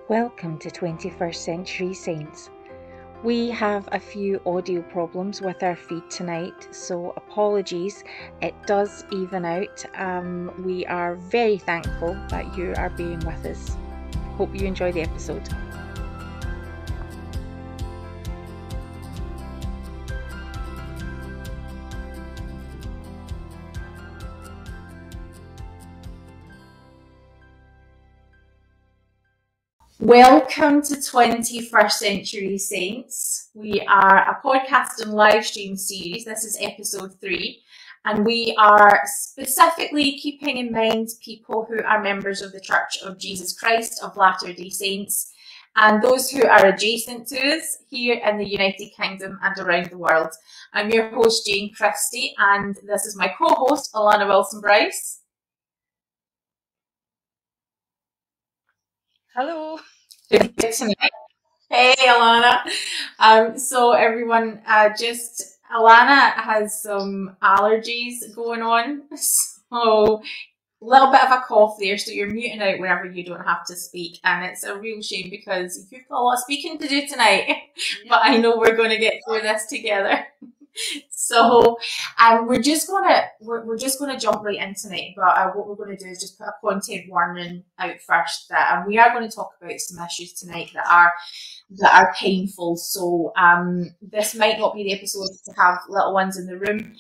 Welcome to 21st Century Saints. We have a few audio problems with our feed tonight, so apologies. It does even out. We are very thankful that you are being with us. Hope you enjoy the episode. Welcome to 21st Century Saints. We are a podcast and live stream series. This is episode 3, and we are specifically keeping in mind people who are members of the Church of Jesus Christ of Latter-day Saints and those who are adjacent to us here in the United Kingdom and around the world. I'm your host, Jane Christie, and this is my co-host, Alana Wilson Bryce. Hello. Hey, Alana. So everyone, Alana has some allergies going on. So a little bit of a cough there. So you're muting out whenever you don't have to speak. And it's a real shame because you've got a lot of speaking to do tonight. Yeah. But I know we're going to get through this together. So we're just gonna jump right in tonight. But what we're going to do is just put a content warning out first. That we are going to talk about some issues tonight that are painful. So this might not be the episode to have little ones in the room.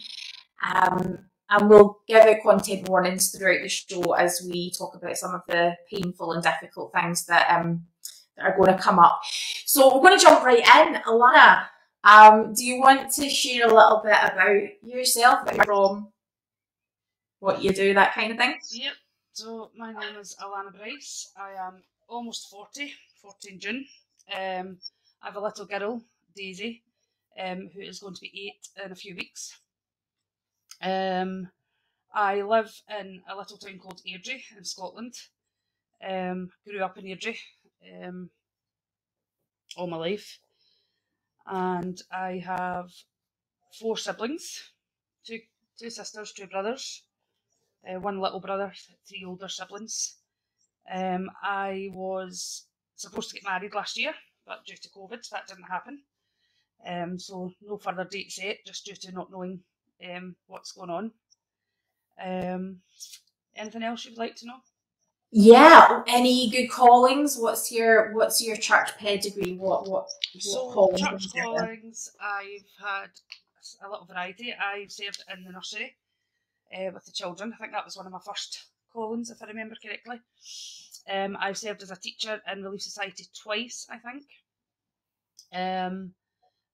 And we'll give out content warnings throughout the show as we talk about some of the painful and difficult things that are going to come up. So we're going to jump right in. Alana, do you want to share a little bit about yourself, from what you do, that kind of thing? Yep. So my name is Alana Bryce. I am almost 40 in June. I have a little girl, Daisy, who is going to be 8 in a few weeks. I live in a little town called Airdrie in Scotland. Grew up in Airdrie all my life. And I have 4 siblings, two sisters, 2 brothers, 1 little brother, 3 older siblings. I was supposed to get married last year, but due to COVID, that didn't happen. So no further dates yet, just due to not knowing what's going on. Anything else you'd like to know? Yeah, any good callings? What's your church pedigree? What callings? Church callings, I've had a little variety. I served in the nursery with the children. I think that was one of my first callings, if I remember correctly. I've served as a teacher in Relief Society twice, I think.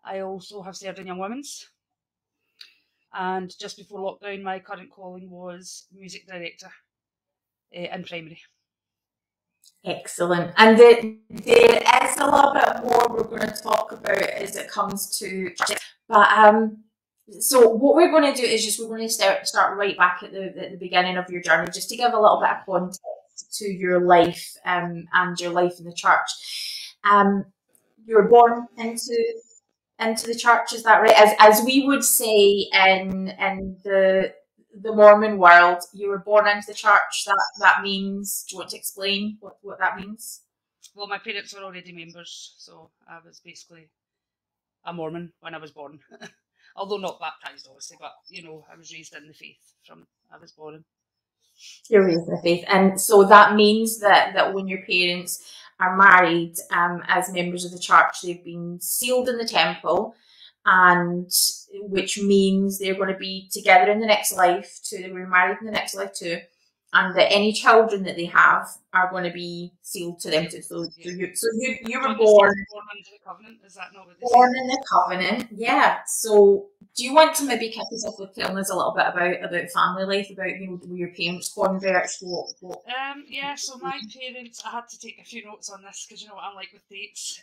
I also have served in Young Women's. And just before lockdown, my current calling was music director in primary. Excellent. And there is a little bit more we're going to talk about as it comes to, but so what we're going to do is we're going to start right back at the beginning of your journey, just to give a little bit of context to your life and your life in the church. You were born into the church, is that right? As we would say in the Mormon world, you were born into the church. That means, do you want to explain what that means? Well, my parents were already members, so I was basically a Mormon when I was born. Although not baptised, obviously, but, I was raised in the faith from I was born. You're raised in the faith. And so that means that when your parents are married as members of the church, they've been sealed in the temple, and which means they're going to be together in the next life too. They were married in the next life too, and that any children that they have are going to be sealed to them too. So you were born into the covenant. Is that not what they born in the covenant? Yeah. So do you want to maybe kick us off with telling us a little bit about family life, about were your parents converts? Yeah. So my parents, I had to take a few notes on this because you know what I'm like with dates.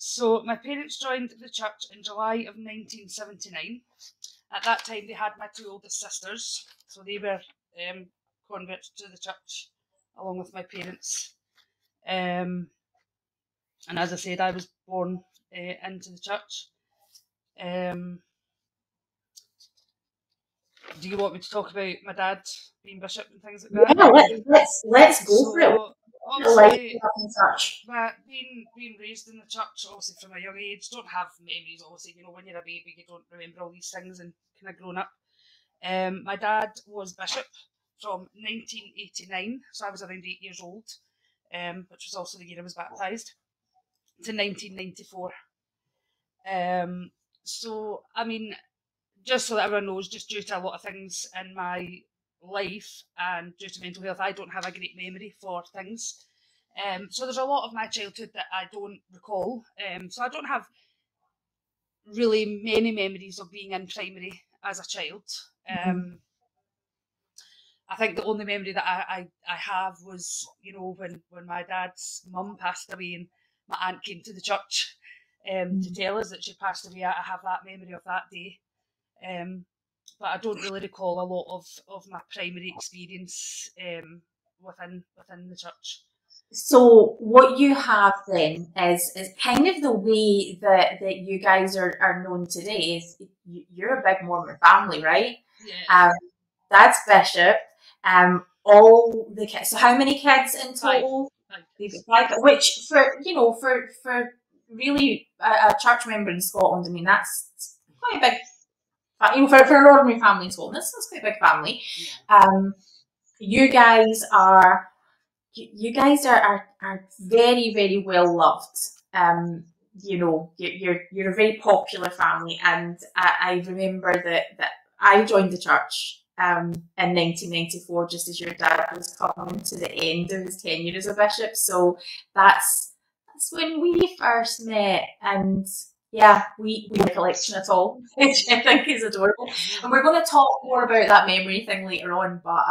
So my parents joined the church in July of 1979. At that time, they had my 2 oldest sisters, so they were converts to the church along with my parents. And as I said, I was born into the church. Do you want me to talk about my dad being bishop and things like that? Yeah, let's go for it. obviously, up in church? but being raised in the church, obviously from a young age, don't have memories. Obviously, you know, when you're a baby, you don't remember all these things and kind of grown up. My dad was bishop from 1989, so I was around 8 years old, which was also the year I was baptised, to 1994. So, I mean, just so that everyone knows, just due to a lot of things in my life and due to mental health, I don't have a great memory for things. So there's a lot of my childhood that I don't recall. So I don't have really many memories of being in primary as a child. I think the only memory that I have was, you know, when my dad's mum passed away and my aunt came to the church to tell us that she passed away. I have that memory of that day. But I don't really recall a lot of my primary experience within the church. So what you have then is kind of the way that you guys are known today. Is you're a big Mormon family, right? Yeah. Dad's bishop. All the kids. So how many kids in total? Five. Which for really a church member in Scotland, I mean that's quite a big. You know, for an ordinary family in Scotland, that's quite a big family. You guys are very, very well loved. You know, you're a very popular family, and I remember that I joined the church in 1994, just as your dad was coming to the end of his tenure as a bishop. So that's when we first met, and yeah, we have a collection at all, which I think is adorable. And we're going to talk more about that memory thing later on, but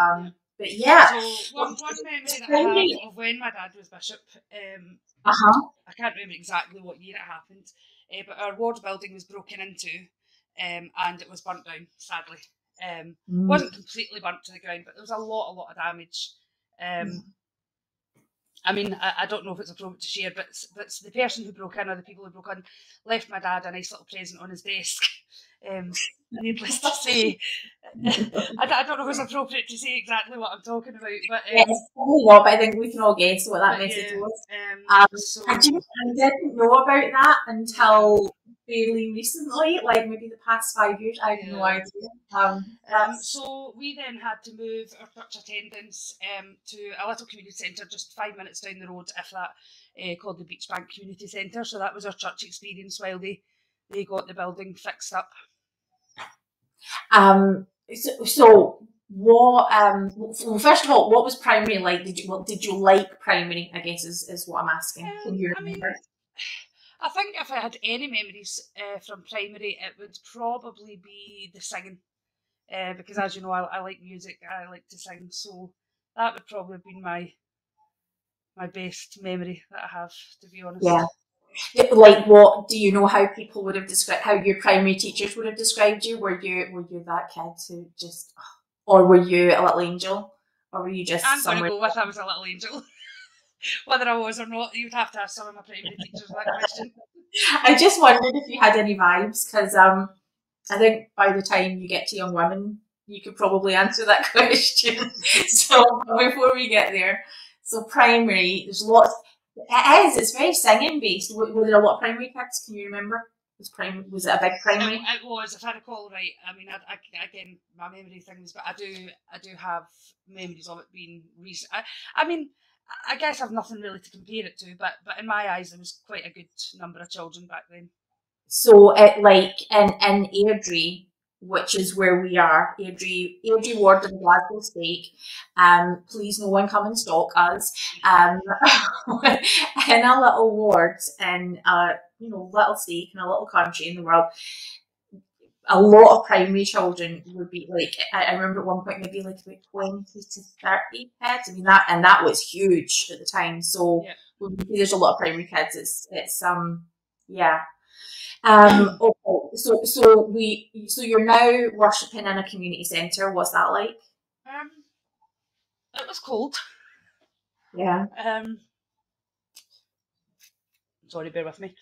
yeah. So one memory that I have of when my dad was bishop, I can't remember exactly what year it happened, but our ward building was broken into, and it was burnt down, sadly. Wasn't completely burnt to the ground, but there was a lot of damage. I mean, I don't know if it's appropriate to share, but the person who broke in, or the people who broke in, left my dad a nice little present on his desk. Needless to say, I don't know if it's appropriate to say exactly what I'm talking about, but yes, probably not. But I think we can all guess what that message was. I didn't know about that until fairly recently, like maybe the past 5 years. I had no idea. So we then had to move our church attendance to a little community centre just 5 minutes down the road, if that, called the Beachbank Community Centre. So that was our church experience while they got the building fixed up. So what? Well, first of all, what was primary like? Did you like primary? I guess is what I'm asking. Can you remember? I think if I had any memories from primary, it would probably be the singing, because as you know, I like music. I like to sing, so that would probably have been my best memory that I have, to be honest. Yeah. Like, what do you know how people would have described, how your primary teachers would have described you? Were you that kid who just, or were you a little angel, or were you just? I'm going to go with I was a little angel. Whether I was or not, you'd have to ask some of my primary teachers that question. I just wondered if you had any vibes, because I think by the time you get to young women, you could probably answer that question. So before we get there, so primary, there's lots. It's very singing based. Were there a lot of primary kids? Can you remember? Was it a big primary? It was, if I recall right. I mean, I again, my memory things, but I do have memories of it being recent. I mean, I guess I've nothing really to compare it to, but in my eyes, there was quite a good number of children back then. So, like in Airdrie, which is where we are, Airdrie Ward in Glasgow Stake. Please no one come and stalk us. In a little ward in little stake in a little country in the world, a lot of primary children would be like, I remember at one point maybe like about 20 to 30 kids. I mean that was huge at the time. So when we say there's a lot of primary kids, it's yeah. Okay, so you're now worshipping in a community centre. What's that like? It was cold. Yeah. Sorry, bear with me.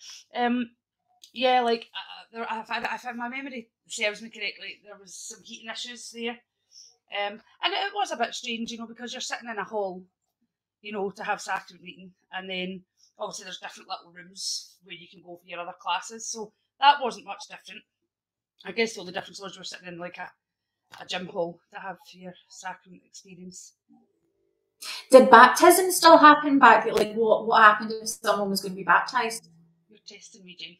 Yeah, like if my memory serves me correctly, there was some heating issues there, and it was a bit strange, because you're sitting in a hall, you know, to have sacrament meeting. And then obviously there's different little rooms where you can go for your other classes. So that wasn't much different. I guess the only difference was we're sitting in like a gym hall to have your sacrament experience. Did baptism still happen back? Like, what happened if someone was going to be baptized? You're testing me, Jane.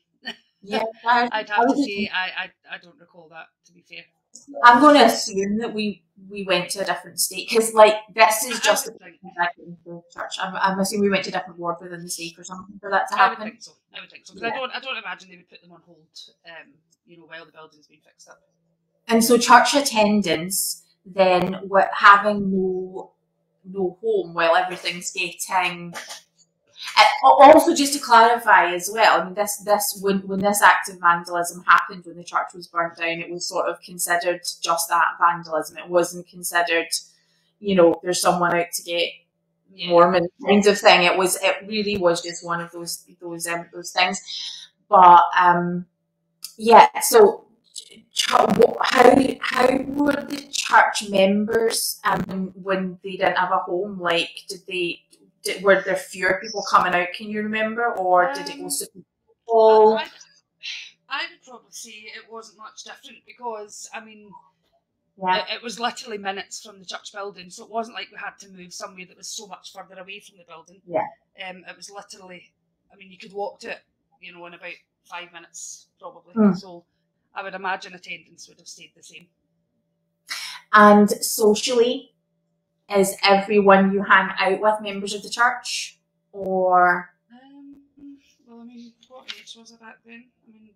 Yeah, I'd have to say I don't recall that, to be fair. I'm going to assume that we went to a different state, because like this is just the church. I'm assuming we went to a different ward within the stake or something for that to happen. I would think so. Because I don't imagine they would put them on hold, you know, while the building's being fixed up. And so church attendance, then having no home while everything's getting. Also, just to clarify as well, I mean, when this act of vandalism happened, when the church was burnt down, it was sort of considered just that, vandalism. It wasn't considered, you know, there's someone out to get Mormon kind of thing. It really was just one of those things. But yeah, so how were the church members when they didn't have a home? Like, were there fewer people coming out, can you remember? Or did it go super full? I would probably say it wasn't much different, because, I mean, it was literally minutes from the church building, so it wasn't like we had to move somewhere that was so much further away from the building. It was literally, I mean, you could walk to it, you know, in about 5 minutes, probably. So I would imagine attendance would have stayed the same. And socially, is everyone you hang out with members of the church, or? Well, I mean, what age was I back then? I mean,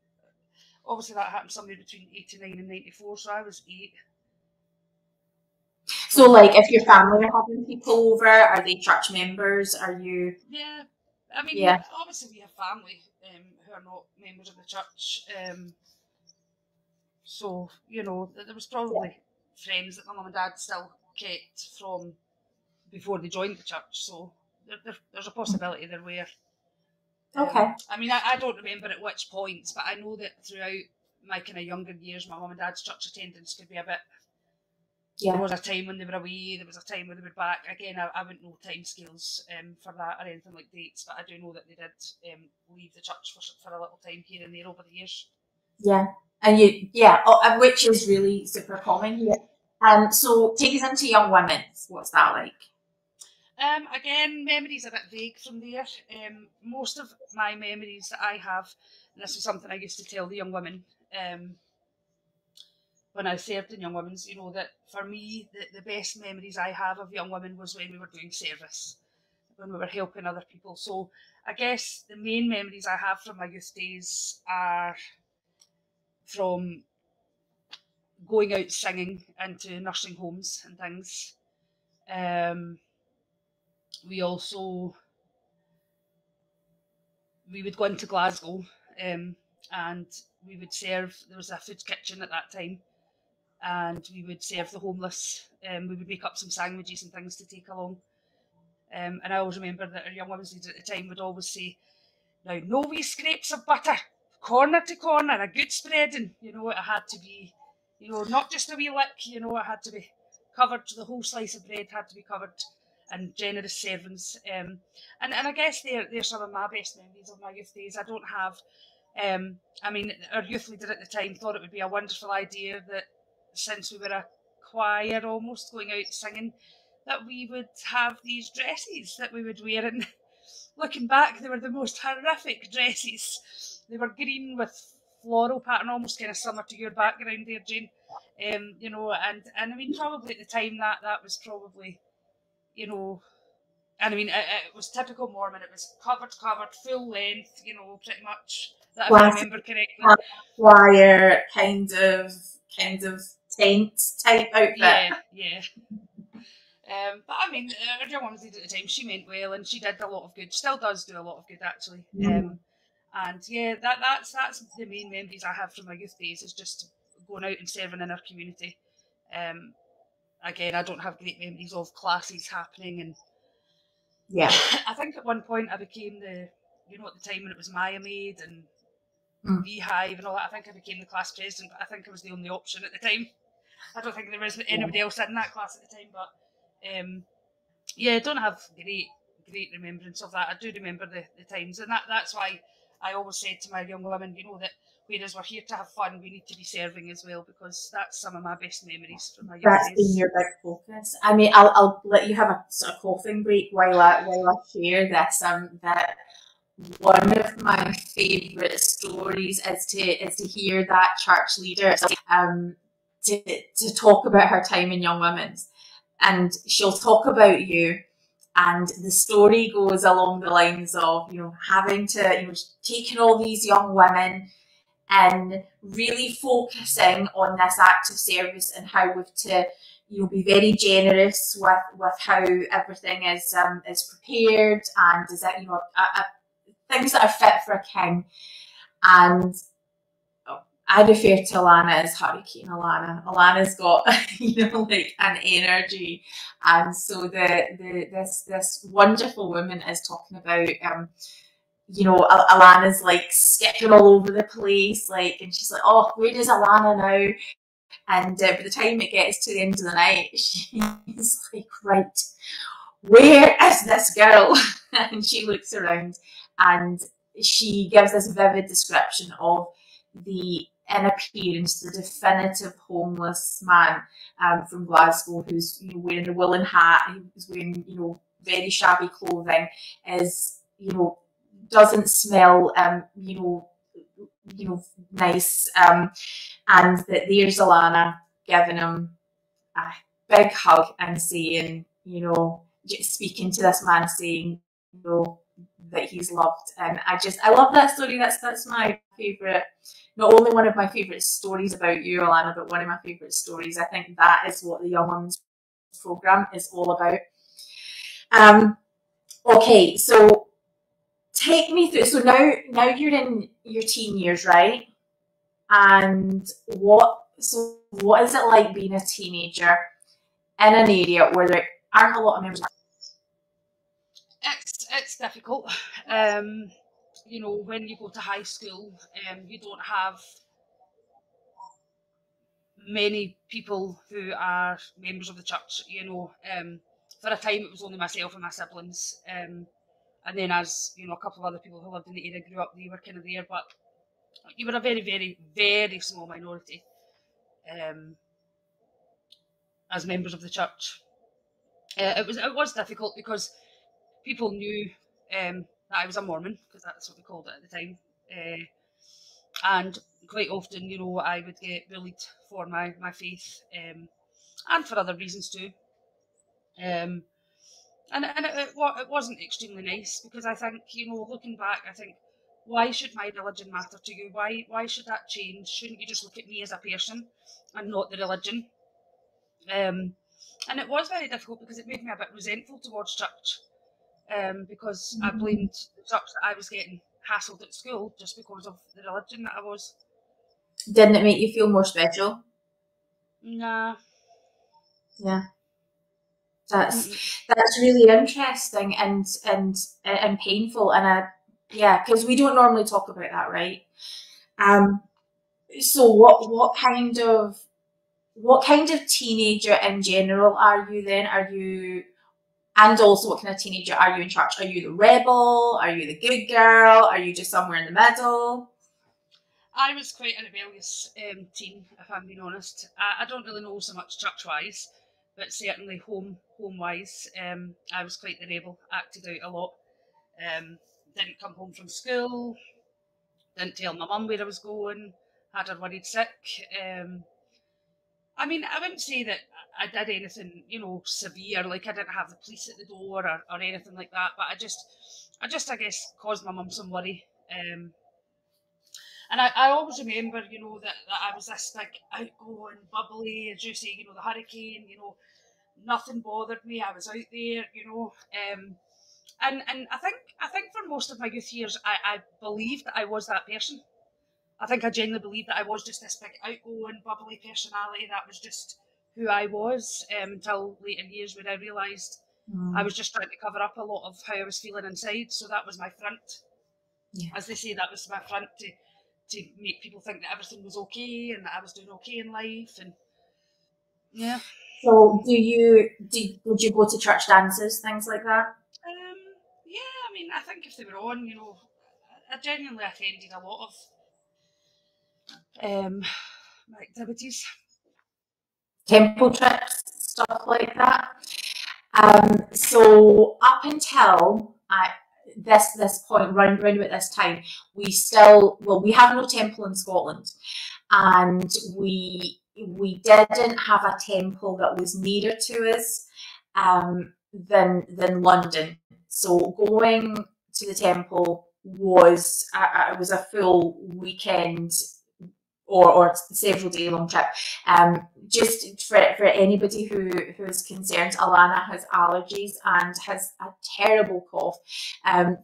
obviously that happened somewhere between 89 and 94, so I was 8. So, like, if your family are having people over, are they church members? Are you? Yeah, I mean, obviously we have family who are not members of the church. So, you know, there was probably friends that my mum and dad still kept from before they joined the church, so there's a possibility there were. Okay. I mean, I don't remember at which points, but I know that throughout my kind of younger years, my mum and dad's church attendance could be a bit. There was a time when they were away, there was a time when they were back. Again, I wouldn't know time scales for that or anything like dates, but I do know that they did leave the church for a little time here and there over the years. Yeah, and which is really super common here. So take us into young women. What's that like? Again, memories a bit vague from there. Most of my memories that I have, and this is something I used to tell the young women when I served in Young Women's, you know, that for me, the best memories I have of Young Women was when we were doing service, when we were helping other people. So I guess the main memories I have from my youth days are from going out singing into nursing homes and things. We would go into Glasgow and we would serve, there was a food kitchen at that time, and we would serve the homeless. We would make up some sandwiches and things to take along. And I always remember that our young women's leader at the time would always say, now, no wee scrapes of butter, corner to corner, a good spreading. You know, it had to be, you know, not just a wee lick, you know, it had to be covered, the whole slice of bread had to be covered, and generous servants. And I guess they're some of my best memories of my youth days. I don't have, I mean, our youth leader at the time thought it would be a wonderful idea that since we were a choir almost going out singing, that we would have these dresses that we would wear. And looking back, they were the most horrific dresses. They were green with floral pattern, almost kind of similar to your background there, Jane. You know, and I mean, probably at the time that was probably, you know, and I mean, it was typical Mormon. It was covered, full length, you know, pretty much. That if I remember correctly. Choir kind of tent type outfit. Yeah. But I mean, our young woman did at the time. She meant well, and she did a lot of good. Still does do a lot of good, actually. And yeah, that's the main memories I have from my youth days, is just going out and serving in our community. Again, I don't have great memories of classes happening, and I think at one point I became at the time when it was Maya Maid and Beehive and all that, I think I became the class president, but I think I was the only option at the time. I don't think there was anybody else in that class at the time, but yeah, I don't have great great remembrance of that. I do remember the times, and that's why I always said to my young women, you know, that whereas we're here to have fun, we need to be serving as well, because that's some of my best memories from my young That's days. been your big focus. I mean, I'll let you have a sort of coughing break while I share this. That one of my favourite stories is to hear that church leader to talk about her time in Young Women's, and she'll talk about you. And the story goes along the lines of, you know, having to, you know, taking all these young women and really focusing on this act of service and how we've to, you know, be very generous with how everything is prepared, and is that, you know, things that are fit for a king. And I refer to Alana as Hurricane Alana. Alana's got, you know, like an energy, and so this wonderful woman is talking about, you know, Alana's like skipping all over the place, like, and she's like, oh, where is Alana now? And by the time it gets to the end of the night, she's like, right, where is this girl? And she looks around, and she gives this vivid description of the in appearance, the definitive homeless man from Glasgow, who's, you know, wearing a woolen hat, who's wearing, you know, very shabby clothing, is, you know, doesn't smell, you know, nice, and that there's Alana giving him a big hug and saying, you know, speaking to this man, saying, you know, that he's loved. And I love that story. That's my favourite, not only one of my favourite stories about you, Alana, but one of my favourite stories. I think that is what the Young Women's Programme is all about. Okay, so take me through. So now you're in your teen years, right? And what is it like being a teenager in an area where there aren't a lot of members? It's difficult. You know, when you go to high school, you don't have many people who are members of the church. You know, for a time it was only myself and my siblings, and then as you know, a couple of other people who lived in the area grew up, they were kind of there, but you were a very, very, very small minority as members of the church. It was difficult because people knew that I was a Mormon, because that's what they called it at the time, and quite often, you know, I would get bullied for my faith, and for other reasons too. And it wasn't extremely nice, because I think, you know, looking back, I think, why should my religion matter to you? Why should that change? Shouldn't you just look at me as a person and not the religion? And it was very difficult, because it made me a bit resentful towards church, because I blamed the church that I was getting hassled at school just because of the religion that I was. Didn't it make you feel more special? Nah. Yeah. That's really interesting and painful, and yeah, because we don't normally talk about that, right? So what kind of teenager in general are you then? Are you, and also what kind of teenager are you in church? Are you the rebel? Are you the good girl? Are you just somewhere in the middle? I was quite a rebellious teen, if I'm being honest. I don't really know so much church-wise, but certainly home-wise, I was quite the rebel, acted out a lot. Didn't come home from school, didn't tell my mum where I was going, had her worried sick. I mean, I wouldn't say that I did anything, you know, severe, like I didn't have the police at the door or anything like that, but I just, I guess, caused my mum some worry. And I always remember, you know, that I was this big, outgoing, bubbly, as you say, you know, the hurricane, you know, nothing bothered me. I was out there, you know. And I think for most of my youth years, I believed that I was that person. I think I genuinely believed that I was just this big, outgoing, bubbly personality. That was just who I was, until late in years when I realised I was just trying to cover up a lot of how I was feeling inside. So that was my front. Yeah. As they say, that was my front to make people think that everything was okay and that I was doing okay in life, and yeah. So would you go to church dances, things like that? Yeah, I mean, I think if they were on, you know, I genuinely attended a lot of activities. Temple trips, stuff like that. So up until this point, round about this time, we have no temple in Scotland, and we didn't have a temple that was nearer to us than London. So going to the temple was a full weekend or several day long trip. Just for anybody who is concerned, Alana has allergies and has a terrible cough.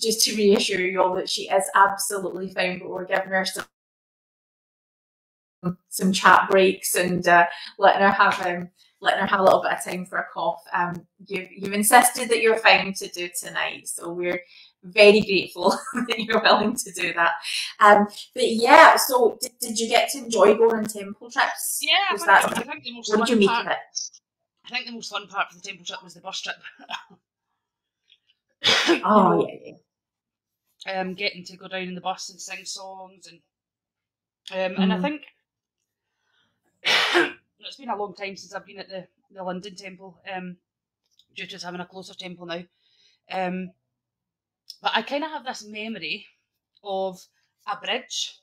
Just to reassure you all that she is absolutely fine, but we're giving her some chat breaks and letting her have a little bit of time for a cough. You've insisted that you're fine to do tonight, so we're very grateful that you're willing to do that. But yeah, so did you get to enjoy going on temple trips? Yeah, I think the most what did you make of it? I think the most fun part of the temple trip was the bus trip. Oh, yeah. Getting to go down in the bus and sing songs and I think it's been a long time since I've been at the London temple, due to us having a closer temple now. But I kind of have this memory of a bridge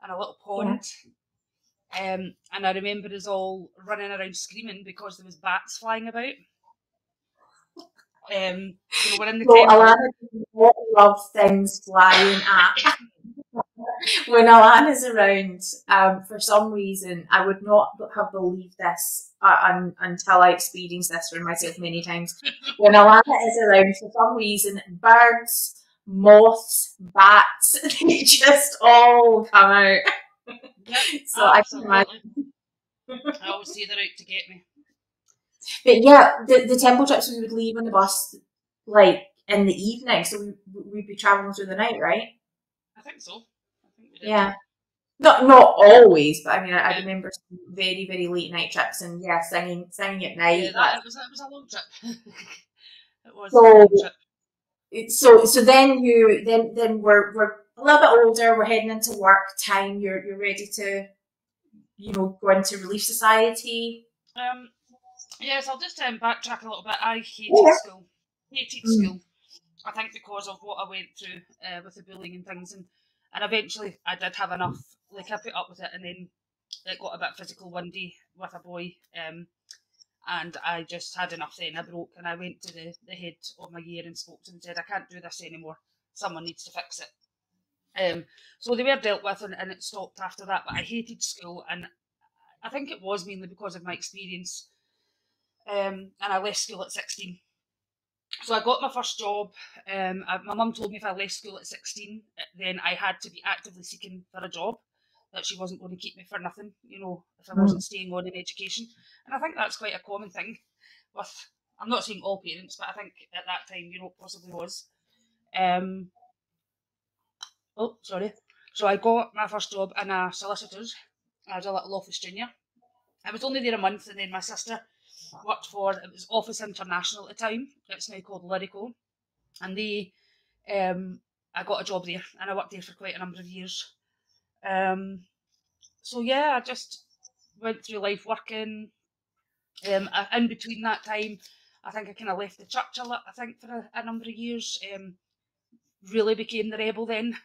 and a little pond. Yeah. And I remember us all running around screaming because there was bats flying about. You know, we're in the temple. Alana does not love things flying at. When Alana's around, for some reason, I would not have believed this until I experienced this for myself many times. When Alana is around, for some reason, birds, moths, bats, they just all come out. Yep, so I can imagine. I always say they're out to get me. But yeah, the temple trips, we would leave on the bus like in the evening, so we'd be travelling through the night, right? I think so. Yeah, not always, but I mean, I remember some very, very late night trips, and yeah, singing at night. Yeah, it was a long trip. It was a long trip. So then we're a little bit older. We're heading into work time. You're ready to, go into Relief Society. Yes, I'll just backtrack a little bit. I hated school. School. I think because of what I went through with the bullying and things, and eventually I did have enough. Like I put up with it, and then it got a bit physical one day with a boy, and I just had enough. Then I broke, and I went to the head of my year and spoke to him and said, "I can't do this anymore. Someone needs to fix it." So they were dealt with, and it stopped after that. But I hated school, and I think it was mainly because of my experience. And I left school at 16. So I got my first job. My mum told me if I left school at 16, then I had to be actively seeking for a job, that she wasn't going to keep me for nothing, if I wasn't staying on in education. And I think that's quite a common thing with, I'm not saying all parents, but I think at that time, possibly was. So I got my first job in a solicitor's as a little office junior. I was only there a month, and then my sister worked for, it was Office International at the time, it's now called Lyrico, and I got a job there, and I worked there for quite a number of years. So yeah, I just went through life working. In between that time, I think I kind of left the church for a number of years. Really became the rebel then.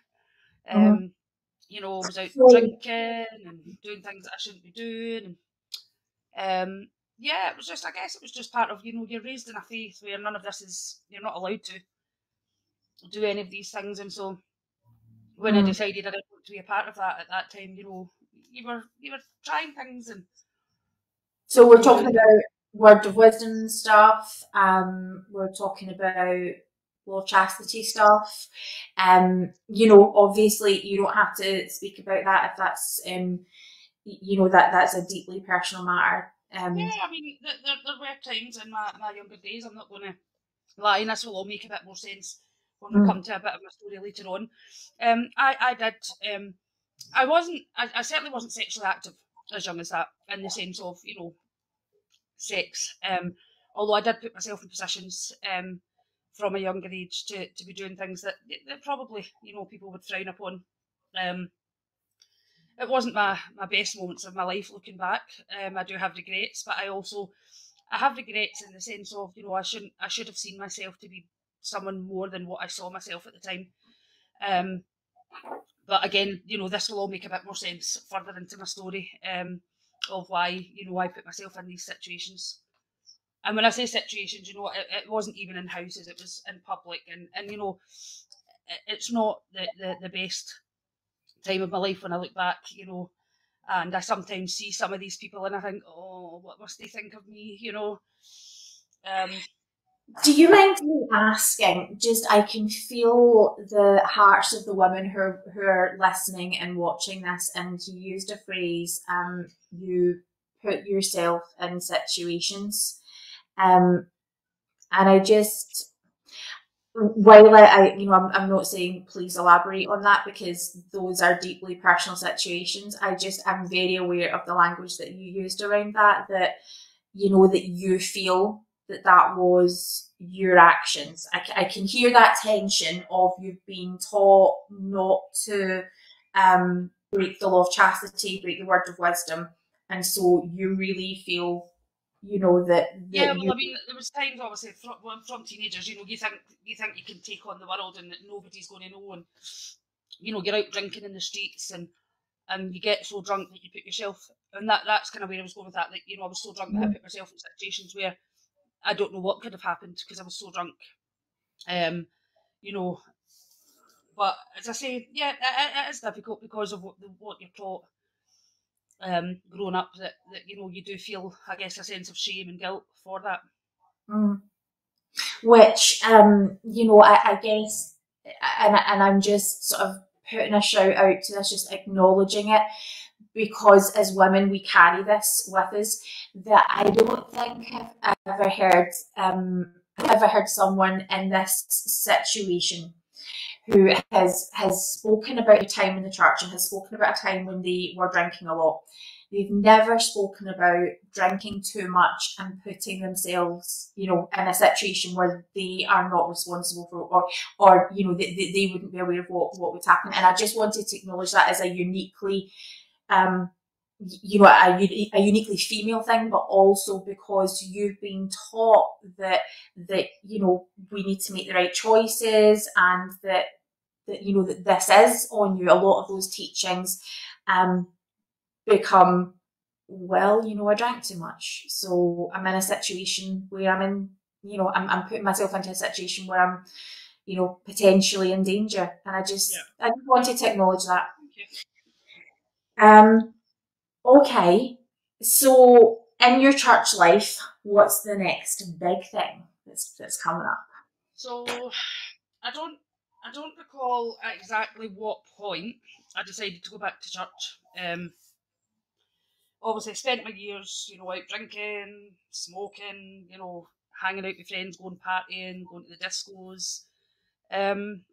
Was out drinking and doing things that I shouldn't be doing. And yeah, it was just, I guess it was just part of, you're raised in a faith where none of this is, you're not allowed to do any of these things. And so when I decided I didn't want to be a part of that at that time, you were trying things. And so we're talking about word of wisdom stuff. We're talking about law chastity stuff. Obviously you don't have to speak about that if that's that's a deeply personal matter. Yeah, I mean, there were times in my younger days, I'm not going to lie, and this will all make a bit more sense when we come to a bit of my story later on. I certainly wasn't sexually active as young as that, in the sense of, sex. Although I did put myself in positions from a younger age to be doing things that probably, you know, people would frown upon. It wasn't my best moments of my life looking back. I do have regrets, but I have regrets in the sense of, you know, I should have seen myself to be someone more than what I saw myself at the time. But again, you know, this will all make a bit more sense further into my story, of why, you know, I put myself in these situations. And when I say situations, you know, it wasn't even in houses, it was in public. And you know, it's not the best time of my life when I look back, you know. And I sometimes see some of these people and I think, oh, what must they think of me, you know? Do you mind me asking, just I can feel the hearts of the women who are listening and watching this, and you used a phrase, you put yourself in situations. And I just, while you know, I'm not saying please elaborate on that because those are deeply personal situations. I'm very aware of the language that you used around that, you know, that you feel that was your actions. I can hear that tension of you've been taught not to break the law of chastity, break the word of wisdom, and so you really feel, you know, that yeah. Well, I mean, there was times obviously from teenagers, you know, you think you can take on the world and that nobody's going to know, and you know, you're out drinking in the streets and you get so drunk that you put yourself, and that's kind of where I was going with that. Like, you know, I was so drunk that I put myself in situations where I don't know what could have happened because I was so drunk. You know, but as I say, yeah, it is difficult because of what you're taught growing up, that you know, you do feel, I guess, a sense of shame and guilt for that. Which, you know, I guess, and I'm just sort of putting a shout out to this, just acknowledging it, because as women we carry this with us. That I don't think I've ever heard someone in this situation who has spoken about a time in the church and has spoken about a time when they were drinking a lot. They've never spoken about drinking too much and putting themselves, you know, in a situation where they are not responsible for, or you know, they wouldn't be aware of what would happen. And I just wanted to acknowledge that as a uniquely, you know, a uniquely female thing, but also because you've been taught that you know, we need to make the right choices, and that you know, that this is on you. A lot of those teachings become, well, you know, I drank too much, so I'm in a situation where you know, I'm putting myself into a situation where I'm, you know, potentially in danger, and I just wanted to acknowledge that. Okay, so in your church life, what's the next big thing that's coming up? So I don't recall at exactly what point I decided to go back to church. Obviously, I spent my years, you know, out drinking, smoking, you know, hanging out with friends, going partying, going to the discos, and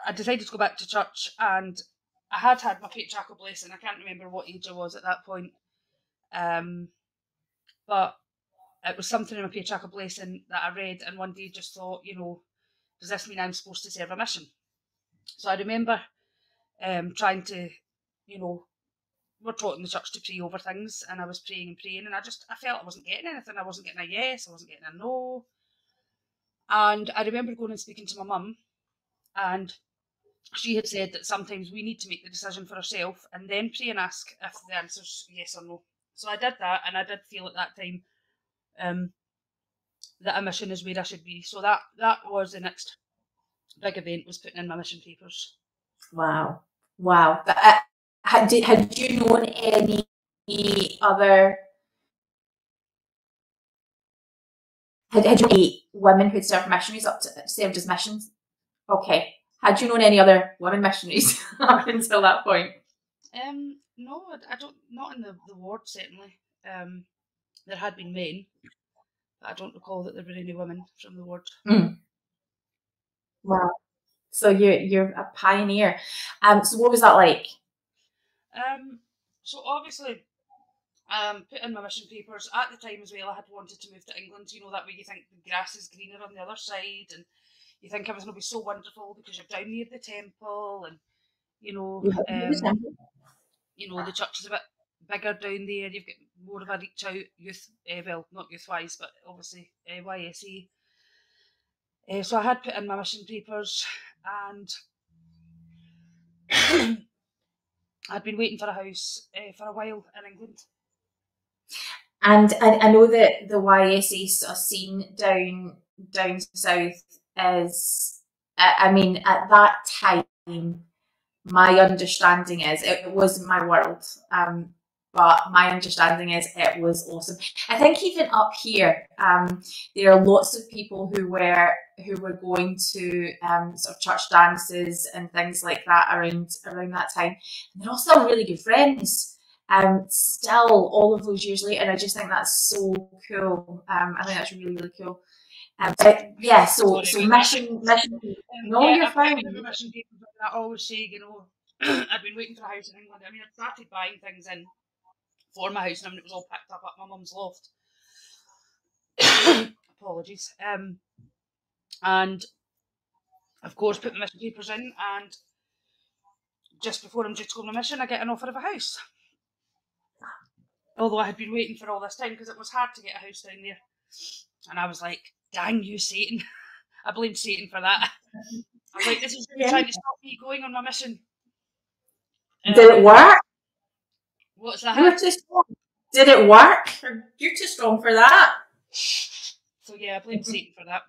I decided to go back to church, and I had my patriarchal blessing. I can't remember what age I was at that point, but it was something in my patriarchal blessing that I read, and one day just thought, you know, does this mean I'm supposed to serve a mission? So I remember trying to, you know, we're taught in the church to pray over things, and I was praying, and I felt I wasn't getting anything. I wasn't getting a yes, I wasn't getting a no. And I remember going and speaking to my mum, and she had said that sometimes we need to make the decision for ourselves and then pray and ask if the answer's yes or no. So I did that, and I did feel at that time that a mission is where I should be. So that was the next big event, was putting in my mission papers. Wow. But, had you known any other? Had you known women who'd served missionaries served as missions? Okay. Had you known any other women missionaries up until that point? No, I don't. Not in the ward, certainly. There had been men, but I don't recall that there were any women from the ward. Wow. So you're a pioneer. So what was that like? So obviously, put in my mission papers. At the time as well, I had wanted to move to England. You know, that way you think the grass is greener on the other side, and you think everything will be so wonderful because you're down near the temple, and you know, the church is a bit bigger down there. You've got more of a reach out youth, well, not youth wise, but obviously YSA. So I had put in my mission papers, and I'd been waiting for a house for a while in England. And I know that the YSA sort of scene down south is, I mean, at that time, my understanding is it wasn't my world, but my understanding is it was awesome. I think even up here, there are lots of people who were going to sort of church dances and things like that around that time, and they're all still really good friends. Still all of those years later, and I just think that's so cool. I think that's really, really cool. Yeah, so mission. No, yeah, you're fine. Mission people, I always say, you know, I've been waiting for a house in England. I mean, I started buying things in for my house, and I mean, it was all packed up at my mum's loft. Apologies. And of course, put my mission papers in, and just before I'm due to go on my mission, I get an offer of a house. Although I had been waiting for all this time because it was hard to get a house down there. And I was like, dang you, Satan. I blamed Satan for that. I was like, this is trying to stop me going on my mission. Did it work? What's that? You were too strong. Did it work? You're too strong for that. So yeah, I blamed Satan for that.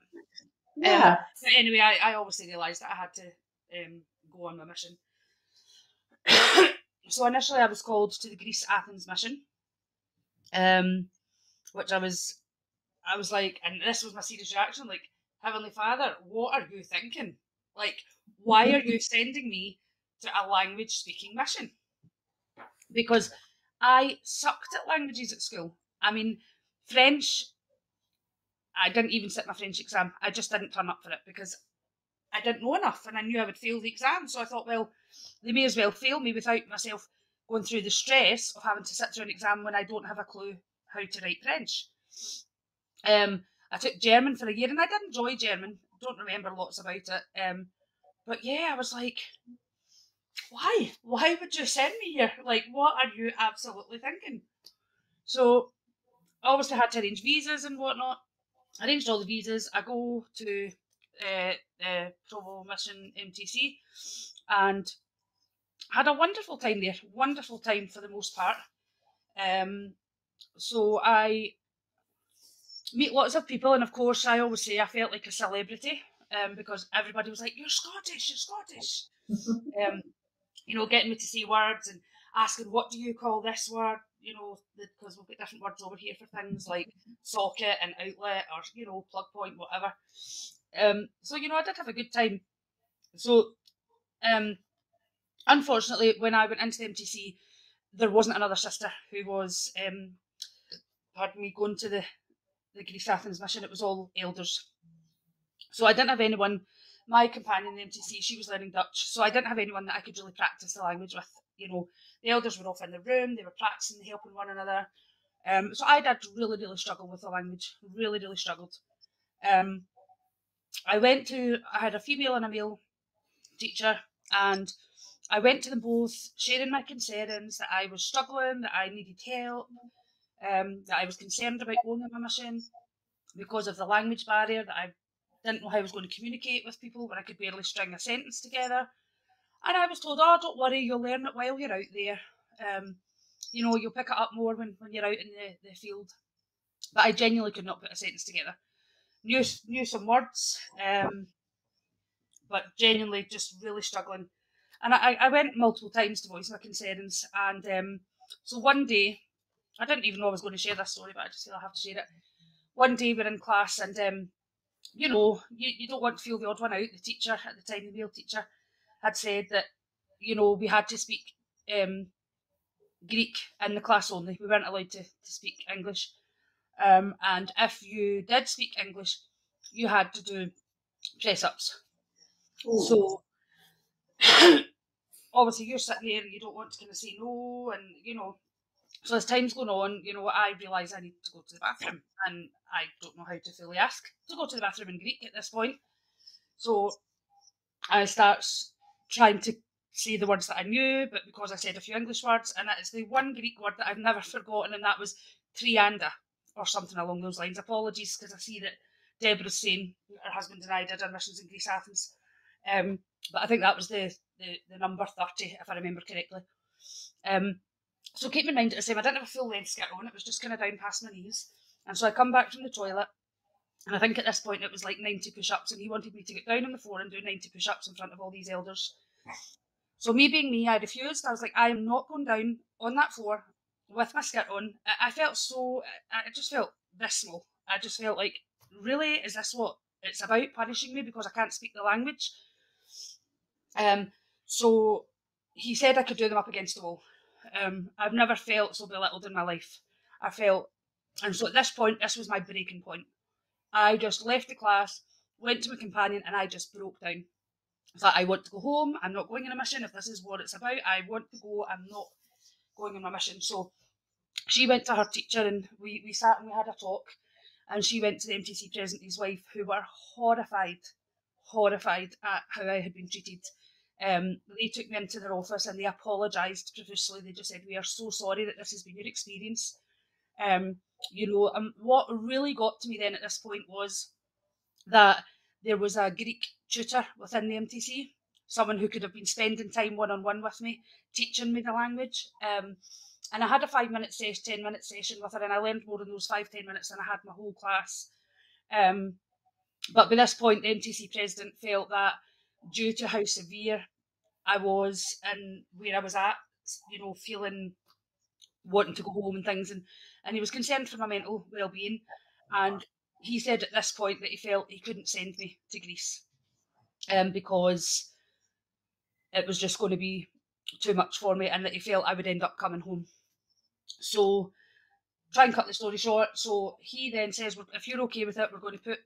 Yeah. But anyway, I obviously realised that I had to go on my mission. So initially I was called to the Greece-Athens mission. Which I was like, and this was my serious reaction, like, Heavenly Father, what are you thinking? Like, why are you sending me to a language speaking mission? Because I sucked at languages at school. I mean, French, I didn't even sit my French exam. I just didn't turn up for it because I didn't know enough and I knew I would fail the exam. So I thought, well, they may as well fail me without myself going through the stress of having to sit through an exam when I don't have a clue how to write French. I took German for a year and I did enjoy German. Don't remember lots about it. But yeah, I was like, why? Why would you send me here? Like, what are you absolutely thinking? So obviously I had to arrange visas and whatnot. I arranged all the visas. I go to the Provo Mission MTC and had a wonderful time there. Wonderful time for the most part. So I meet lots of people, and of course I always say I felt like a celebrity because everybody was like, you're Scottish. You know, getting me to say words and asking, what do you call this word? You know, because we've got different words over here for things like socket and outlet or, you know, plug point, whatever. So, you know, I did have a good time. So, unfortunately, when I went into the MTC, there wasn't another sister who was, going to the Greece-Athens mission. It was all elders. So I didn't have anyone. My companion in the MTC, she was learning Dutch, so I didn't have anyone that I could really practice the language with. You know, the elders were off in the room, they were practicing, helping one another. So I did really, really struggle with the language. Really, really struggled. I had a female and a male teacher, and I went to them both, sharing my concerns that I was struggling, that I needed help, that I was concerned about going on my mission because of the language barrier, that I didn't know how I was going to communicate with people when I could barely string a sentence together. And I was told, oh, don't worry, you'll learn it while you're out there. You know, you'll pick it up more when you're out in the field. But I genuinely could not put a sentence together. Knew some words, but genuinely just really struggling. And I went multiple times to voice my concerns. And so one day, I didn't even know I was going to share this story, but I just feel I have to share it. One day we're in class and you know, you don't want to feel the odd one out. The teacher at the time, the male teacher, had said that, you know, we had to speak Greek in the class only. We weren't allowed to speak English. And if you did speak English, you had to do press-ups. So obviously you're sitting there and you don't want to kind of say no, and you know, so as time's going on, you know, I realise I need to go to the bathroom, and I don't know how to fully ask to go to the bathroom in Greek at this point. So I start trying to say the words that I knew, but because I said a few English words, and it's the one Greek word that I've never forgotten, and that was trianda, or something along those lines. Apologies, because I see that Deborah's saying her husband and I did our missions in Greece, Athens. But I think that was the number 30, if I remember correctly. So keep in mind, at the time, I didn't have a full length skirt on, it was just kind of down past my knees. And so I come back from the toilet, and I think at this point it was like 90 push-ups, and he wanted me to get down on the floor and do 90 push-ups in front of all these elders. So me being me, I refused. I was like, I am not going down on that floor with my skirt on. I felt so, I just felt this small. I just felt like, really, is this what it's about, punishing me because I can't speak the language? So he said I could do them up against the wall. I've never felt so belittled in my life. And so at this point, this was my breaking point. I just left the class, went to my companion, and I just broke down. I thought, I want to go home. I'm not going on a mission. If this is what it's about, I want to go. I'm not going on my mission. So she went to her teacher, and we sat and we had a talk. And she went to the MTC president and his wife, who were horrified at how I had been treated. They took me into their office and they apologised profusely. They just said, we are so sorry that this has been your experience. You know, what really got to me then at this point was that there was a Greek tutor within the MTC, someone who could have been spending time one-on-one with me, teaching me the language. And I had a 5-minute session, 10-minute session with her, and I learned more in those 5-10 minutes than I had my whole class. But by this point, the MTC president felt that due to how severe I was and where I was at, you know, feeling, wanting to go home and things, and he was concerned for my mental well-being. And he said at this point that he felt he couldn't send me to Greece because it was just going to be too much for me, and that he felt I would end up coming home. So, try and cut the story short, so he then says, if you're okay with it, we're going to put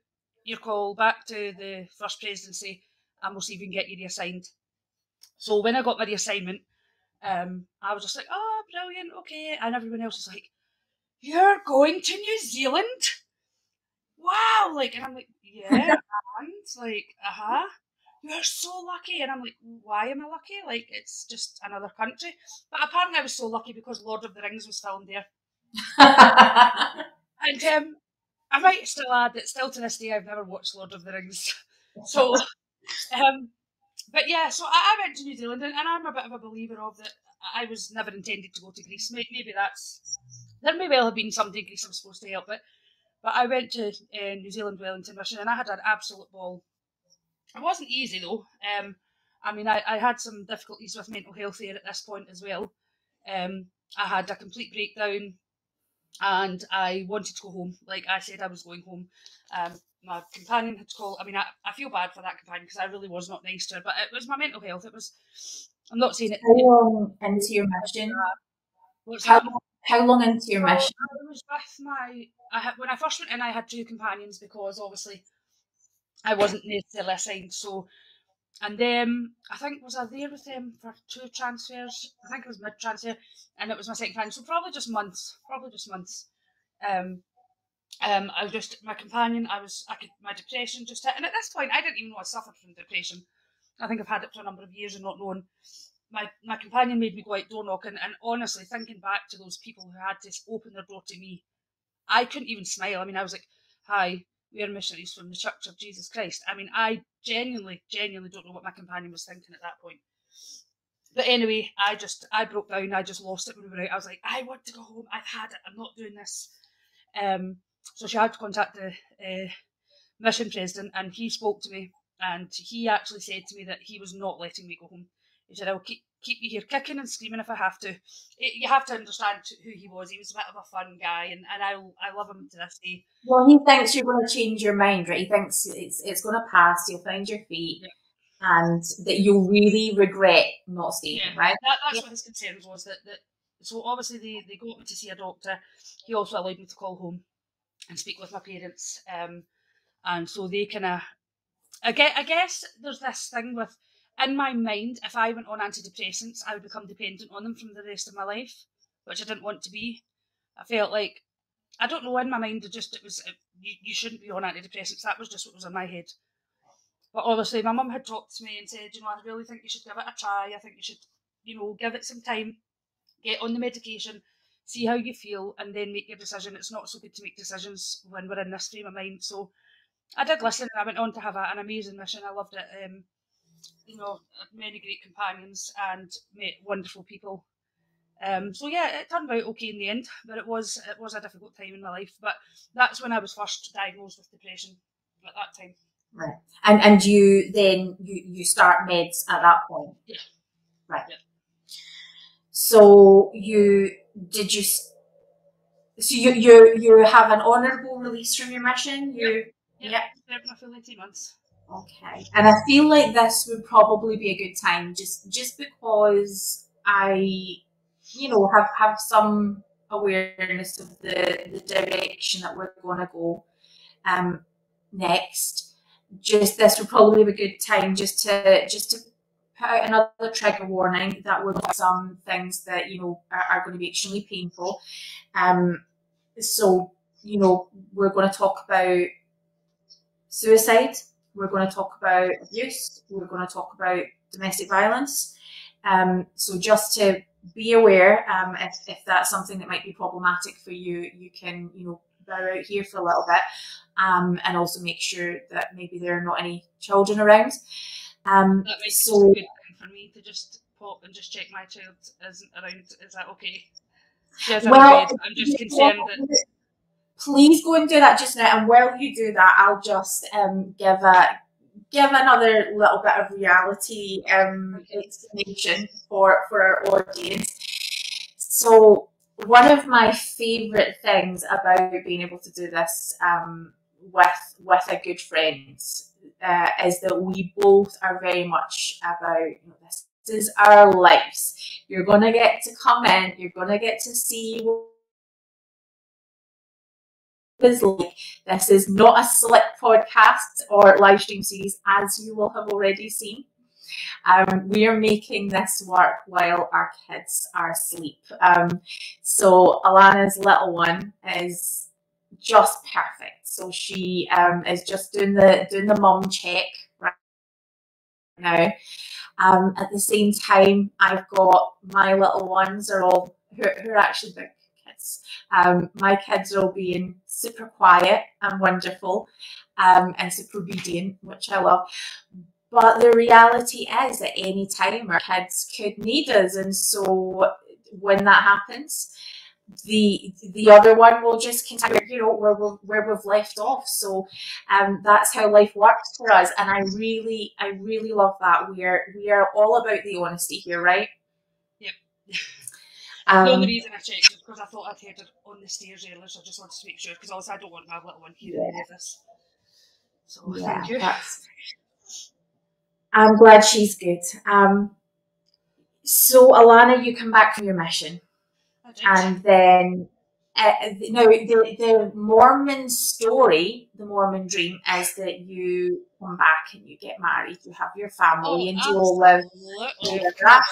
your call back to the First Presidency and we'll see if we can get you reassigned. So when I got my reassignment, I was just like, oh, brilliant, okay. And everyone else was like, you're going to New Zealand? Wow, like, and I'm like, yeah, and like, you're so lucky. And I'm like, why am I lucky? Like, it's just another country. But apparently I was so lucky because Lord of the Rings was filmed there. And I might still add that still to this day I've never watched Lord of the Rings. So, but yeah, so I went to New Zealand, and I'm a bit of a believer of that. I was never intended to go to Greece. Maybe there may well have been somebody Greece I'm supposed to help, but I went to New Zealand Wellington mission, and I had an absolute ball. It wasn't easy though. I mean, I had some difficulties with mental health there at this point as well. I had a complete breakdown, and I wanted to go home. Like I said, I was going home. My companion had to call. I mean, I feel bad for that companion because I really was not nice to her, but it was my mental health. It was. I'm not saying it. How long into your mission? How long into your mission? I was with when I first went in, I had 2 companions because obviously I wasn't necessarily assigned. So, and then I think was I there with them for 2 transfers. I think it was mid-transfer, and it was my second companion. So probably just months. My companion, my depression just hit, and at this point I didn't even know I suffered from depression. I think I've had it for a number of years and not known. My companion made me go out door knocking, and honestly, thinking back to those people who had to open their door to me, I couldn't even smile. I mean, I was like, hi, we are missionaries from the Church of Jesus Christ. I mean, I genuinely don't know what my companion was thinking at that point. But anyway, I broke down, I just lost it when we were out. I was like, I want to go home, I've had it, I'm not doing this. So she had to contact the mission president, and he spoke to me, and he actually said to me that he was not letting me go home. He said, I'll keep you here kicking and screaming if I have to. You have to understand who he was. He was a bit of a fun guy, and I love him to this day. Well, he thinks you're going to change your mind, right? He thinks it's going to pass, you'll find your feet, and that you'll really regret not staying, right? That's what his concerns was. That so obviously they got me to see a doctor. He also allowed me to call home and speak with my parents. And so they kind of, I guess there's this thing with in my mind, if I went on antidepressants, I would become dependent on them from the rest of my life, which I didn't want to be. I felt like, I don't know, in my mind, you shouldn't be on antidepressants. That was just what was in my head. But obviously, my mum had talked to me and said, I really think you should give it a try. I think you should, give it some time, get on the medication, see how you feel, and then make your decision. It's not so good to make decisions when we're in this frame of mind. So I did listen, and I went on to have an amazing mission. I loved it. Many great companions and met wonderful people. So yeah, it turned out okay in the end, but it was a difficult time in my life. But that's when I was first diagnosed with depression at that time. Right. And you then you start meds at that point. Yeah. Right. Yeah. So you have an honourable release from your mission. Yeah. My full 18 months. Okay. And I feel like this would probably be a good time, just because I, have some awareness of the direction that we're going to go next. This would probably be a good time just to put out another trigger warning that would be some things that are going to be extremely painful. So we're going to talk about suicide. We're going to talk about abuse. We're going to talk about domestic violence. So just to be aware, if that's something that might be problematic for you, you can bow out here for a little bit, and also make sure that maybe there are not any children around. That makes it a good thing for me to just pop and just check my child isn't around. Is that okay? Well, I'm just concerned that. Please go and do that just now, and while you do that, I'll just give another little bit of reality explanation for our audience. So one of my favourite things about being able to do this with a good friend is that we both are very much about this is our lives. You're going to get to come in, you're going to get to see like. This is not a slick podcast or live stream series, as you will have already seen. We are making this work while our kids are asleep. So Alana's little one is just perfect. So she is just doing the mum check right now. At the same time, I've got my little ones are all who are actually big. My kids are all being super quiet and wonderful and super obedient, which I love. But the reality is at any time our kids could need us, and so when that happens, the other one will just continue, where we've left off. So that's how life works for us, and I really love that. We are all about the honesty here, right? Yep. The only reason I checked is because I thought I'd heard her on the stairs earlier, so I just wanted to make sure, because also I don't want my little one hearing any of this. So thank you. I'm glad she's good. So Alana, you come back from your mission, and then now the Mormon story, the Mormon dream, is that you come back and you get married, you have your family, and you all live together.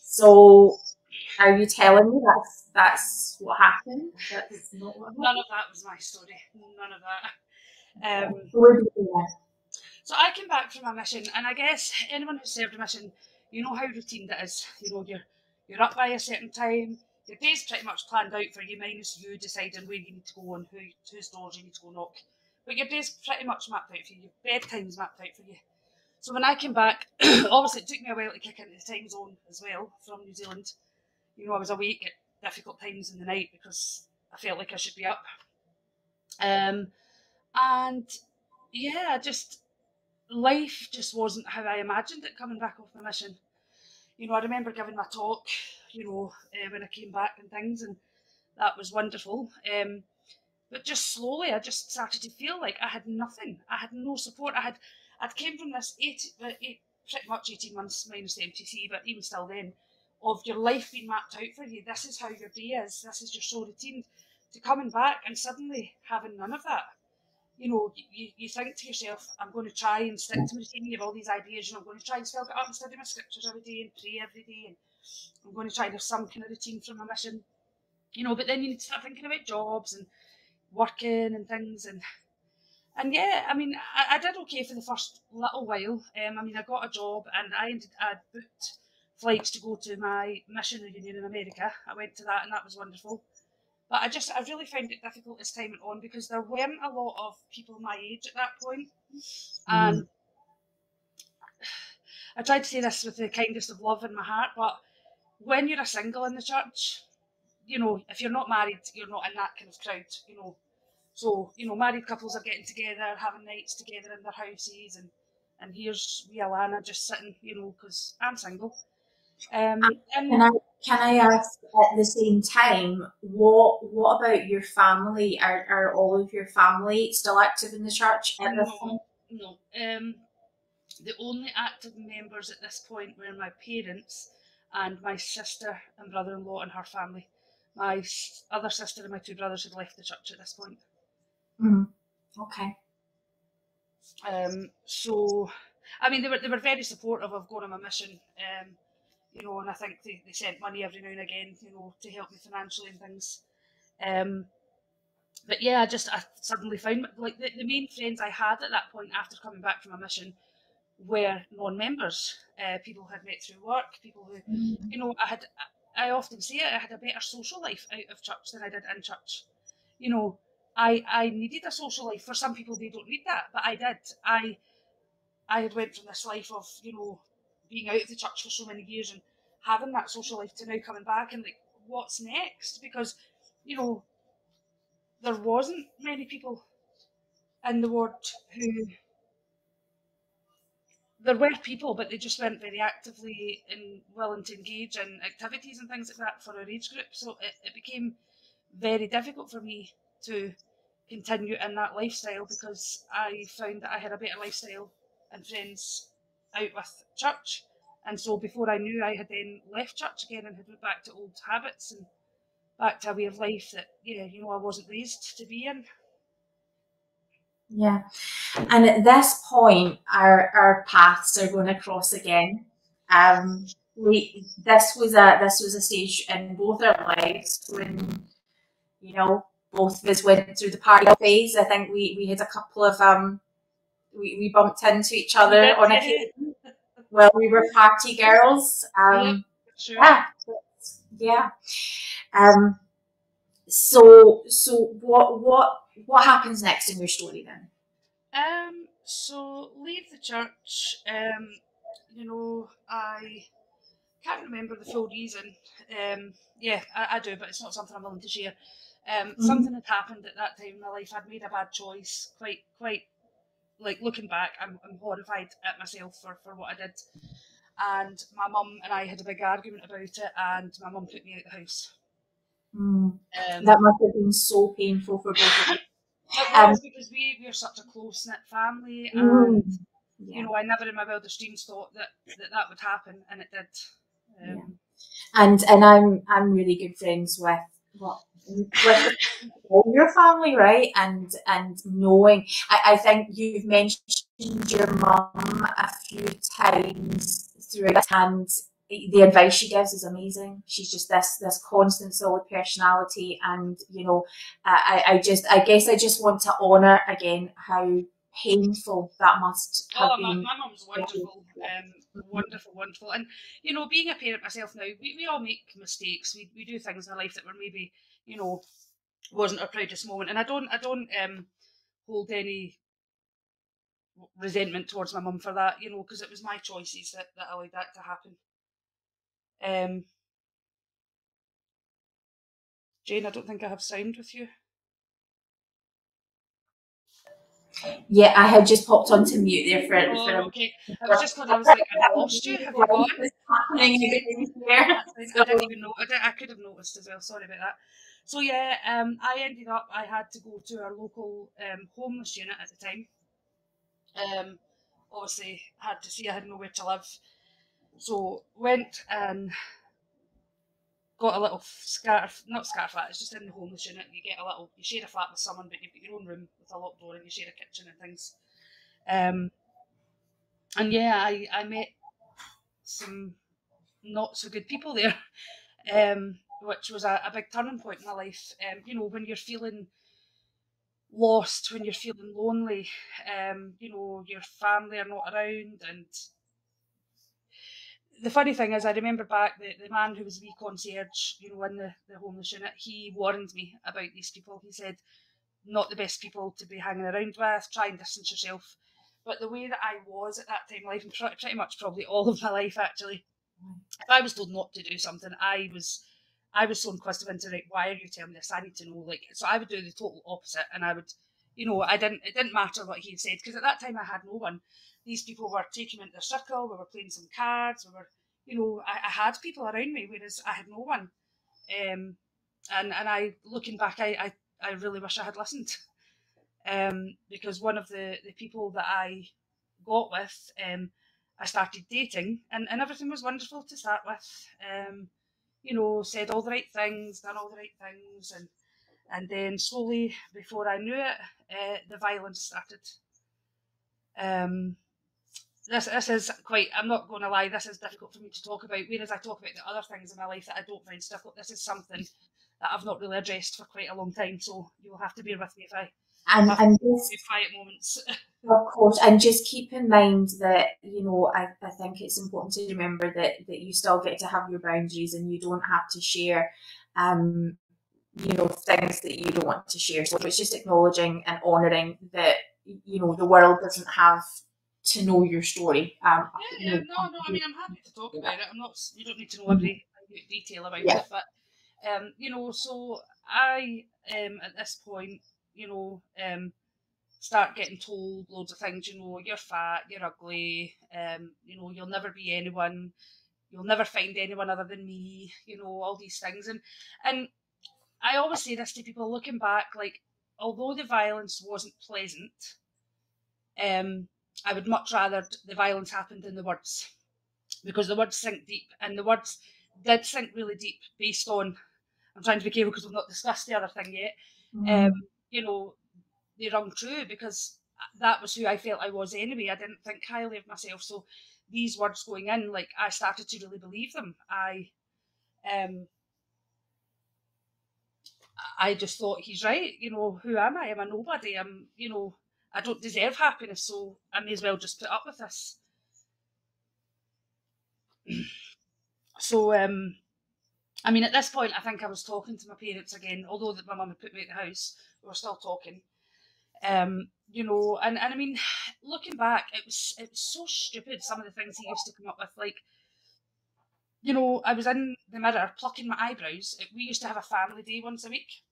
So. Are you telling me that's what happened? That's not what happened? None of that was my story. None of that. So I came back from a mission, and I guess anyone who served a mission, you know how routine that is. You're up by a certain time. Your day's pretty much planned out for you, minus you deciding where you need to go and whose doors you need to go knock. But your day's pretty much mapped out for you. Your bedtime's mapped out for you. So when I came back, obviously it took me a while to kick into the time zone as well from New Zealand. I was awake at difficult times in the night because I felt like I should be up. And yeah, life just wasn't how I imagined it coming back off my mission. I remember giving my talk, when I came back and things, and that was wonderful. But just slowly, I just started to feel like I had nothing. I had no support. I'd came from this pretty much 18 months minus the MTC, but even still then, of your life being mapped out for you. This is how your day is. This is your sole routine. To coming back and suddenly having none of that. you know, you think to yourself, I'm going to try and stick to my routine. You have all these ideas, you know, I'm going to try and still get up and study my scriptures every day and pray every day, and I'm going to try and have some kind of routine for my mission, you know. But then you need to start thinking about jobs and working and things, and yeah, I mean, I did okay for the first little while. I mean, I got a job and I booked flights to go to my mission reunion in America. I went to that and that was wonderful. But I really found it difficult as time went on because there weren't a lot of people my age at that point. And I tried to say this with the kindest of love in my heart, but when you're a single in the church, you know, if you're not married, you're not in that kind of crowd, you know. So, you know, married couples are getting together, having nights together in their houses, and here's me, Alana, just sitting, you know, because I'm single. And Can I ask at the same time, what about your family? Are all of your family still active in the church at this point? No. The only active members at this point were my parents and my sister and brother-in-law and her family. My other sister and my two brothers had left the church at this point. Okay. So, I mean, they were very supportive of going on my mission. You know, and I think they sent money every now and again, you know, to help me financially and things. But yeah, I suddenly found, like, the main friends I had at that point after coming back from a mission were non-members. People who had met through work, people who, you know, I often say it, I had a better social life out of church than I did in church. You know, I needed a social life. For some people, they don't need that, but I did. I had went from this life of, you know, being out of the church for so many years and having that social life to now coming back and like, what's next? Because, you know, there wasn't many people in the ward who, there were people, but they just weren't very actively and willing to engage in activities and things like that for our age group. So it became very difficult for me to continue in that lifestyle because I found that I had a better lifestyle and friends out with church. And so before I knew, I had then left church again and had went back to old habits and back to a way of life that, yeah, you know, I wasn't raised to be in. Yeah. And at this point, our paths are going to cross again. This was a stage in both our lives when, you know, both of us went through the party phase. I think we had a couple of we bumped into each other on occasion. Well, we were party girls. Sure. Yeah. So what happens next in your story then? So leave the church. You know, I can't remember the full reason. Yeah, I do, but it's not something I'm willing to share. Something had happened at that time in my life. I'd made a bad choice. Quite like looking back, I'm horrified at myself for what I did. And my mum and I had a big argument about it, and my mum put me out the house. That must have been so painful for both of you. It was because we're such a close knit family, and you know, I never in my wildest dreams thought that would happen, and it did. And I'm really good friends with your family, right? And knowing, I think you've mentioned your mum a few times through it, and the advice she gives is amazing. She's just this constant solid personality, and you know, I guess I just want to honour again how painful that must have been. My mum's wonderful, wonderful, and you know, being a parent myself now, we all make mistakes. We do things in our life that were maybe, you know, wasn't our proudest moment, and I don't hold any resentment towards my mum for that, you know, because it was my choices that allowed that to happen. Jane, I don't think I have sound with you. Yeah, I had just popped onto mute there for okay. I was just because I was like, have I lost you? Have you gone? Happening here. I didn't even know. I could have noticed as well. Sorry about that. So yeah, I ended up. I had to go to our local homeless unit at the time. Obviously, had to see I had nowhere to live, so went and got a little not scatter flat, it's just in the homeless unit. You share a flat with someone, but you've got your own room with a locked door and you share a kitchen and things. And yeah, I met some not so good people there, which was a big turning point in my life. When you're feeling lost, when you're feeling lonely, your family are not around. And the funny thing is, I remember back the man who was the concierge, in the homeless unit, he warned me about these people. He said, not the best people to be hanging around with, try and distance yourself. But the way that I was at that time in life, and pretty much probably all of my life actually, if I was told not to do something, I was so inquisitive into, right, why are you telling me this? I need to know. So I would do the total opposite, and I would, it didn't matter what he had said, because at that time I had no one. These people were taking me into their circle, we were playing some cards, I had people around me, whereas I had no one. And I, looking back, I really wish I had listened. Because one of the people that I got with, I started dating, and everything was wonderful to start with. Said all the right things, done all the right things, and then slowly, before I knew it, the violence started. This is quite, I'm not going to lie, this is difficult for me to talk about, whereas I talk about the other things in my life that I don't find difficult. This is something that I've not really addressed for quite a long time, so you'll have to bear with me if I and just quiet moments. Of course, and just keep in mind that, I think it's important to remember that you still get to have your boundaries, and you don't have to share things that you don't want to share. So it's just acknowledging and honouring that, the world doesn't have to know your story. No, I mean, I'm happy to talk about it. You don't need to know every detail about it, but so I at this point, start getting told loads of things. You're fat, you're ugly, you'll never be anyone, you'll never find anyone other than me, all these things. And I always say this to people looking back, like, although the violence wasn't pleasant, I would much rather the violence happened than the words, because the words sink deep, and the words did sink really deep based on, I'm trying to be careful because we've not discussed the other thing yet, they rung true, because that was who I felt I was anyway. I didn't think highly of myself, so these words going in, like, I started to really believe them. I just thought, he's right, who am I? I'm a nobody. I don't deserve happiness, so I may as well just put up with this. So, I mean, at this point, I think I was talking to my parents again, although that my mum had put me out the house, we were still talking. And I mean, looking back, it was so stupid, some of the things he used to come up with. Like, I was in the mirror plucking my eyebrows. We used to have a family day once a week.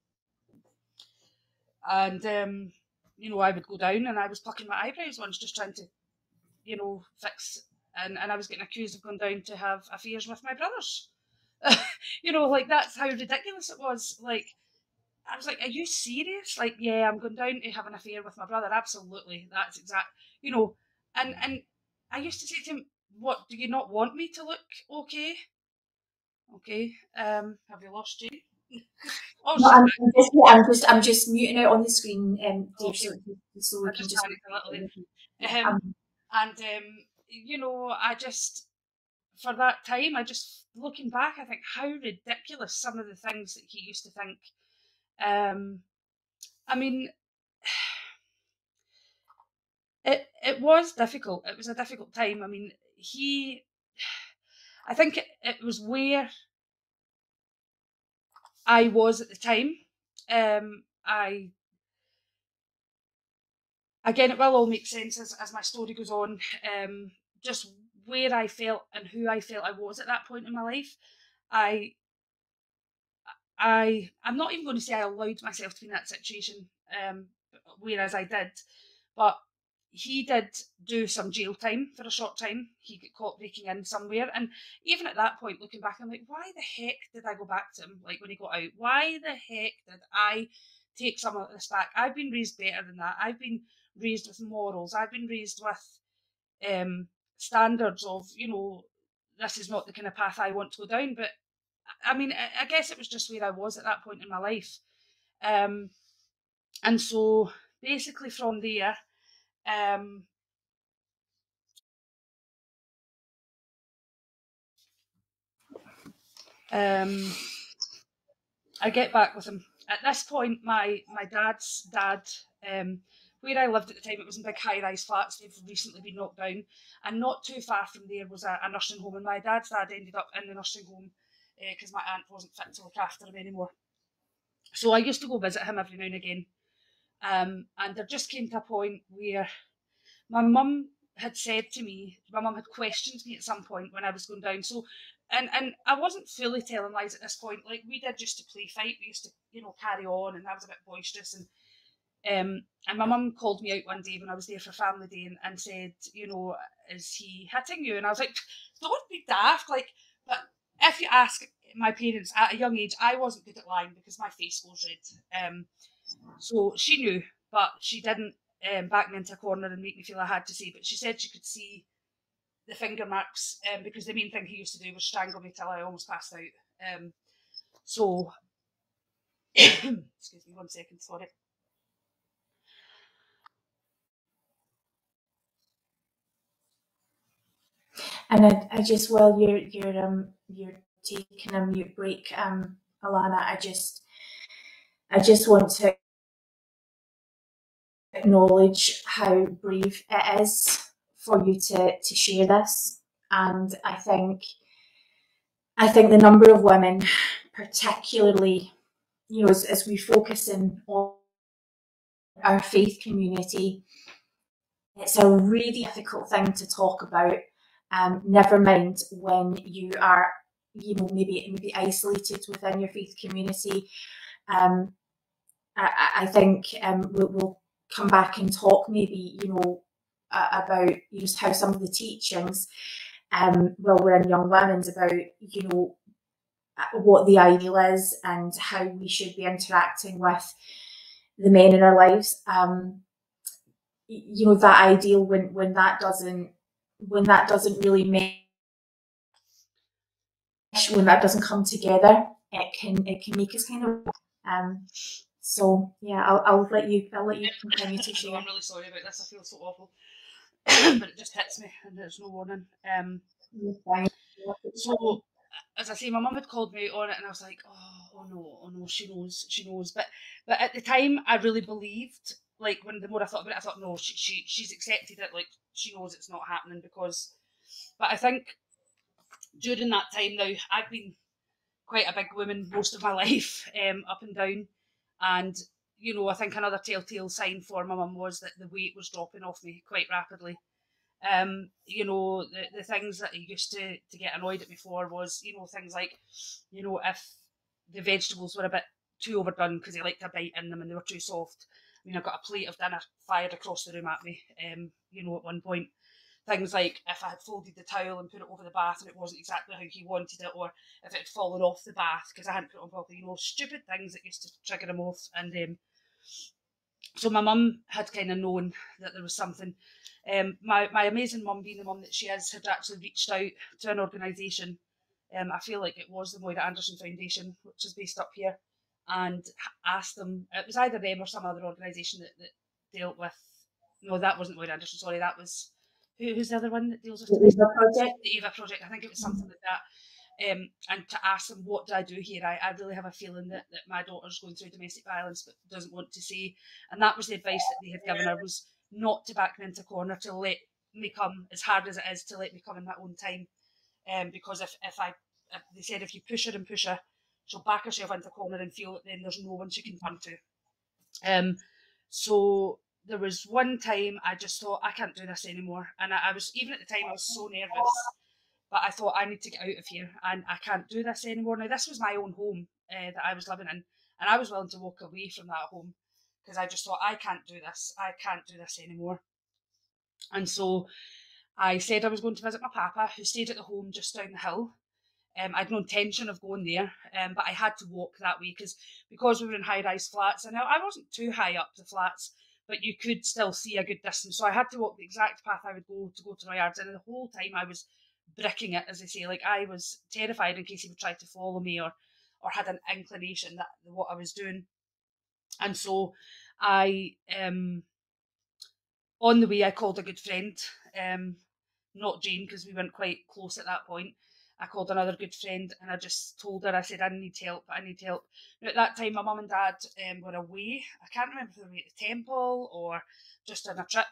And, I would go down and I was plucking my eyebrows once, just trying to, fix. And I was getting accused of going down to have affairs with my brothers. Like, that's how ridiculous it was. Like, I was like, are you serious? Like, yeah, I'm going down to have an affair with my brother. Absolutely. That's exact, and I used to say to him, what, do you not want me to look okay? Okay. Have you lost Jane? Oh, no, I'm just muting out on the screen, Dave, okay. so we can just I just, for that time, looking back, I think how ridiculous some of the things that he used to think. I mean, it was difficult. It was a difficult time. I mean, I think it was where I was at the time. Again, it will all make sense as my story goes on. Just where I felt and who I felt I was at that point in my life. I'm not even going to say I allowed myself to be in that situation, whereas I did, but he did do some jail time for a short time. He got caught breaking in somewhere, and even at that point, looking back, I'm like, why the heck did I go back to him? Like, when he got out, why the heck did I take some of this back? I've been raised better than that. I've been raised with morals. I've been raised with standards of, this is not the kind of path I want to go down. But I mean, I guess it was just where I was at that point in my life. And so basically from there, um, I get back with him. At this point, my dad's dad, where I lived at the time, it was in big high-rise flats. They've recently been knocked down, and not too far from there was a nursing home. And my dad's dad ended up in the nursing home because my aunt wasn't fit to look after him anymore. So I used to go visit him every now and again. And there just came to a point where my mum had said to me, my mum had questioned me at some point when I was going down. So, and I wasn't fully telling lies at this point. Like, we did just to play fight. We used to, carry on, and I was a bit boisterous. And my mum called me out one day when I was there for family day and said, is he hitting you? And I was like, don't be daft. Like, but if you ask my parents at a young age, I wasn't good at lying because my face was red. So she knew, but she didn't back me into a corner and make me feel I had to say. But she said she could see the finger marks because the main thing he used to do was strangle me till I almost passed out. So, excuse me 1 second, sorry. And I just, while you're taking a mute break, Alana, I just want to acknowledge how brave it is for you to share this. And I think the number of women, particularly, as we focus in on our faith community, it's a really difficult thing to talk about. Never mind when you are, maybe isolated within your faith community. I think we'll come back and talk maybe, about how some of the teachings, while we're in Young Women's, about, what the ideal is and how we should be interacting with the men in our lives. That ideal, when that doesn't really mesh, when that doesn't come together, it can make us kind of so yeah, I'll let you continue to share. I'm really sorry about this. I feel so awful, but it just hits me and there's no warning. So as I say, my mum had called me on it, and I was like, oh no, she knows. But at the time, I really believed. Like, when the more I thought about it, I thought, no, she's accepted it. Like, she knows it's not happening because. But I think during that time now, I've been quite a big woman most of my life, up and down, and I think another telltale sign for my mum was that the weight was dropping off me quite rapidly. The things that he used to get annoyed at me for was, things like, if the vegetables were a bit too overdone because he liked a bite in them and they were too soft. I mean, I got a plate of dinner fired across the room at me, at one point. Things like if I had folded the towel and put it over the bath and it wasn't exactly how he wanted it, or if it had fallen off the bath because I hadn't put it on properly, stupid things that used to trigger him off. And so my mum had kind of known that there was something. My amazing mum, being the mum that she is, had actually reached out to an organisation. I feel like it was the Moira Anderson Foundation, which is based up here, and asked them. It was either them or some other organisation that dealt with. No, that wasn't Moira Anderson. Sorry, that was who's the other one that deals with the Eva Project. The Eva Project. I think it was something like that. And to ask them, what do I do here? I really have a feeling that my daughter's going through domestic violence but doesn't want to say. And that was the advice that they had given her, was not to back me into a corner, to let me come, as hard as it is, to let me come in my own time. Because if they said if you push her and push her, she'll back herself into a corner and feel that then there's no one she can turn to. So there was one time I just thought, I can't do this anymore. And I was, even at the time, I was so nervous. But I thought, I need to get out of here and I can't do this anymore. Now, this was my own home that I was living in, and I was willing to walk away from that home because I just thought, I can't do this. I can't do this anymore. And so I said I was going to visit my papa, who stayed at the home just down the hill. I'd no intention of going there, but I had to walk that way because we were in high-rise flats, and I wasn't too high up the flats, but you could still see a good distance. So I had to walk the exact path I would go to Roy Yards, and the whole time I was bricking it, as they say. Like, I was terrified in case he would try to follow me or had an inclination that what I was doing. And so I, on the way, I called a good friend, not Jane, because we weren't quite close at that point. I called another good friend and I just told her, I said, I need help. Now, at that time, my mum and dad were away. I can't remember if they were away at the temple or just on a trip.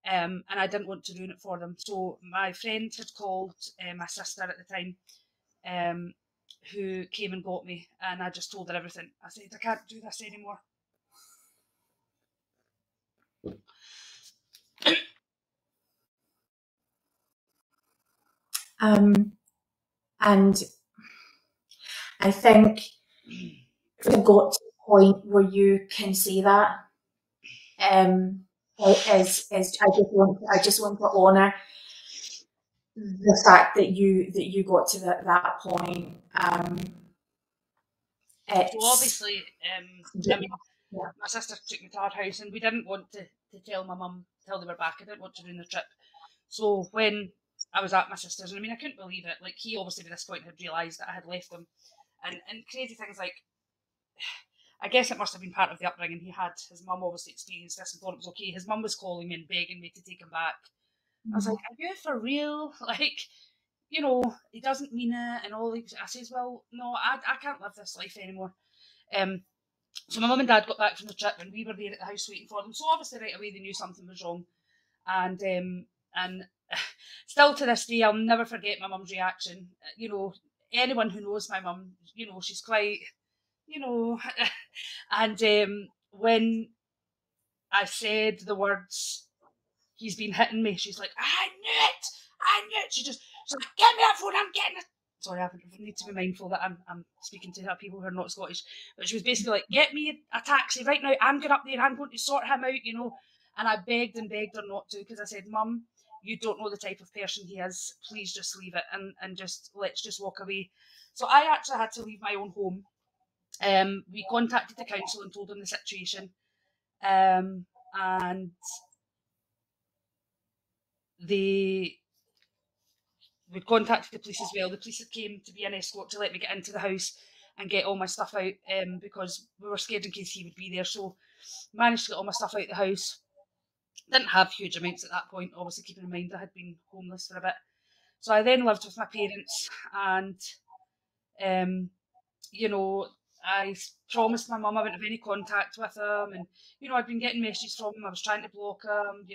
And I didn't want to ruin it for them. So my friend had called my sister at the time, who came and got me, and I just told her everything. I said, I can't do this anymore. And I think we've got to the point where you can say that. I just want to honour the fact that you got to that point. So obviously, my sister took me to our house, and we didn't want to tell my mum till they were back. I didn't want to ruin the trip. So when I was at my sister's, and I couldn't believe it. Like, he obviously by this point had realised that I had left him, and crazy things like, I guess it must have been part of the upbringing he had. His mum obviously experienced this and thought it was okay. His mum was calling me and begging me to take him back. I was like, are you for real? Like, he doesn't mean it and all. I says, well, no, I can't live this life anymore. So my mum and dad got back from the trip and we were there at the house waiting for them. So obviously right away they knew something was wrong. And still to this day, I'll never forget my mum's reaction. Anyone who knows my mum, she's quite, and when I said the words, he's been hitting me, she's like, I knew it. She's like, get me that phone, I'm getting it. Sorry, I need to be mindful that I'm speaking to people who are not Scottish. But she was basically like, get me a taxi right now, I'm going up there, I'm going to sort him out, And I begged and begged her not to, because I said, Mum, you don't know the type of person he is. Please just leave it and just let's just walk away. So I actually had to leave my own home. We contacted the council and told them the situation. And we contacted the police as well. The police had came to be an escort to let me get into the house and get all my stuff out, because we were scared in case he would be there. So managed to get all my stuff out of the house. Didn't have huge amounts at that point, obviously keeping in mind I had been homeless for a bit. So I then lived with my parents, and I promised my mum I wouldn't have any contact with him, and I'd been getting messages from him. I was trying to block him,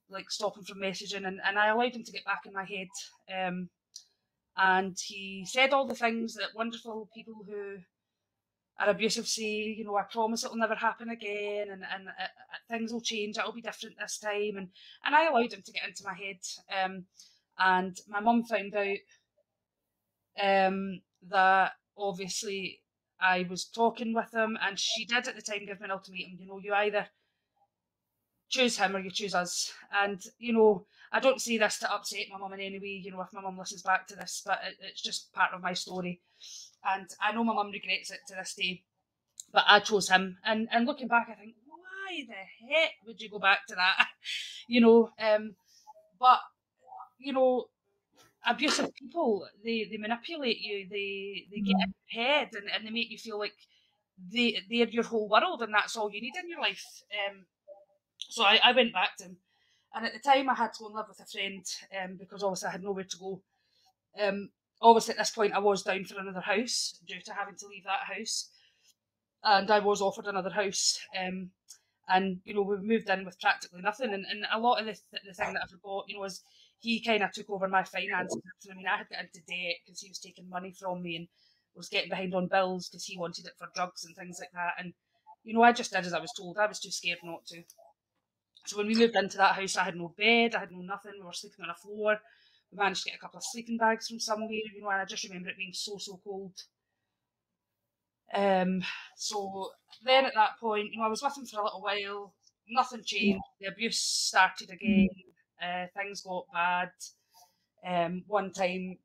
like stop him from messaging, and I allowed him to get back in my head. And he said all the things that wonderful people who are abusive say, I promise it'll never happen again, and things will change, it'll be different this time, and I allowed him to get into my head. And my mum found out that obviously I was talking with him, and she did at the time give me an ultimatum, you either choose him or you choose us. And I don't say this to upset my mum in any way, if my mum listens back to this, but it's just part of my story, and I know my mum regrets it to this day, but I chose him. And looking back, I think, why the heck would you go back to that? But abusive people, they manipulate you, they get in your head, and they make you feel like they're your whole world and that's all you need in your life. So I went back to him, and at the time I had to go and live with a friend, because obviously I had nowhere to go. Obviously at this point I was down for another house due to having to leave that house, and I was offered another house, and we moved in with practically nothing, and a lot of the thing that I forgot, was he kind of took over my finances. I had got into debt because he was taking money from me and was getting behind on bills because he wanted it for drugs and things like that, and I just did as I was told. I was too scared not to. So when we moved into that house, I had no bed, I had no nothing. We were sleeping on a floor. We managed to get a couple of sleeping bags from somewhere, and I just remember it being so cold. So then at that point, I was with him for a little while. Nothing changed. The abuse started again. Things got bad. One time,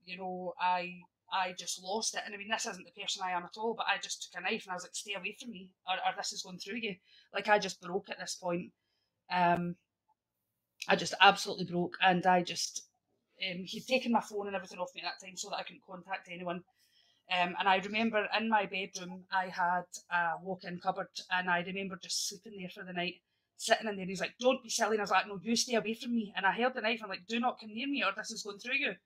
I just lost it. And this isn't the person I am at all, but I just took a knife and I was like, stay away from me, or this is going through you. Like, I just broke at this point. I just absolutely broke, and I just He'd taken my phone and everything off me at that time so that I couldn't contact anyone. And I remember in my bedroom, I had a walk-in cupboard, and I remember just sleeping there for the night, sitting in there. He's like, "Don't be silly." And I was like, "No, you stay away from me." And I held the knife. I'm like, "Do not come near me or this is going through you."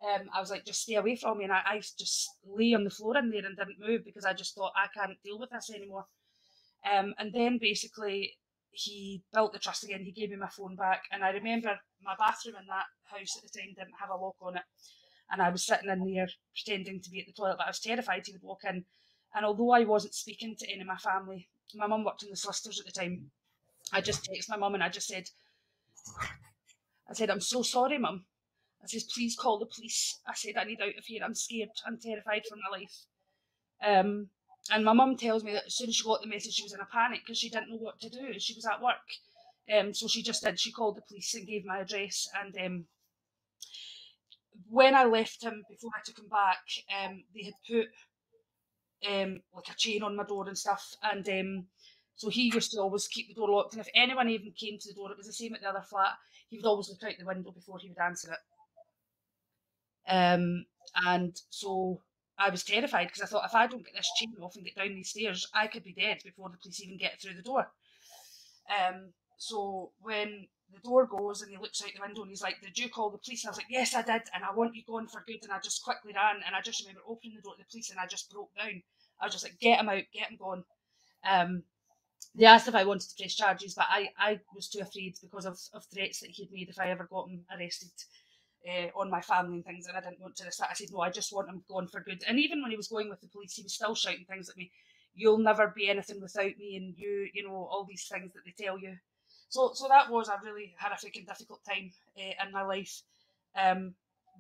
I was like, "Just stay away from me." And I just lay on the floor in there and didn't move because I just thought, I can't deal with this anymore. And then basically he built the trust again. He gave me my phone back. And I remember my bathroom in that house at the time didn't have a lock on it. And I was sitting in there pretending to be at the toilet, but I was terrified he would walk in. And although I wasn't speaking to any of my family, my mum worked in the solicitors at the time, I just texted my mum and I said, "I'm so sorry, mum." I said, "Please call the police." I said, "I need out of here. I'm scared. I'm terrified for my life." And my mum tells me that as soon as she got the message, she was in a panic because she didn't know what to do. She was at work. So she just did. She called the police and gave my address. And when I left him, before I took him back, they had put like a chain on my door and stuff. And so he used to always keep the door locked. And if anyone even came to the door, it was the same at the other flat, he would always look out the window before he would answer it. And so I was terrified because I thought, if I don't get this chain off and get down these stairs, I could be dead before the police even get through the door. So when the door goes and he looks out the window and he's like, "Did you call the police?" And I was like, "Yes, I did, and I want you gone for good." And I just quickly ran, and I just remember opening the door to the police and I just broke down. I was just like, "Get him out, get him gone." They asked if I wanted to press charges, but I was too afraid because of threats that he'd made if I ever got him arrested on my family and things, and I didn't want to risk that. I said, "No, I just want him gone for good." And even when he was going with the police, he was still shouting things at me. "You'll never be anything without me," and you know, all these things that they tell you. So that was a really horrific and difficult time in my life.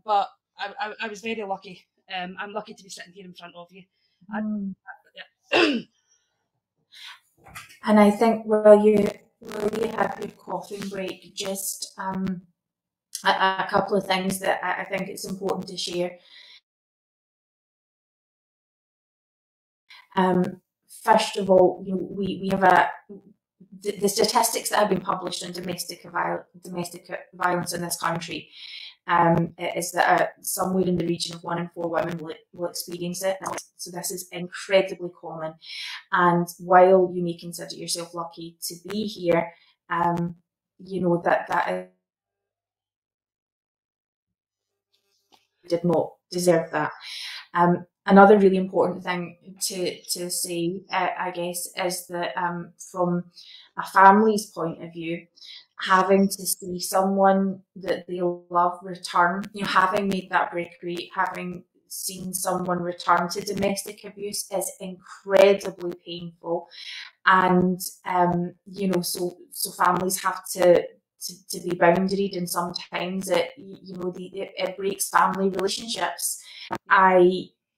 But I was very lucky. I'm lucky to be sitting here in front of you. And I think while you have your coughing break, just a couple of things that I think it's important to share. First of all, you know, we have the statistics that have been published on domestic violence in this country is that somewhere in the region of 1 in 4 women will experience it. So this is incredibly common. And while you may consider yourself lucky to be here, you know that did not deserve that. Another really important thing to say, I guess, is that from a family's point of view, having to see someone that they love return, you know, having made that breakaway, having seen someone return to domestic abuse is incredibly painful. And you know, so families have to be boundaried, and sometimes it breaks family relationships.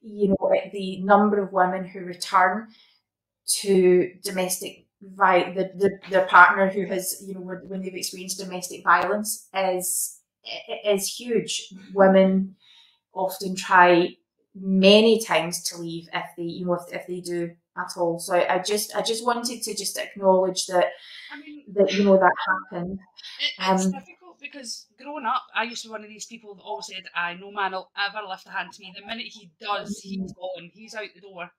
You know, the number of women who return to domestic their partner who has, you know, when they've experienced domestic violence is huge. Women often try many times to leave if they, you know, if they do at all. So I just wanted to just acknowledge that, that you know, that happened. It's difficult because growing up, I used to be one of these people that always said, "No man will ever lift a hand to me. The minute he does, he's gone. He's out the door."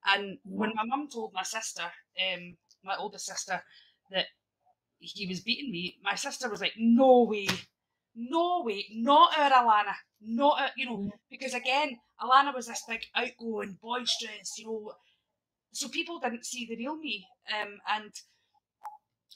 And when my mum told my sister, my oldest sister, that he was beating me, my sister was like, "No way, no way, not our Alana, not our," you know, because again, Alana was this big outgoing, boisterous, you know, so people didn't see the real me, and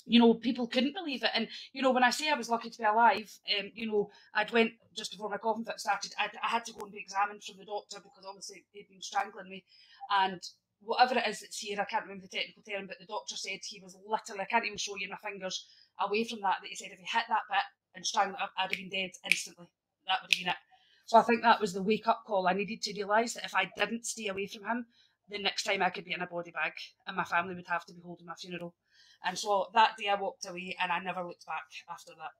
you know, people couldn't believe it. And you know, when I say I was lucky to be alive, you know, I'd went just before my coughing fit started. I had to go and be examined from the doctor because obviously he'd been strangling me, and whatever it is that's here, I can't remember the technical term, but the doctor said he was literally, I can't even show you my fingers away from that he said if he hit that bit and strangled it up, I'd have been dead instantly. That would have been it. So I think that was the wake up call. I needed to realise that if I didn't stay away from him, the next time I could be in a body bag and my family would have to be holding my funeral. And so that day I walked away and I never looked back after that.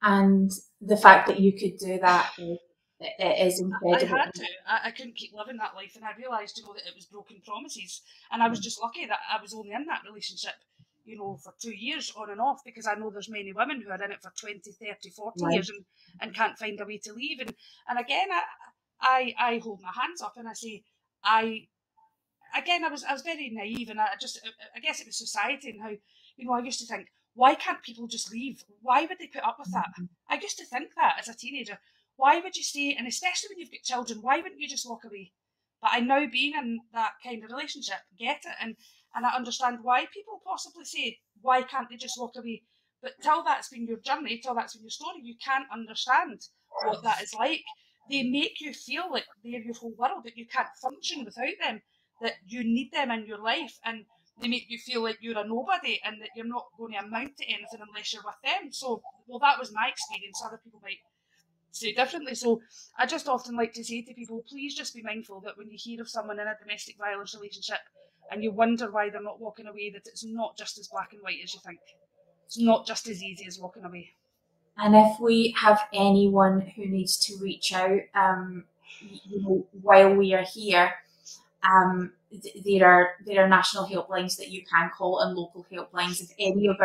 And the fact that you could do that is incredible. I had to. I couldn't keep living that life, and I realised, you know, that it was broken promises. And I was just lucky that I was only in that relationship, you know, for 2 years on and off, because I know there's many women who are in it for 20, 30, 40 Right. years and can't find a way to leave. And again, I hold my hands up and I say, I was very naive, and I guess it was society and how, you know, I used to think, why can't people just leave? Why would they put up with that? I used to think that as a teenager. Why would you stay? And especially when you've got children, why wouldn't you just walk away? But I now, being in that kind of relationship, get it, and I understand why people possibly say, why can't they just walk away? But till that's been your journey, till that's been your story, you can't understand what that is like. They make you feel like they're your whole world, that you can't function without them, that you need them in your life, and they make you feel like you're a nobody and that you're not going to amount to anything unless you're with them. So, well, that was my experience. Other people might say differently. So I just often like to say to people, please just be mindful that when you hear of someone in a domestic violence relationship and you wonder why they're not walking away, that it's not just as black and white as you think. It's not just as easy as walking away. And if we have anyone who needs to reach out, you know, while we are here, there are national helplines that you can call and local helplines. If any of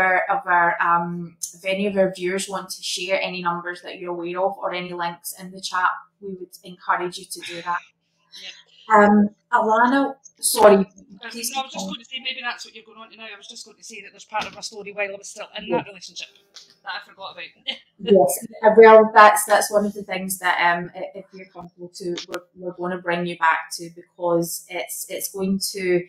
our viewers want to share any numbers that you're aware of or any links in the chat, we would encourage you to do that. Yeah. Alana, sorry. Please. No, I was just going to say, maybe that's what you're going on to now. I was just going to say that there's part of my story while I was still in that relationship that I forgot about. Yes, well, that's one of the things that if you're comfortable to, we're going to bring you back to, because it's going to,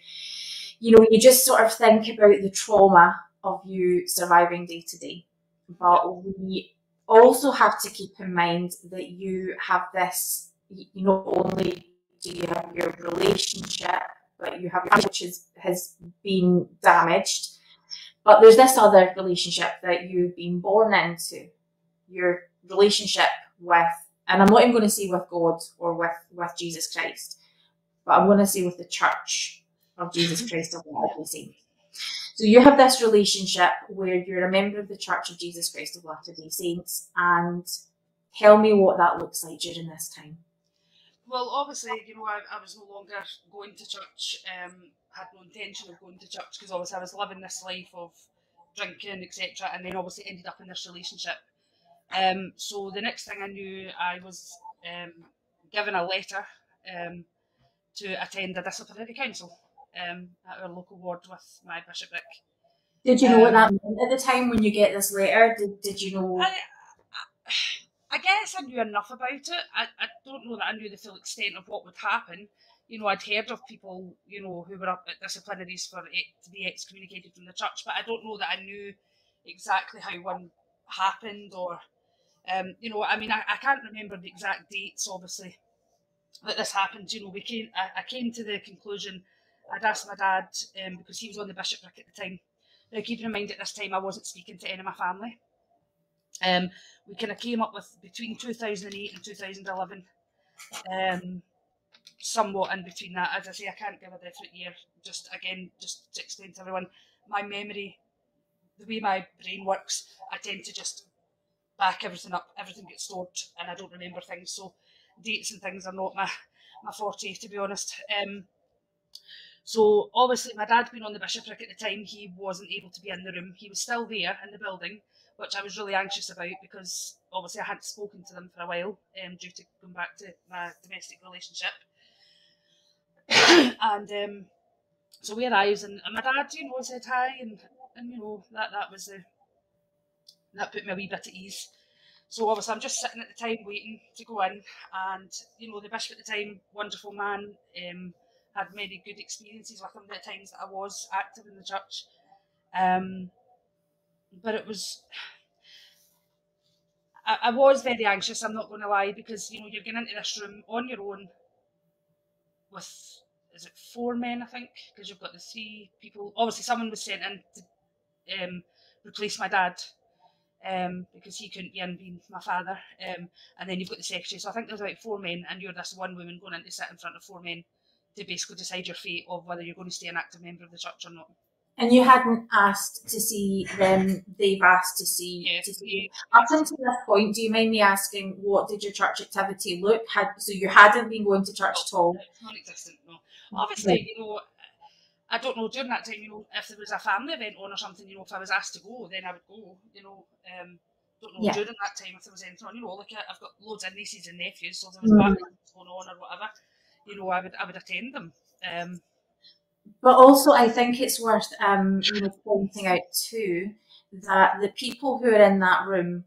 you know, you just sort of think about the trauma of you surviving day to day, but we also have to keep in mind that you have this, you not only do you have your relationship, but you have your which has been damaged. But there's this other relationship that you've been born into, your relationship with, and I'm not even going to say with God or with Jesus Christ, but I'm going to say with the Church of Jesus Christ of Latter-day Saints. So you have this relationship where you're a member of the Church of Jesus Christ of Latter-day Saints, and tell me what that looks like during this time. Well, obviously, you know, I was no longer going to church, had no intention of going to church, because obviously I was living this life of drinking, etc., and then obviously ended up in this relationship. So the next thing I knew, I was given a letter to attend a disciplinary council at our local ward with my bishopric. Did you know what that meant at the time when you get this letter? Did you know? I guess I knew enough about it. I don't know that I knew the full extent of what would happen. You know, I'd heard of people, you know, who were up at disciplinaries to be excommunicated from the church, but I don't know that I knew exactly how one happened, or, you know, I mean, I can't remember the exact dates, obviously, that this happened. You know, I came to the conclusion, I'd asked my dad, because he was on the bishopric at the time. Now, keeping in mind at this time I wasn't speaking to any of my family. We kind of came up with between 2008 and 2011, somewhat in between that. As I say, I can't give a definite year. Just to explain to everyone, my memory, the way my brain works, I tend to just back everything up. Everything gets stored, and I don't remember things. So dates and things are not my forte, to be honest. So obviously my dad being on the bishopric at the time, he wasn't able to be in the room. He was still there in the building, which I was really anxious about, because obviously I hadn't spoken to them for a while, due to going back to my domestic relationship. And so we arrived, and my dad, you know, said hi, and you know, that put me a wee bit at ease. So obviously I'm just sitting at the time waiting to go in, and you know, the bishop at the time, wonderful man, had many good experiences with him the times that I was active in the church. But it was, I was very anxious, I'm not going to lie, because you know, you're getting into this room on your own with, is it 4 men, I think, because you've got the 3 people. Obviously someone was sent in to replace my dad, because he couldn't be in being my father, and then you've got the secretary. So I think there's about 4 men, and you're this one woman going in to sit in front of 4 men to basically decide your fate of whether you're going to stay an active member of the church or not. And you hadn't asked to see them, they've asked to see. Yeah. To see. Up until this point, do you mind me asking, what did your church activity look? So you hadn't been going to church at all? It's non-existent, no. Obviously, you know, I don't know, during that time, you know, if there was a family event on or something, you know, if I was asked to go, then I would go, you know. Don't know, Yeah. during that time, if there was anything on, you know, like I've got loads of nieces and nephews, so if there was baptisms going on or whatever, you know, I would attend them. But also, I think it's worth, you know, pointing out too that the people who are in that room,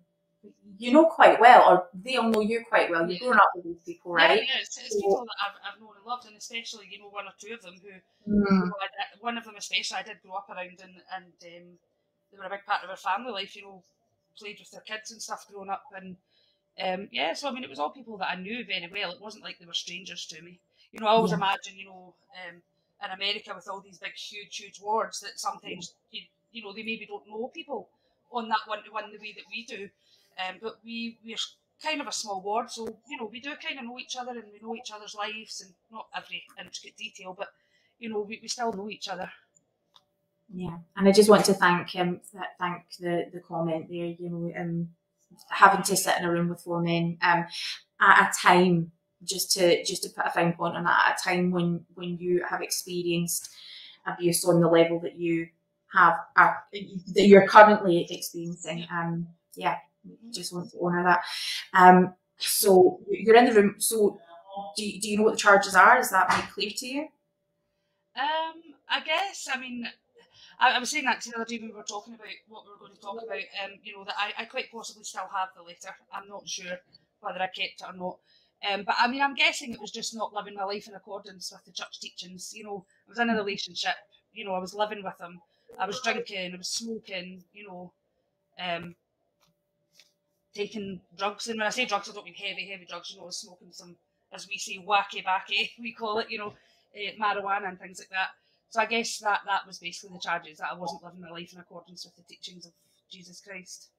you know quite well, or they'll know you quite well. You've grown up with these people, right? Yeah, it's people that I've known and loved, and especially, you know, one or two of them who, Mm. you know, one of them especially I did grow up around, and they were a big part of our family life, you know, played with their kids and stuff growing up, and yeah, so I mean, it was all people that I knew very well. It wasn't like they were strangers to me. You know, I always imagine, you know, in America with all these big, huge wards, that sometimes you know, they maybe don't know people on that one-to-one the way that we do. But we're kind of a small ward, so you know, we do kind of know each other, and we know each other's lives, and not every intricate detail, but you know, we still know each other. Yeah, and I just want to thank the comment there. You know, having to sit in a room with four men at a time, just to put a fine point on that, at a time when you have experienced abuse on the level that you have, that you're currently experiencing. Yeah, just want to honour that. So you're in the room. So do you know what the charges are? Is that made clear to you? I guess. I mean, I was saying that to the other day when we were talking about what we were going to talk about. You know, that I quite possibly still have the letter. I'm not sure whether I kept it or not. But I mean, I'm guessing it was just not living my life in accordance with the church teachings. You know, I was in a relationship. You know, I was living with him. I was drinking. I was smoking. You know, taking drugs. And when I say drugs, I don't mean heavy drugs. You know, I was smoking some, as we say, wacky backy, we call it. You know, marijuana and things like that. So I guess that was basically the charges, that I wasn't living my life in accordance with the teachings of Jesus Christ.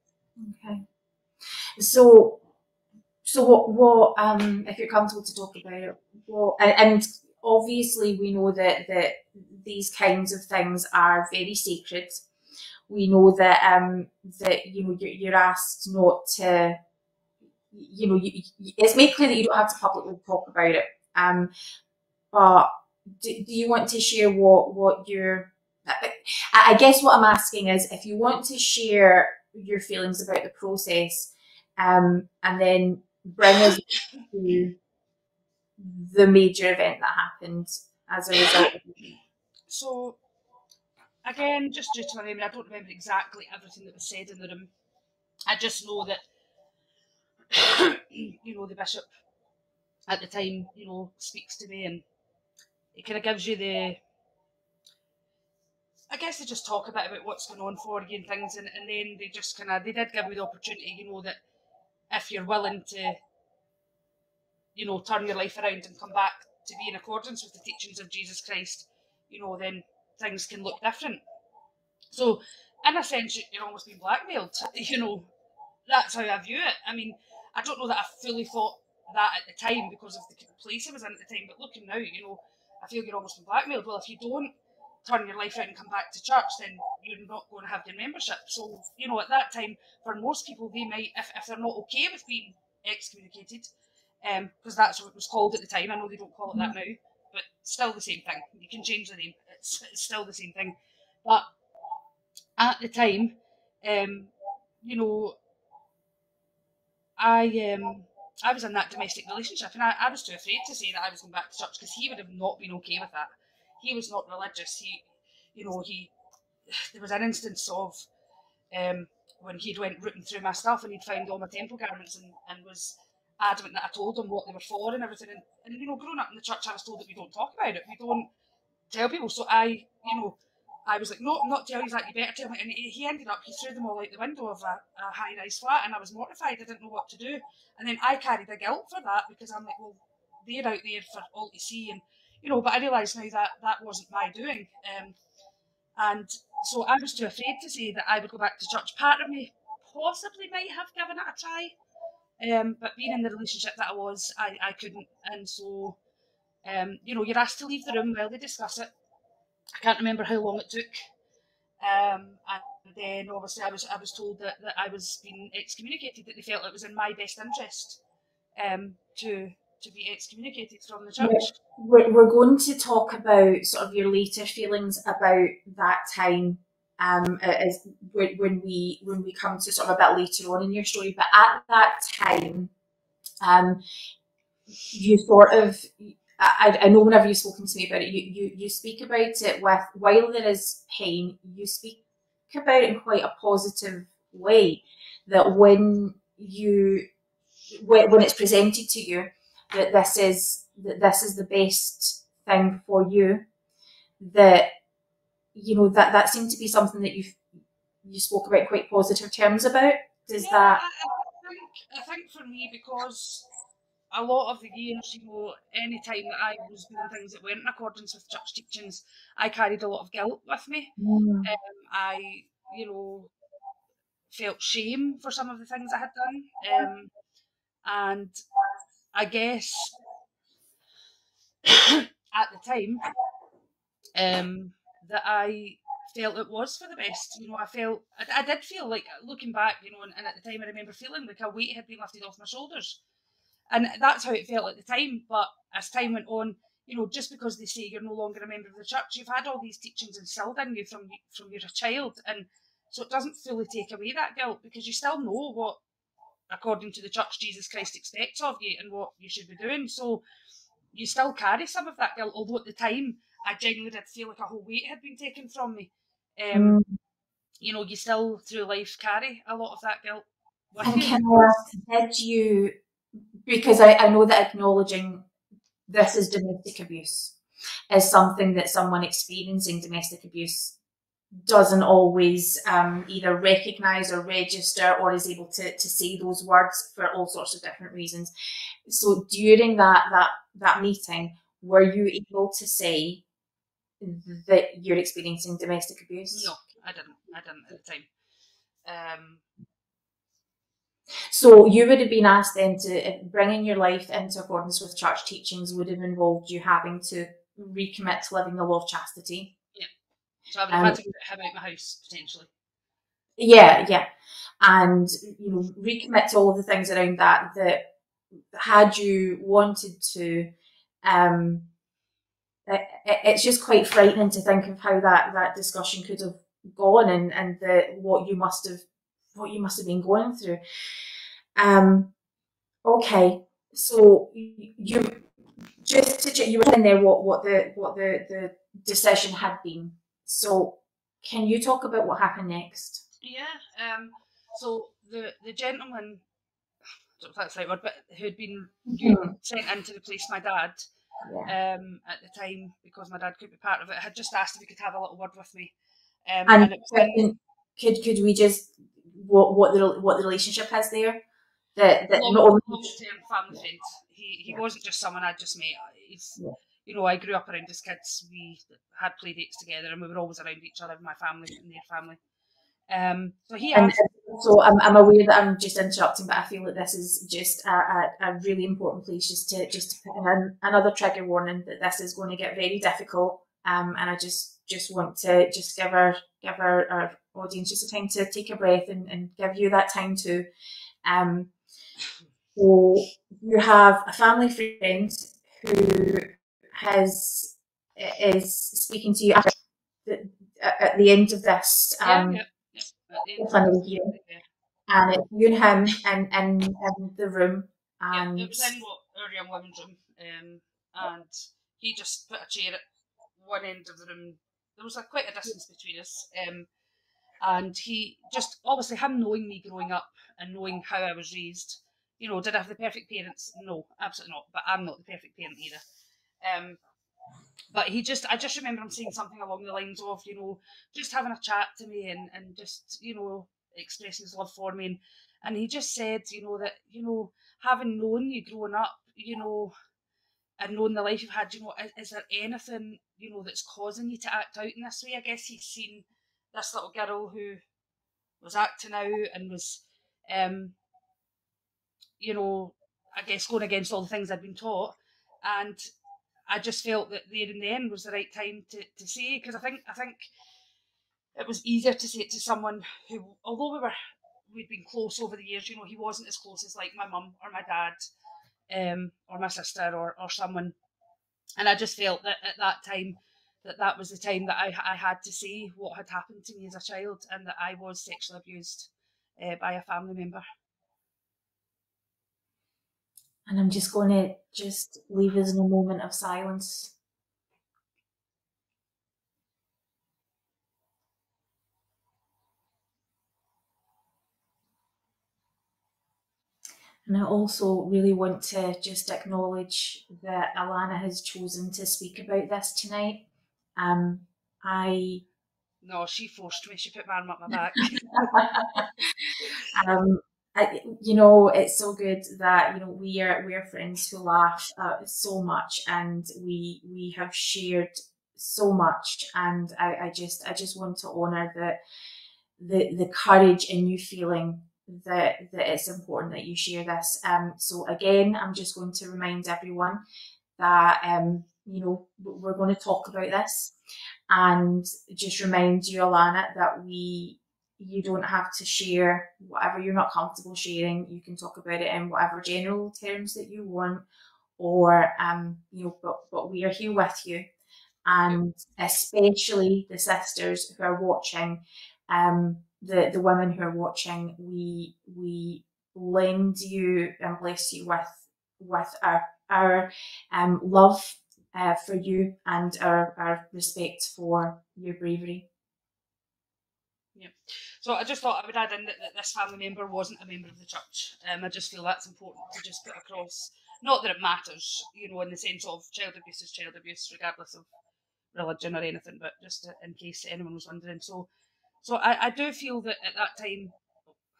Okay. So what if you're comfortable to talk about it, and obviously we know that these kinds of things are very sacred. We know that that you know you're asked not to, you know, it's made clear that you don't have to publicly talk about it. But do you want to share what your, I guess what I'm asking is if you want to share your feelings about the process, and then bring us to the major event that happened as a result of it. So, again, just due to my memory, I don't remember exactly everything that was said in the room. I just know that, you know, the bishop at the time, you know, speaks to me, and it kind of gives you I guess they just talk a bit about what's going on for you and things, and then they just they did give me the opportunity, you know, that if you're willing to, you know, turn your life around and come back to be in accordance with the teachings of Jesus Christ, you know, then things can look different. So, in a sense, you're almost being blackmailed, you know, that's how I view it. I mean, I don't know that I fully thought that at the time because of the place I was in at the time, but looking now, you know, I feel you're almost being blackmailed. Well, if you don't turn your life around and come back to church, then you're not going to have your membership. So, you know, at that time, for most people, they might, if they're not okay with being excommunicated, because that's what it was called at the time. I know they don't call it that now, but still the same thing. You can change the name. It's still the same thing. But at the time, you know, I was in that domestic relationship, and I was too afraid to say that I was going back to church because he would have not been okay with that. He was not religious. There was an instance of when he'd went rooting through my stuff and he'd found all my temple garments and was adamant that I told him what they were for and everything. And you know, growing up in the church, I was told that we don't talk about it. We don't tell people. So I was like, no, I'm not telling you that, you better tell me. And he ended up, he threw them all out the window of a high-rise flat, and I was mortified, I didn't know what to do. And then I carried a guilt for that, because I'm like, well, they're out there for all to see, and, you know, but I realised now that that wasn't my doing. And so I was too afraid to say that I would go back to church. Part of me possibly might have given it a try, but being in the relationship that I was, I couldn't. And so, you know, you're asked to leave the room while they discuss it. I can't remember how long it took. And then obviously I was told that I was being excommunicated, that they felt it was in my best interest to to be excommunicated from the Yeah. church. We're going to talk about sort of your later feelings about that time, as when we come to sort of a bit later on in your story. But at that time, you sort of, I know whenever you've spoken to me about it, you speak about it with, while there is pain, you speak about it in quite a positive way. That when it's presented to you that this is the best thing for you, that that seemed to be something that you spoke about quite positive terms about. Does that? I think for me, because a lot of the years, any time that I was doing things that weren't in accordance with church teachings, I carried a lot of guilt with me. I, felt shame for some of the things I had done. And I guess at the time, that I felt it was for the best. I did feel like, looking back, and at the time I remember feeling like a weight had been lifted off my shoulders. And that's how it felt at the time. But as time went on, just because they say you're no longer a member of the church, you've had all these teachings instilled in you from you're a child. And so it doesn't fully take away that guilt, because you still know what, according to the church, Jesus Christ expects of you and what you should be doing. So you still carry some of that guilt, although at the time I genuinely did feel like a whole weight had been taken from me. You still through life carry a lot of that guilt with And you. can I ask, did you, because I know that acknowledging this is domestic abuse is something that someone experiencing domestic abuse doesn't always either recognise or register, or is able to say those words for all sorts of different reasons. So during that meeting, were you able to say that you're experiencing domestic abuse? No, I didn't at the time. So you would have been asked then to, bringing your life into accordance with church teachings would have involved you having to recommit to living the law of chastity. Yeah. So I would have had to put him out my house, potentially. Yeah. And, recommit to all of the things around that had you wanted to, it's just quite frightening to think of how that discussion could have gone, and what you must have been going through. Okay, so you were in there what the decision had been. So can you talk about what happened next? Yeah. So the gentleman, I don't know if that's the right word, but who'd been sent in to replace my dad, at the time, because my dad couldn't be part of it, had just asked if he could have a little word with me. And it was could we just what the relationship is there? That long-term family friend. He wasn't just someone I'd just met. He's, I grew up around his kids. We had play dates together, and we were always around each other, my family and their family. So he asked. So I'm aware that I'm just interrupting, but I feel that this is just a really important place just to put in another trigger warning that this is going to get very difficult. And I just want to just give our audience just a time to take a breath and give you that time to. So you have a family friend who is speaking to you at the end of this plenary hearing, and it's you and him in the room. And it was in our young women's room, and he just put a chair at one end of the room. There was quite a distance between us, and he just, obviously, him knowing me growing up and knowing how I was raised, did I have the perfect parents? No, absolutely not. But I'm not the perfect parent either. But I just remember him saying something along the lines of, just having a chat to me and just, expressing his love for me. And he just said, that, having known you growing up, and knowing the life you've had, is there anything, that's causing you to act out in this way? I guess he's seen this little girl who was acting out and was, I guess going against all the things I'd been taught. And I just felt that there and then was the right time to say, because I think it was easier to say it to someone who, although we'd been close over the years, he wasn't as close as like my mum or my dad. or my sister or someone. And I just felt that at that time that was the time that I had to say what had happened to me as a child, and that I was sexually abused by a family member. And I'm just going to just leave us in a moment of silence. And I also really want to just acknowledge that Alana has chosen to speak about this tonight. No, she forced me. She put my arm up my back. It's so good that we are friends who laugh so much, and we have shared so much, and I just want to honour the courage in you feeling that it's important that you share this. So again, I'm just going to remind everyone that we're going to talk about this, and just remind you, Alana, that you don't have to share whatever you're not comfortable sharing. You can talk about it in whatever general terms that you want, or but we are here with you, and especially the sisters who are watching, the women who are watching. We lend you and bless you with our love for you, and our respect for your bravery. Yeah. So I just thought I would add in that this family member wasn't a member of the church. I just feel that's important to just put across. Not that it matters, in the sense of child abuse is child abuse, regardless of religion or anything, but just in case anyone was wondering. So I do feel that at that time,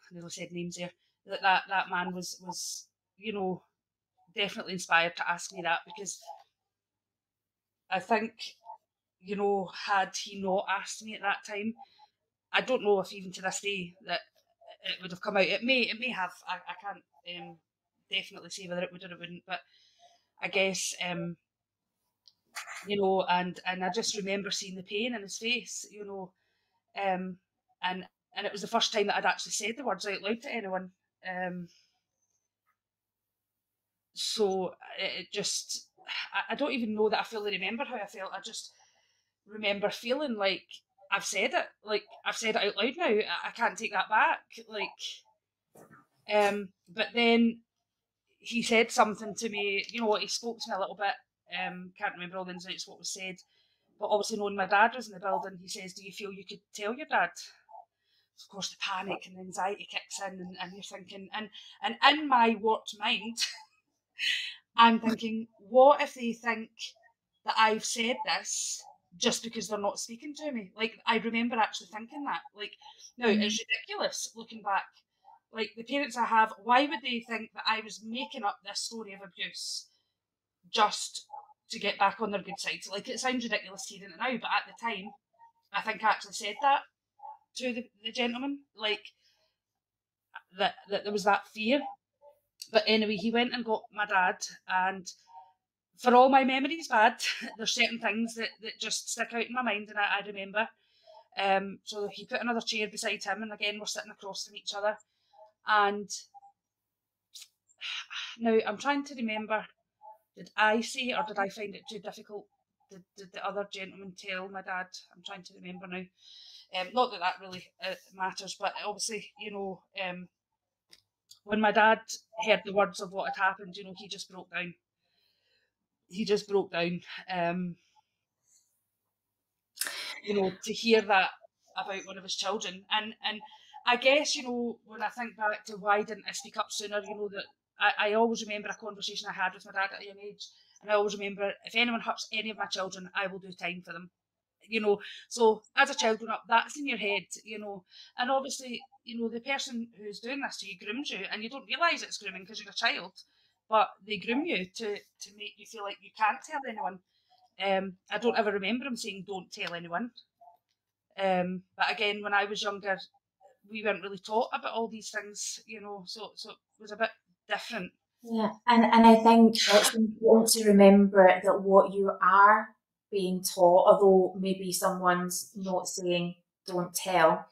I nearly said names there, that man was definitely inspired to ask me that, because I think, had he not asked me at that time, I don't know if even to this day that it would have come out. It may have. I can't definitely say whether it would or it wouldn't, but I guess and I just remember seeing the pain in his face, and it was the first time that I'd actually said the words out loud to anyone. So it just, I don't even know that I fully remember how I felt. I just remember feeling like I've said it, out loud now. I can't take that back. But then he said something to me. He spoke to me a little bit. Can't remember all the ins and outs what was said, but obviously knowing my dad was in the building, he says, "Do you feel you could tell your dad?" Of course, the panic and the anxiety kicks in, and you're thinking, and in my warped mind, I'm thinking, what if they think that I've said this just because they're not speaking to me? Like, I remember actually thinking that. Like, no, it's ridiculous looking back. Like, the parents I have, why would they think that I was making up this story of abuse just to get back on their good side? Like, it sounds ridiculous hearing it now, but at the time, I think I actually said that to the gentleman, like, that there was that fear. But anyway, he went and got my dad, and for all my memories bad, there's certain things that just stick out in my mind, and I remember. So he put another chair beside him, and again we're sitting across from each other. And now I'm trying to remember, did I say, or did I find it too difficult? Did the other gentleman tell my dad? I'm trying to remember now. Not that really matters, but obviously, when my dad heard the words of what had happened, he just broke down. He just broke down. To hear that about one of his children. And I guess, when I think back to why didn't I speak up sooner, that I always remember a conversation I had with my dad at a young age. And I always remember, if anyone hurts any of my children, I will do time for them. So as a child growing up, that's in your head, and obviously, the person who's doing this to you grooms you, and you don't realise it's grooming because you're a child, but they groom you to make you feel like you can't tell anyone. I don't ever remember him saying don't tell anyone. But again, when I was younger, we weren't really taught about all these things, so it was a bit different. Yeah, and I think it's important to remember that what you are being taught, although maybe someone's not saying don't tell,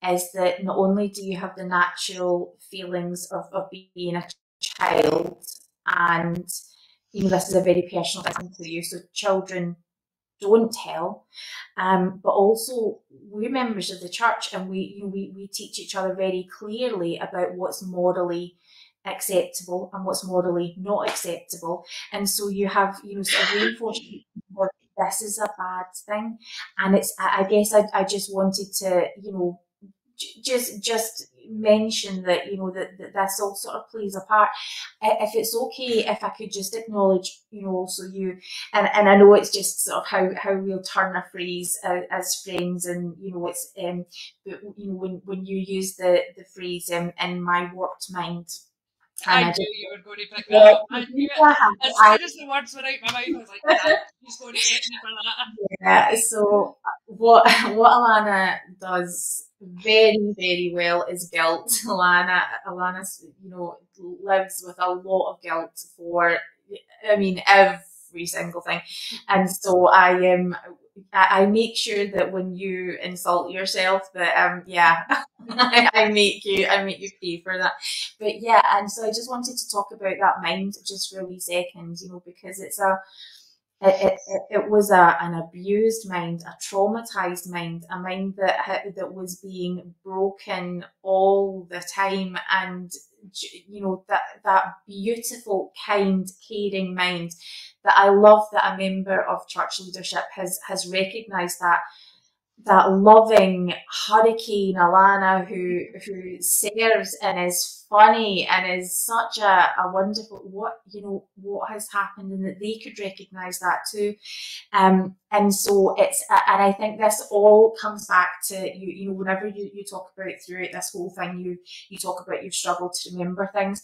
is that not only do you have the natural feelings of being a child, and this is a very personal thing for you, so children don't tell. But also, we're members of the church, and we teach each other very clearly about what's morally acceptable and what's morally not acceptable. And so you have, sort of reinforcement of this is a bad thing. And I guess I just wanted to, just mention that that this all sort of plays a part. If it's okay, if I could just acknowledge also you, and I know it's just sort of how we'll turn a phrase as friends, and it's but when you use the phrase in my warped mind. I knew you were going to pick that up. I knew it. As soon as the words went out my mouth, I was like, she's going to get me for that. Yeah, so what Alana does very, very well is guilt. Alana, lives with a lot of guilt for, every single thing. And so I make sure that when you insult yourself, that I make you pay for that. But yeah, and so I just wanted to talk about that mind just for a wee second, because it was an abused mind, a traumatized mind, a mind that was being broken all the time, and that beautiful, kind, caring mind that I love that a member of church leadership has recognised that loving hurricane Alana who serves and is funny and is such a wonderful what has happened, and that they could recognise that too. And so and I think this all comes back to whenever you talk about throughout this whole thing, you talk about you've struggled to remember things.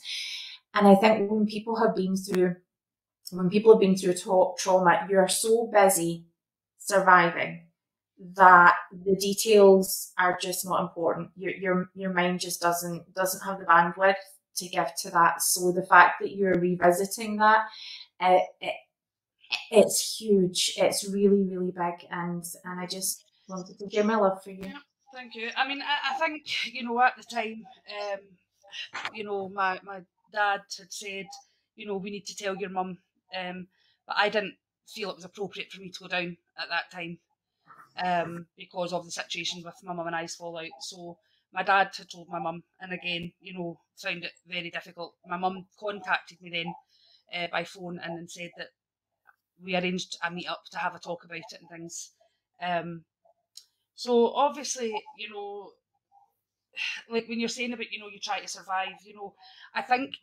And I think when people have been through trauma, you are so busy surviving that the details are just not important. Your mind just doesn't have the bandwidth to give to that. So the fact that you're revisiting that, it's huge. It's really, really big, and I just wanted to share my love for you. Yeah, thank you. I mean, I think at the time, my dad had said, we need to tell your mum, but I didn't feel it was appropriate for me to go down at that time. Because of the situation with my mum and I's fallout. So my dad had told my mum, and again, found it very difficult. My mum contacted me then by phone and then said that we arranged a meet up to have a talk about it and things. So obviously, like when you're saying about, you try to survive, I think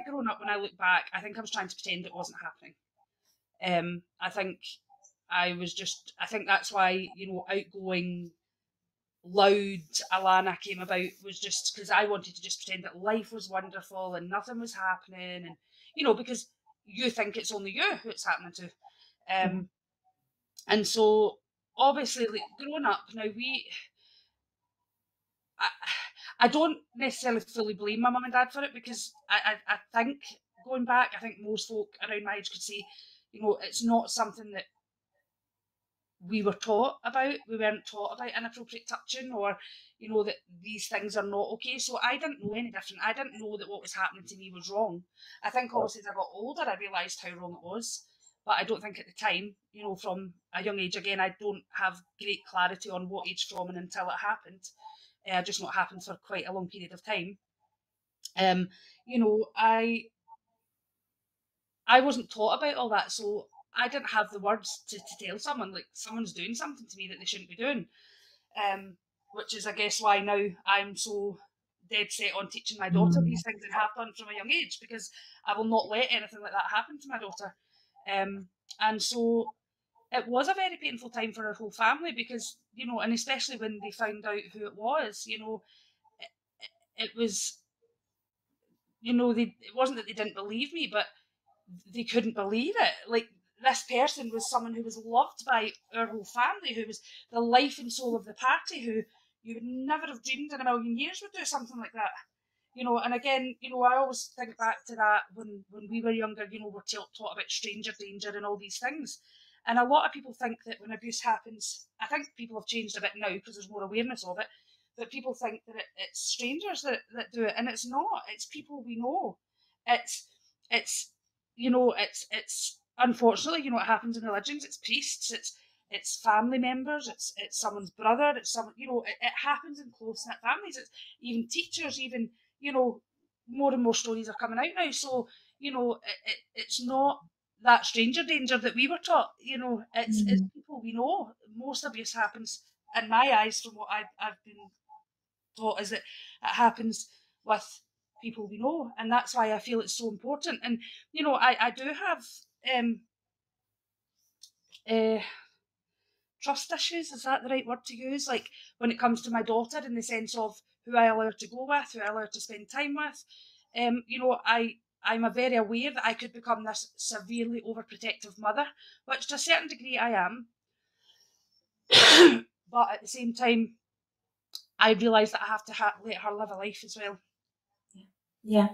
growing up, when I look back, I think I was trying to pretend it wasn't happening. I think that's why, outgoing, loud Alana came about, was just because I wanted to just pretend that life was wonderful and nothing was happening, and because you think it's only you who it's happening to. And so obviously, like, growing up now, I don't necessarily fully blame my mum and dad for it, because I think, going back, I think most folk around my age could say, it's not something that we were taught about. We weren't taught about inappropriate touching, or that these things are not okay. So I didn't know any different. I didn't know that what was happening to me was wrong. I think obviously as I got older, I realised how wrong it was, but I don't think at the time, from a young age, again, I don't have great clarity on what age from and until it happened. Just not happened for quite a long period of time. I wasn't taught about all that, so I didn't have the words to tell someone, like, someone's doing something to me that they shouldn't be doing. Which is, I guess, why now I'm so dead set on teaching my daughter these things, and have done from a young age, because I will not let anything like that happen to my daughter. And so it was a very painful time for our whole family, because, and especially when they found out who it was, it was, it wasn't that they didn't believe me, but they couldn't believe it. Like, this person was someone who was loved by our whole family, who was the life and soul of the party, who you would never have dreamed in a million years would do something like that. And again, I always think back to that when we were younger, we're taught about stranger danger and all these things. And a lot of people think that when abuse happens, I think people have changed a bit now because there's more awareness of it, but people think that it's strangers that do it, and it's not. It's people we know. It's it's unfortunately, it happens in religions. It's priests, it's family members, it's someone's brother, it's someone, it happens in close knit families. It's even teachers, even, more and more stories are coming out now. So, it's not that stranger danger that we were taught. It's people we know. Most abuse happens, in my eyes, from what I've been taught, is that it happens with people we know, and that's why I feel it's so important. And I do have trust issues. Is that the right word to use? Like, when it comes to my daughter, in the sense of who I allow her to go with, who I allow her to spend time with. I'm very aware that I could become this severely overprotective mother, which to a certain degree I am. But at the same time, I realise that I have to let her live a life as well. Yeah,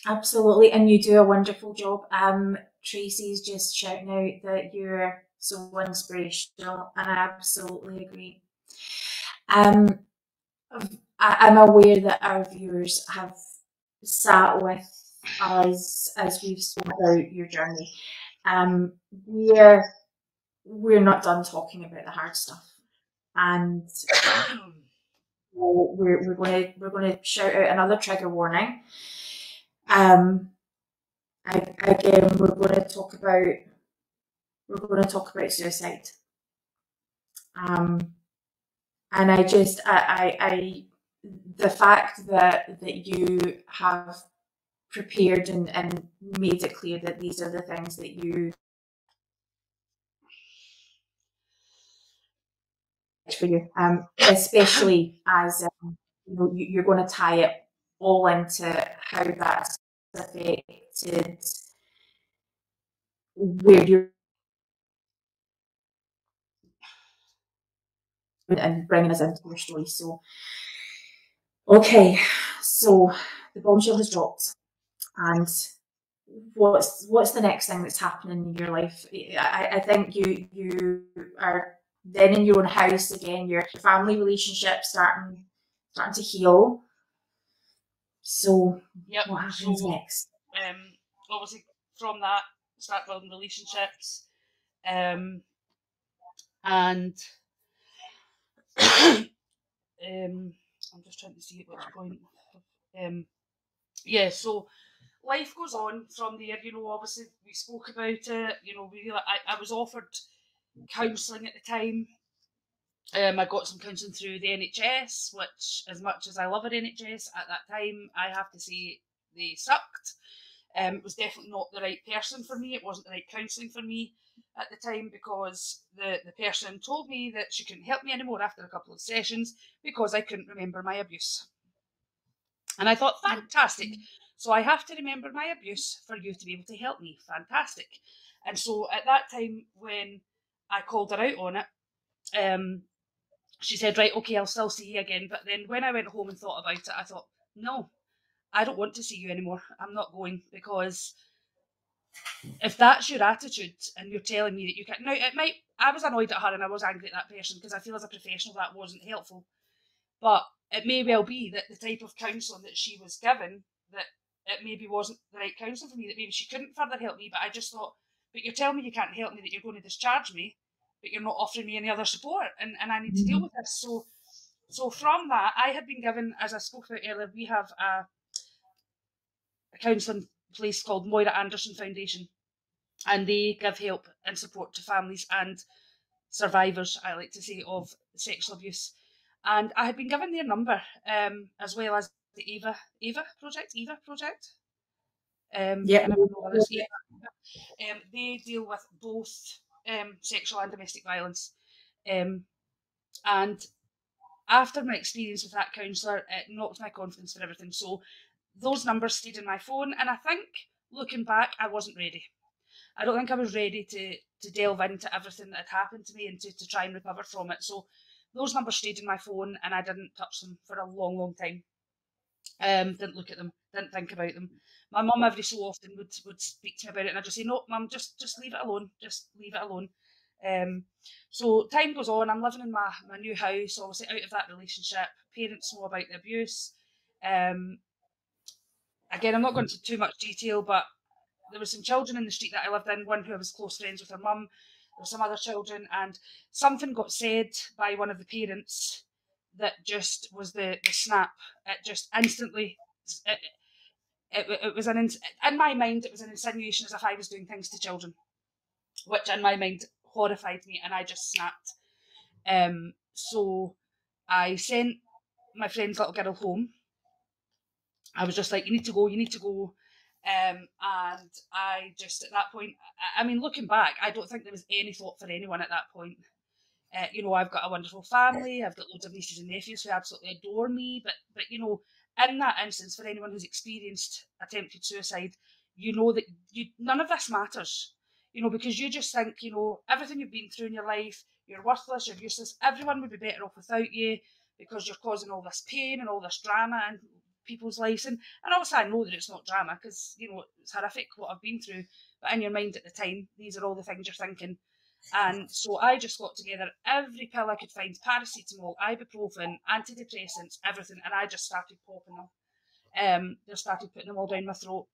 absolutely. And you do a wonderful job. Tracy's just shouting out that you're so inspirational, and I absolutely agree. I'm aware that our viewers have sat with us as we've spoken about your journey. We're not done talking about the hard stuff, and we're going to shout out another trigger warning. Again, we're going to talk about suicide. And the fact that you have prepared and made it clear that these are the things that you for you, especially as you're going to tie it all into how that's affected where you're and bringing us into your story. So, okay, so the bombshell has dropped, and what's the next thing that's happening in your life? I think you are then in your own house again. Your family relationship starting to heal. So, yep. What happens next? Obviously, from that, start building relationships, and I'm just trying to see at which point. So life goes on from there. Obviously we spoke about it. I was offered counselling at the time. I got some counselling through the NHS, which, as much as I love an NHS, at that time I have to say they sucked. It was definitely not the right person for me. It wasn't the right counselling for me at the time, because the person told me that she couldn't help me anymore after a couple of sessions because I couldn't remember my abuse. And I thought, fantastic. So I have to remember my abuse for you to be able to help me. Fantastic. And so at that time, when I called her out on it, she said, right, okay, I'll still see you again. But then when I went home and thought about it, I thought, no, I don't want to see you anymore. I'm not going, because if that's your attitude and you're telling me that you can't... Now, I was annoyed at her and I was angry at that person, because I feel as a professional that wasn't helpful. But it may well be that the type of counselling that she was given, that it maybe wasn't the right counselling for me, that maybe she couldn't further help me. But I just thought, but you're telling me you can't help me, that you're going to discharge me, but you're not offering me any other support, and I need to deal with this. So from that, I had been given, as I spoke about earlier, we have a counselling place called Moira Anderson Foundation, and they give help and support to families and survivors, I like to say, of sexual abuse. And I had been given their number, as well as the Eva project. They deal with both sexual and domestic violence. And after my experience with that counsellor, it knocked my confidence for everything. So those numbers stayed in my phone, and I think, looking back, I wasn't ready. I don't think I was ready to delve into everything that had happened to me and to try and recover from it. So those numbers stayed in my phone, and I didn't touch them for a long, long time. Didn't look at them, didn't think about them. My mum every so often would speak to me about it, and I'd just say, no, Mum, just leave it alone. Just leave it alone. So time goes on. I'm living in my new house, obviously out of that relationship. Parents know about the abuse. Again, I'm not going into too much detail, but there were some children in the street that I lived in, one who I was close friends with her mum, there were some other children, and something got said by one of the parents that just was the snap. It just instantly, it was in my mind, it was an insinuation as if I was doing things to children, which in my mind horrified me, and I just snapped. So I sent my friend's little girl home. I was just like, you need to go, you need to go. And I just, at that point, I mean, looking back, I don't think there was any thought for anyone at that point. You know, I've got a wonderful family, I've got loads of nieces and nephews who absolutely adore me, but you know, in that instance, for anyone who's experienced attempted suicide, you know that none of this matters, you know, because you just think, you know, everything you've been through in your life, you're worthless, you're useless, everyone would be better off without you because you're causing all this pain and all this drama in people's lives. And obviously I know that it's not drama because, you know, it's horrific what I've been through, but in your mind at the time, these are all the things you're thinking. And so I just got together every pill I could find, paracetamol, ibuprofen, antidepressants, everything, and I just started popping them. Just started putting them all down my throat.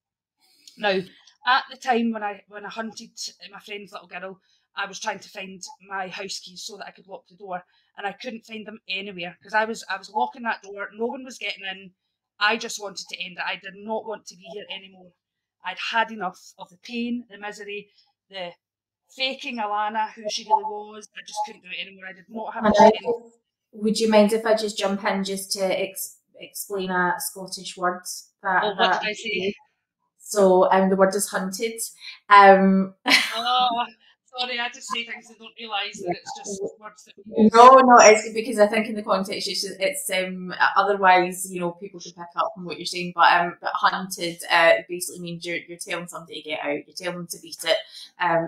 Now, at the time when I hunted my friend's little girl, I was trying to find my house keys so that I could lock the door, and I couldn't find them anywhere because I was locking that door. No one was getting in. I just wanted to end it. I did not want to be here anymore. I'd had enough of the pain, the misery, the faking Alana, who she really was. I just couldn't do it anymore. I did not have the strength. Would you mind if I just jump in just to explain a Scottish word? What did I say? So the word is hunted. Oh, sorry, I just say things and don't realise that it's just words that we use. No, it's because I think in the context it's otherwise, you know, people can pick up from what you're saying, but hunted basically means you're telling somebody to get out, you're telling them to beat it.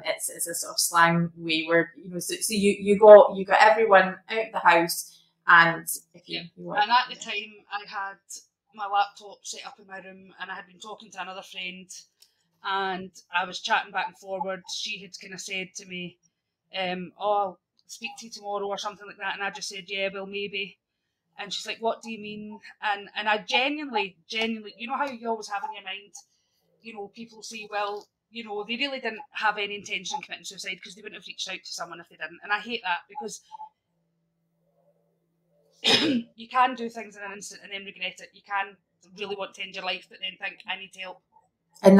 It's a sort of slang way where, you know, so you got everyone out of the house, and if you want. And at the time I had my laptop set up in my room and I had been talking to another friend and I was chatting back and forward. She had kind of said to me, oh, I'll speak to you tomorrow or something like that, and I just said, yeah, well, maybe. And she's like, what do you mean? And I genuinely, you know how you always have in your mind, you know, people say, well, you know, they really didn't have any intention of committing suicide because they wouldn't have reached out to someone if they didn't. And I hate that because you can do things in an instant and then regret it. You can really want to end your life, but then think, I need help. And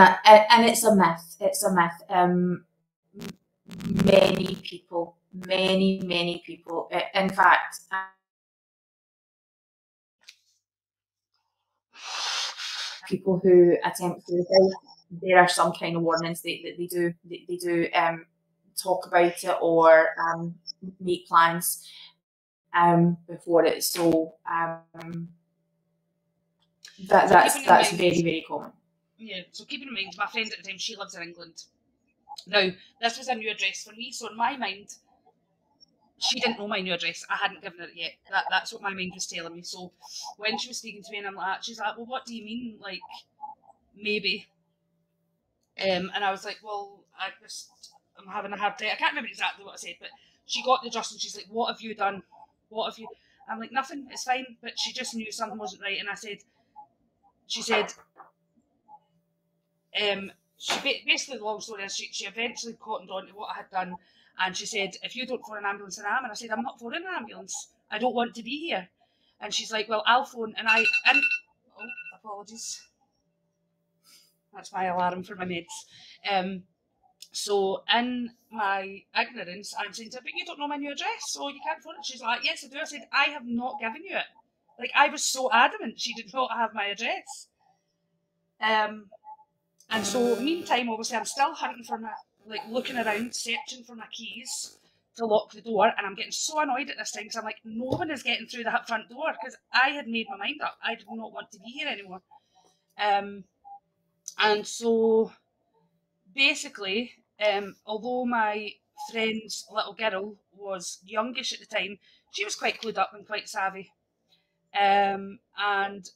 it's a myth. It's a myth. Many people, in fact, people who attempt suicide, there are some kind of warnings that they do talk about it or make plans before it. So that's very, very common. Yeah, so keeping in mind, my friend at the time, she lives in England. Now, this was a new address for me, so in my mind, she didn't know my new address. I hadn't given her it yet. That's what my mind was telling me. So when she was speaking to me and I'm like, she's like, well, what do you mean? Like, maybe. And I was like, well, I'm having a hard day. I can't remember exactly what I said, but she got the gist and she's like, what have you done? What have you... I'm like, nothing, it's fine. But she just knew something wasn't right. And she said, basically, the long story is she eventually cottoned on to what I had done, and she said, if you don't phone an ambulance, then I am. And I said, I'm not phoning an ambulance. I don't want to be here. And she's like, well, I'll phone. Oh, apologies. That's my alarm for my meds. So in my ignorance, I'm saying to her, but you don't know my new address, so you can't phone it. She's like, yes, I do. I said, I have not given you it. Like, I was so adamant she did not have my address. And so, meantime, obviously, I'm still hunting for looking around, searching for my keys to lock the door, and I'm getting so annoyed at this time because I'm like, no one is getting through that front door because I had made my mind up. I did not want to be here anymore. And so, basically, although my friend's little girl was youngish at the time, she was quite clued up and quite savvy. And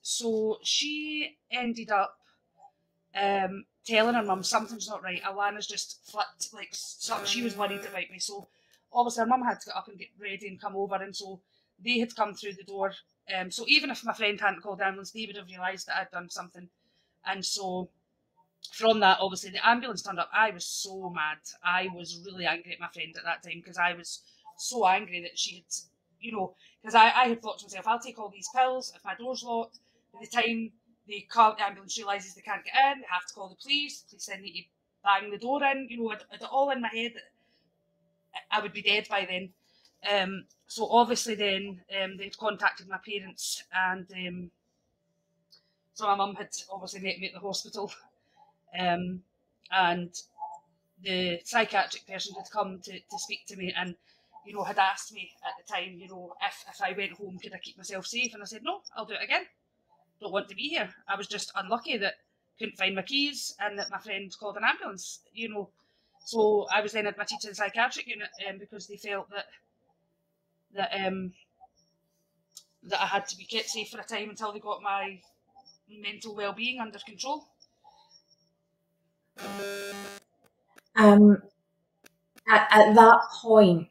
so she ended up telling her mum something's not right. Alana's just flipped, she was worried about me. So obviously her mum had to get up and get ready and come over, and so they had come through the door. So even if my friend hadn't called the ambulance, they would have realised that I'd done something. And so from that, obviously, the ambulance turned up. I was so mad. I was really angry at my friend at that time because I was so angry that she had, because I had thought to myself, I'll take all these pills if my door's locked. By the time the ambulance realises they can't get in, they have to call the police. The police then need to bang the door in. I'd all in my head that I would be dead by then. So obviously then they'd contacted my parents, and so my mum had obviously met me at the hospital. And the psychiatric person had come to speak to me and, had asked me at the time, if I went home, could I keep myself safe? And I said, no, I'll do it again. Don't want to be here. I was just unlucky that couldn't find my keys and that my friend called an ambulance, So I was then admitted to the psychiatric unit because they felt that I had to be kept safe for a time until they got my mental well-being under control. At that point,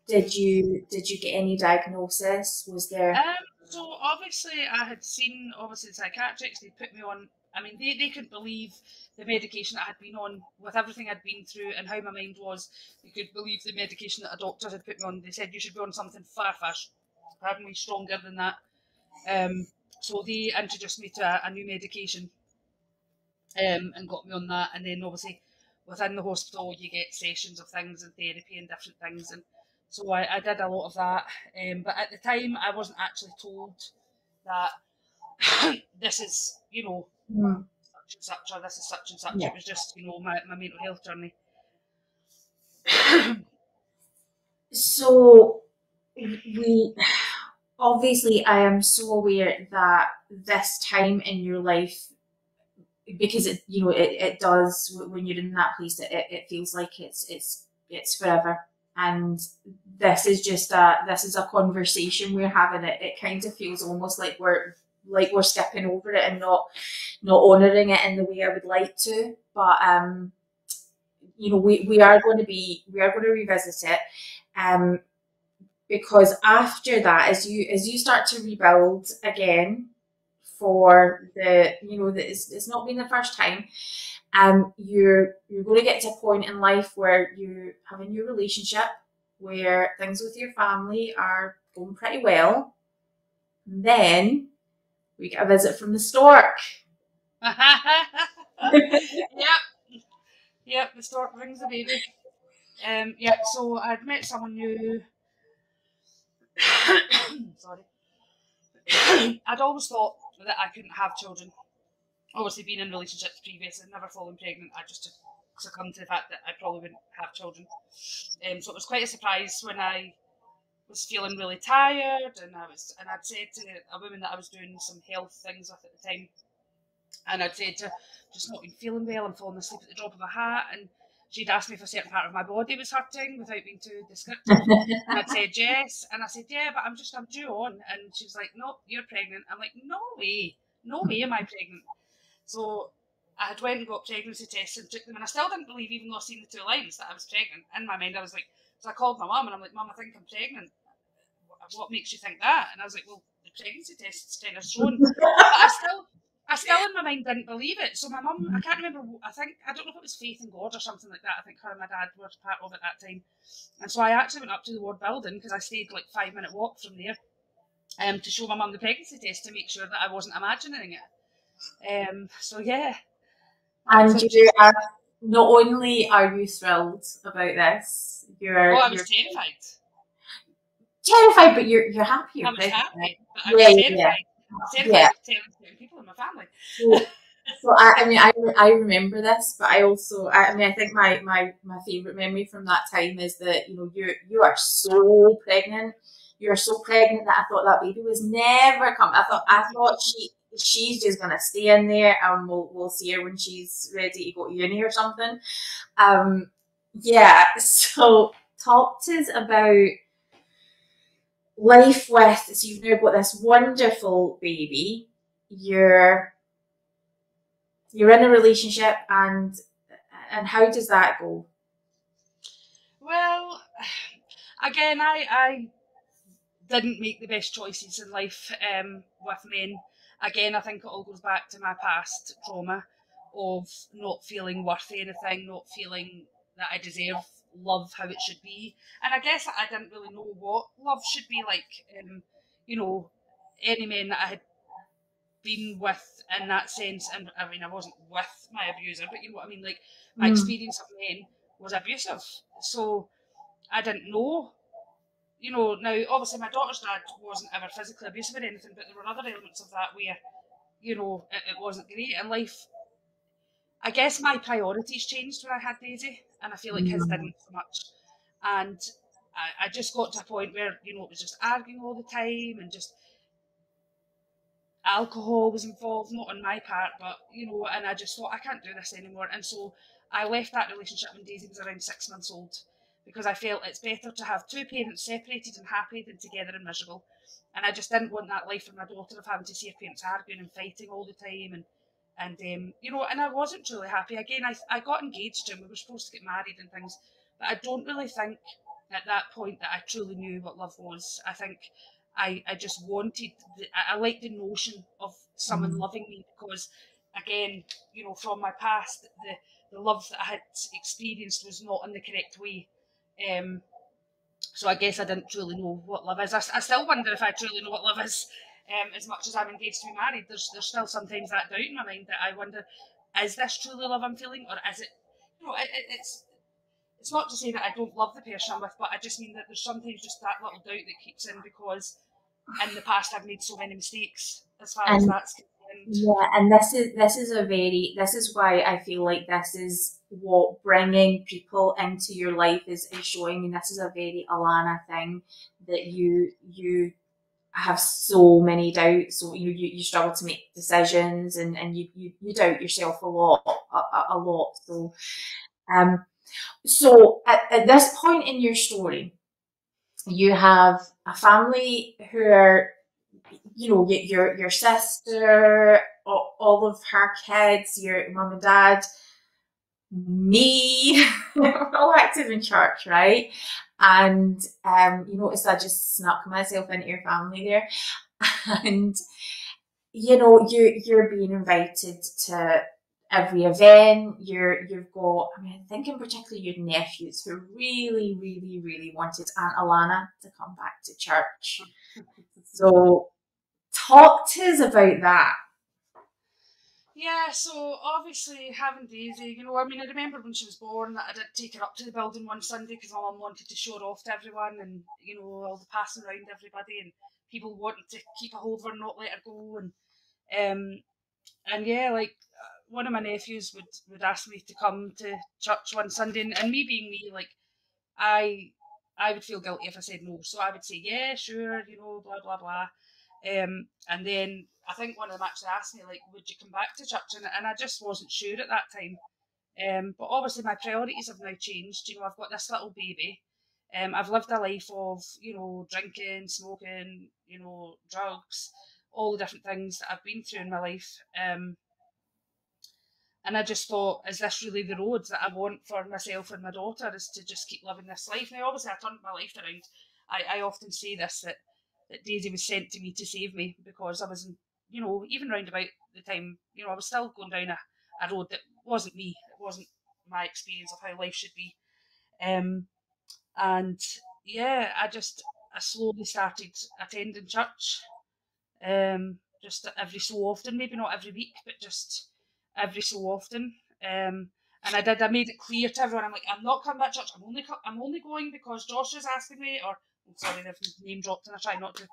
did you get any diagnosis? Was there? So obviously I had seen the psychiatrists. They put me on. I mean, they couldn't believe the medication that I had been on with everything I'd been through and how my mind was. They couldn't believe the medication that a doctor had put me on. They said you should be on something far stronger than that. So they introduced me to a new medication and got me on that. And then obviously within the hospital you get sessions of things and therapy and different things. And so I did a lot of that. But at the time I wasn't actually told that this is, such and such, or this is such and such. Yeah. It was just, my mental health journey. So we obviously, I am so aware that this time in your life, because it does, when you're in that place, it feels like it's forever. And this is just a conversation we're having. It kind of feels almost like we're skipping over it and not honouring it in the way I would like to. But we are going to revisit it. Because after that, as you start to rebuild again, for it's not been the first time, you're going to get to a point in life where you have a new relationship, where things with your family are going pretty well. And then we get a visit from the stork. Yep, the stork brings the baby. So I'd met someone new. Sorry. I'd always thought that I couldn't have children. Obviously, being in relationships previously, never fallen pregnant, I just succumbed to the fact that I probably wouldn't have children. So it was quite a surprise when I was feeling really tired, and I'd said to a woman that I was doing some health things with at the time, and I'd said to her, just not been feeling well, I'm falling asleep at the drop of a hat, and she'd asked me if a certain part of my body was hurting without being too descriptive. And I'd said yes. And I said, yeah, but I'm due on. And she was like, no, you're pregnant. I'm like, no way am I pregnant. So I had went and got pregnancy tests and took them. And I still didn't believe, even though I'd seen the 2 lines, that I was pregnant. In my mind, I was like, so I called my mum and I'm like, Mum, I think I'm pregnant. What makes you think that? And I was like, well, the pregnancy test's kind of shown. But I still in my mind didn't believe it. So my mum, I can't remember, I don't know if it was faith in God or something like that. I think her and my dad were part of it that time. And so I actually went up to the ward building, because I stayed like 5-minute walk from there, to show my mum the pregnancy test to make sure that I wasn't imagining it. So yeah. And not only are you thrilled about this, I was terrified. Terrified, but you're happy. I was happy, but I was terrified. Terrified of telling people in my family. So I remember this, but I also I think my favourite memory from that time is that you are so pregnant. You're so pregnant that I thought that baby was never coming. I thought she's just gonna stay in there, and we'll see her when she's ready to go to uni or something. So talk to us about life with, so you've now got this wonderful baby, you're in a relationship, and how does that go? Well, again, I didn't make the best choices in life with men. Again, I think it all goes back to my past trauma, of not feeling worthy anything, not feeling that I deserve love how it should be. And I guess I didn't really know what love should be like. You know, any men that I had been with in that sense, and I mean, I wasn't with my abuser, but you know what I mean, like my experience of men was abusive. So I didn't know. You know, now obviously my daughter's dad wasn't ever physically abusive or anything, but there were other elements of that where, you know, it wasn't great in life. I guess my priorities changed when I had Daisy, and I feel like his didn't so much. And I just got to a point where, you know, it was just arguing all the time, and just alcohol was involved, not on my part, but, you know, and I just thought, I can't do this anymore. And so I left that relationship when Daisy was around 6 months old, because I felt it's better to have two parents separated and happy than together and miserable. And I just didn't want that life for my daughter of having to see her parents arguing and fighting all the time. And you know, and I wasn't truly happy. Again, I got engaged and we were supposed to get married and things, but I don't really think at that point that I truly knew what love was. I think I just wanted, I liked the notion of someone loving me, because, again, you know, from my past, the love that I had experienced was not in the correct way. So I guess I didn't truly know what love is. I still wonder if I truly know what love is. As much as I'm engaged to be married, there's still sometimes that doubt in my mind that I wonder, is this truly love I'm feeling, or is it, you know, it's not to say that I don't love the person I'm with, but I just mean that there's sometimes just that little doubt that keeps in, because in the past I've made so many mistakes as far as that's concerned. Yeah, and this is why I feel like this is what bringing people into your life is showing. And this is a very Alana thing, that you have so many doubts, so you struggle to make decisions, and you doubt yourself a lot. So at this point in your story, you have a family who are, you know, your sister, all of her kids, your mum and dad, me, we're all active in church, right? And you notice I just snuck myself into your family there. And you know, you're being invited to every event. You've got, I mean, I'm thinking particularly your nephews who really, really, really wanted Aunt Alana to come back to church. So talk to us about that. Yeah, so obviously having Daisy, you know, I mean, I remember when she was born that I did take her up to the building one Sunday because my mum wanted to show her off to everyone, and, you know, all the passing around everybody and people wanting to keep a hold of her and not let her go. And yeah, like, one of my nephews would ask me to come to church one Sunday, and me being me, like, I would feel guilty if I said no. So I would say, yeah, sure, you know, blah, blah, blah. And then I think one of them actually asked me, like, would you come back to church? And I just wasn't sure at that time. But obviously my priorities have now changed. You know, I've got this little baby. I've lived a life of, you know, drinking, smoking, you know, drugs, all the different things that I've been through in my life. And I just thought, is this really the road that I want for myself and my daughter, is to just keep living this life? Now, obviously, I turned my life around. I often say this, that Daisy was sent to me to save me, because I was, you know, even round about the time, you know, I was still going down a road that wasn't me. It wasn't my experience of how life should be. And yeah, I slowly started attending church, just every so often, maybe not every week, but just every so often. And I made it clear to everyone, I'm like, I'm not coming back to church. I'm only going because Josh is asking me, or I'm sorry, they've name dropped and I try not to.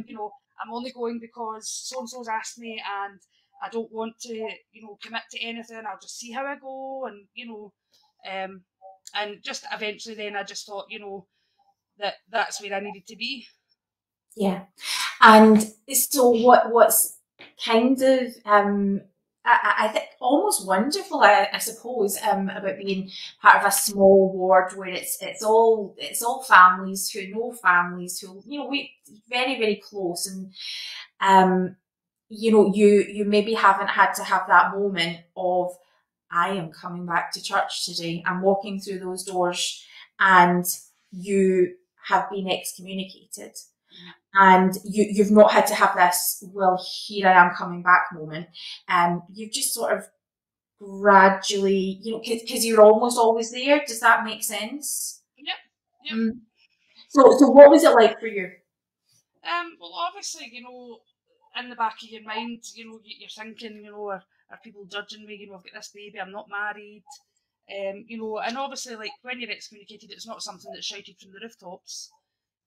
You know, I'm only going because so and so's asked me, and I don't want to, you know, commit to anything. I'll just see how I go, and you know, and just eventually, then I just thought, you know, that's where I needed to be. Yeah, and so what's kind of I think almost wonderful, I suppose, about being part of a small ward where it's all families who know families who, you know, we very, very close, and you know, you maybe haven't had to have that moment of, I am coming back to church today. I'm walking through those doors, and you have been excommunicated. And you've not had to have this, well, here I am coming back moment. You've just sort of gradually, because you're almost always there. Does that make sense? Yep. Mm. So what was it like for you? Well, obviously, in the back of your mind, you're thinking, are people judging me? I've got this baby, I'm not married. And obviously, like, when you're excommunicated, it's not something that's shouted from the rooftops.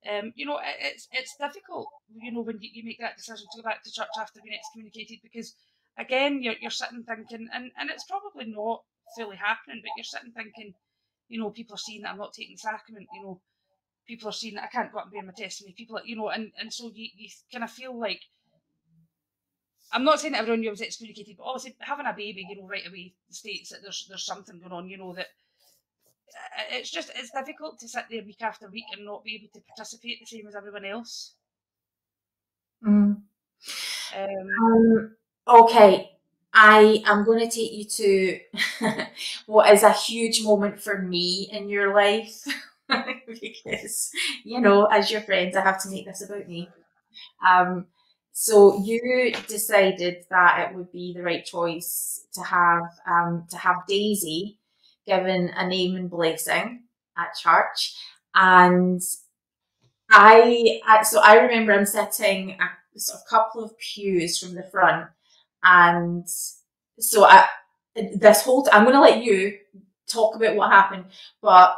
It's difficult, when you make that decision to go back to church after being excommunicated, because again, you're sitting thinking, and it's probably not fully happening, but you're sitting thinking, people are seeing that I'm not taking the sacrament, people are seeing that I can't go out and bear my testimony, people, and so you kind of feel like, I'm not saying that everyone knew I was excommunicated, but obviously having a baby, right away states that there's something going on, that it's difficult to sit there week after week and not be able to participate the same as everyone else. Mm. Okay, I am going to take you to what is a huge moment for me in your life, because, as your friends, I have to make this about me. So you decided that it would be the right choice to have Daisy given a name and blessing at church, and I remember I'm sitting a sort of couple of pews from the front, and so I'm going to let you talk about what happened, but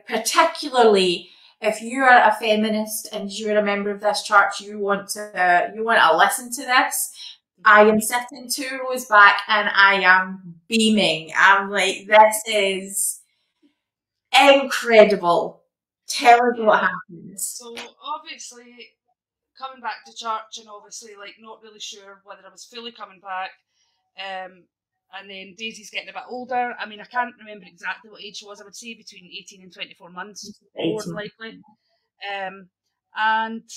particularly if you are a feminist and you're a member of this church, you want to listen to this. I am sitting 2 rows back and I am beaming. I'm like, this is incredible. Tell us what happens. So obviously, coming back to church, and obviously, like, not really sure whether I was fully coming back. And then Daisy's getting a bit older. I mean, I can't remember exactly what age she was. I would say between 18 and 24 months, more than likely. And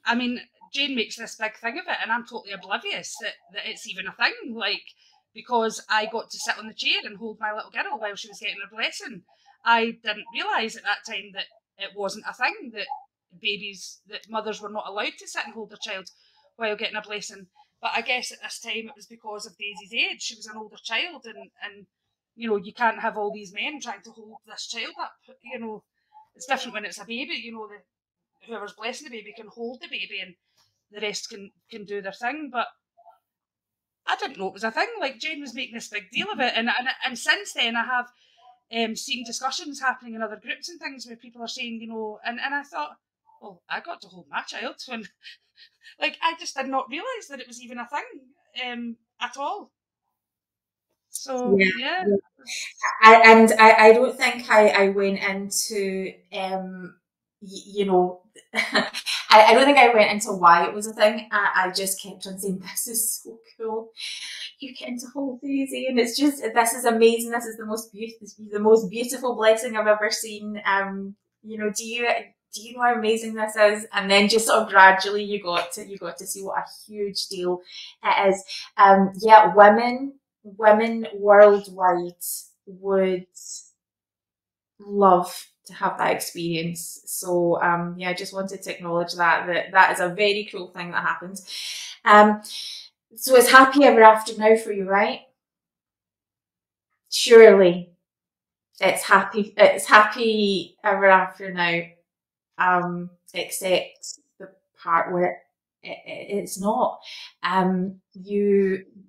I mean, Jane makes this big thing of it, and I'm totally oblivious that it's even a thing. Like, because I got to sit on the chair and hold my little girl while she was getting her blessing. I didn't realise at that time that it wasn't a thing, that mothers were not allowed to sit and hold their child while getting a blessing. But I guess at this time it was because of Daisy's age. She was an older child, and you can't have all these men trying to hold this child up. It's different when it's a baby. Whoever's blessing the baby can hold the baby, and the rest can do their thing. But I didn't know it was a thing. Like, Jane was making this big deal of it, and since then I have seen discussions happening in other groups and things where people are saying, and I thought, well, I got to hold my child when, like, I just did not realise that it was even a thing at all. So yeah. I don't think I went into I don't think I went into why it was a thing. I just kept on saying, this is so cool. You get to hold Daisy, and it's just, this is amazing. This is the most beautiful blessing I've ever seen. Do you know how amazing this is? And then just sort of gradually you got to see what a huge deal it is. Women worldwide would love to have that experience. So I just wanted to acknowledge that is a very cool thing that happens. So it's happy ever after now for you, right? Surely it's happy ever after now, except the part where it's not.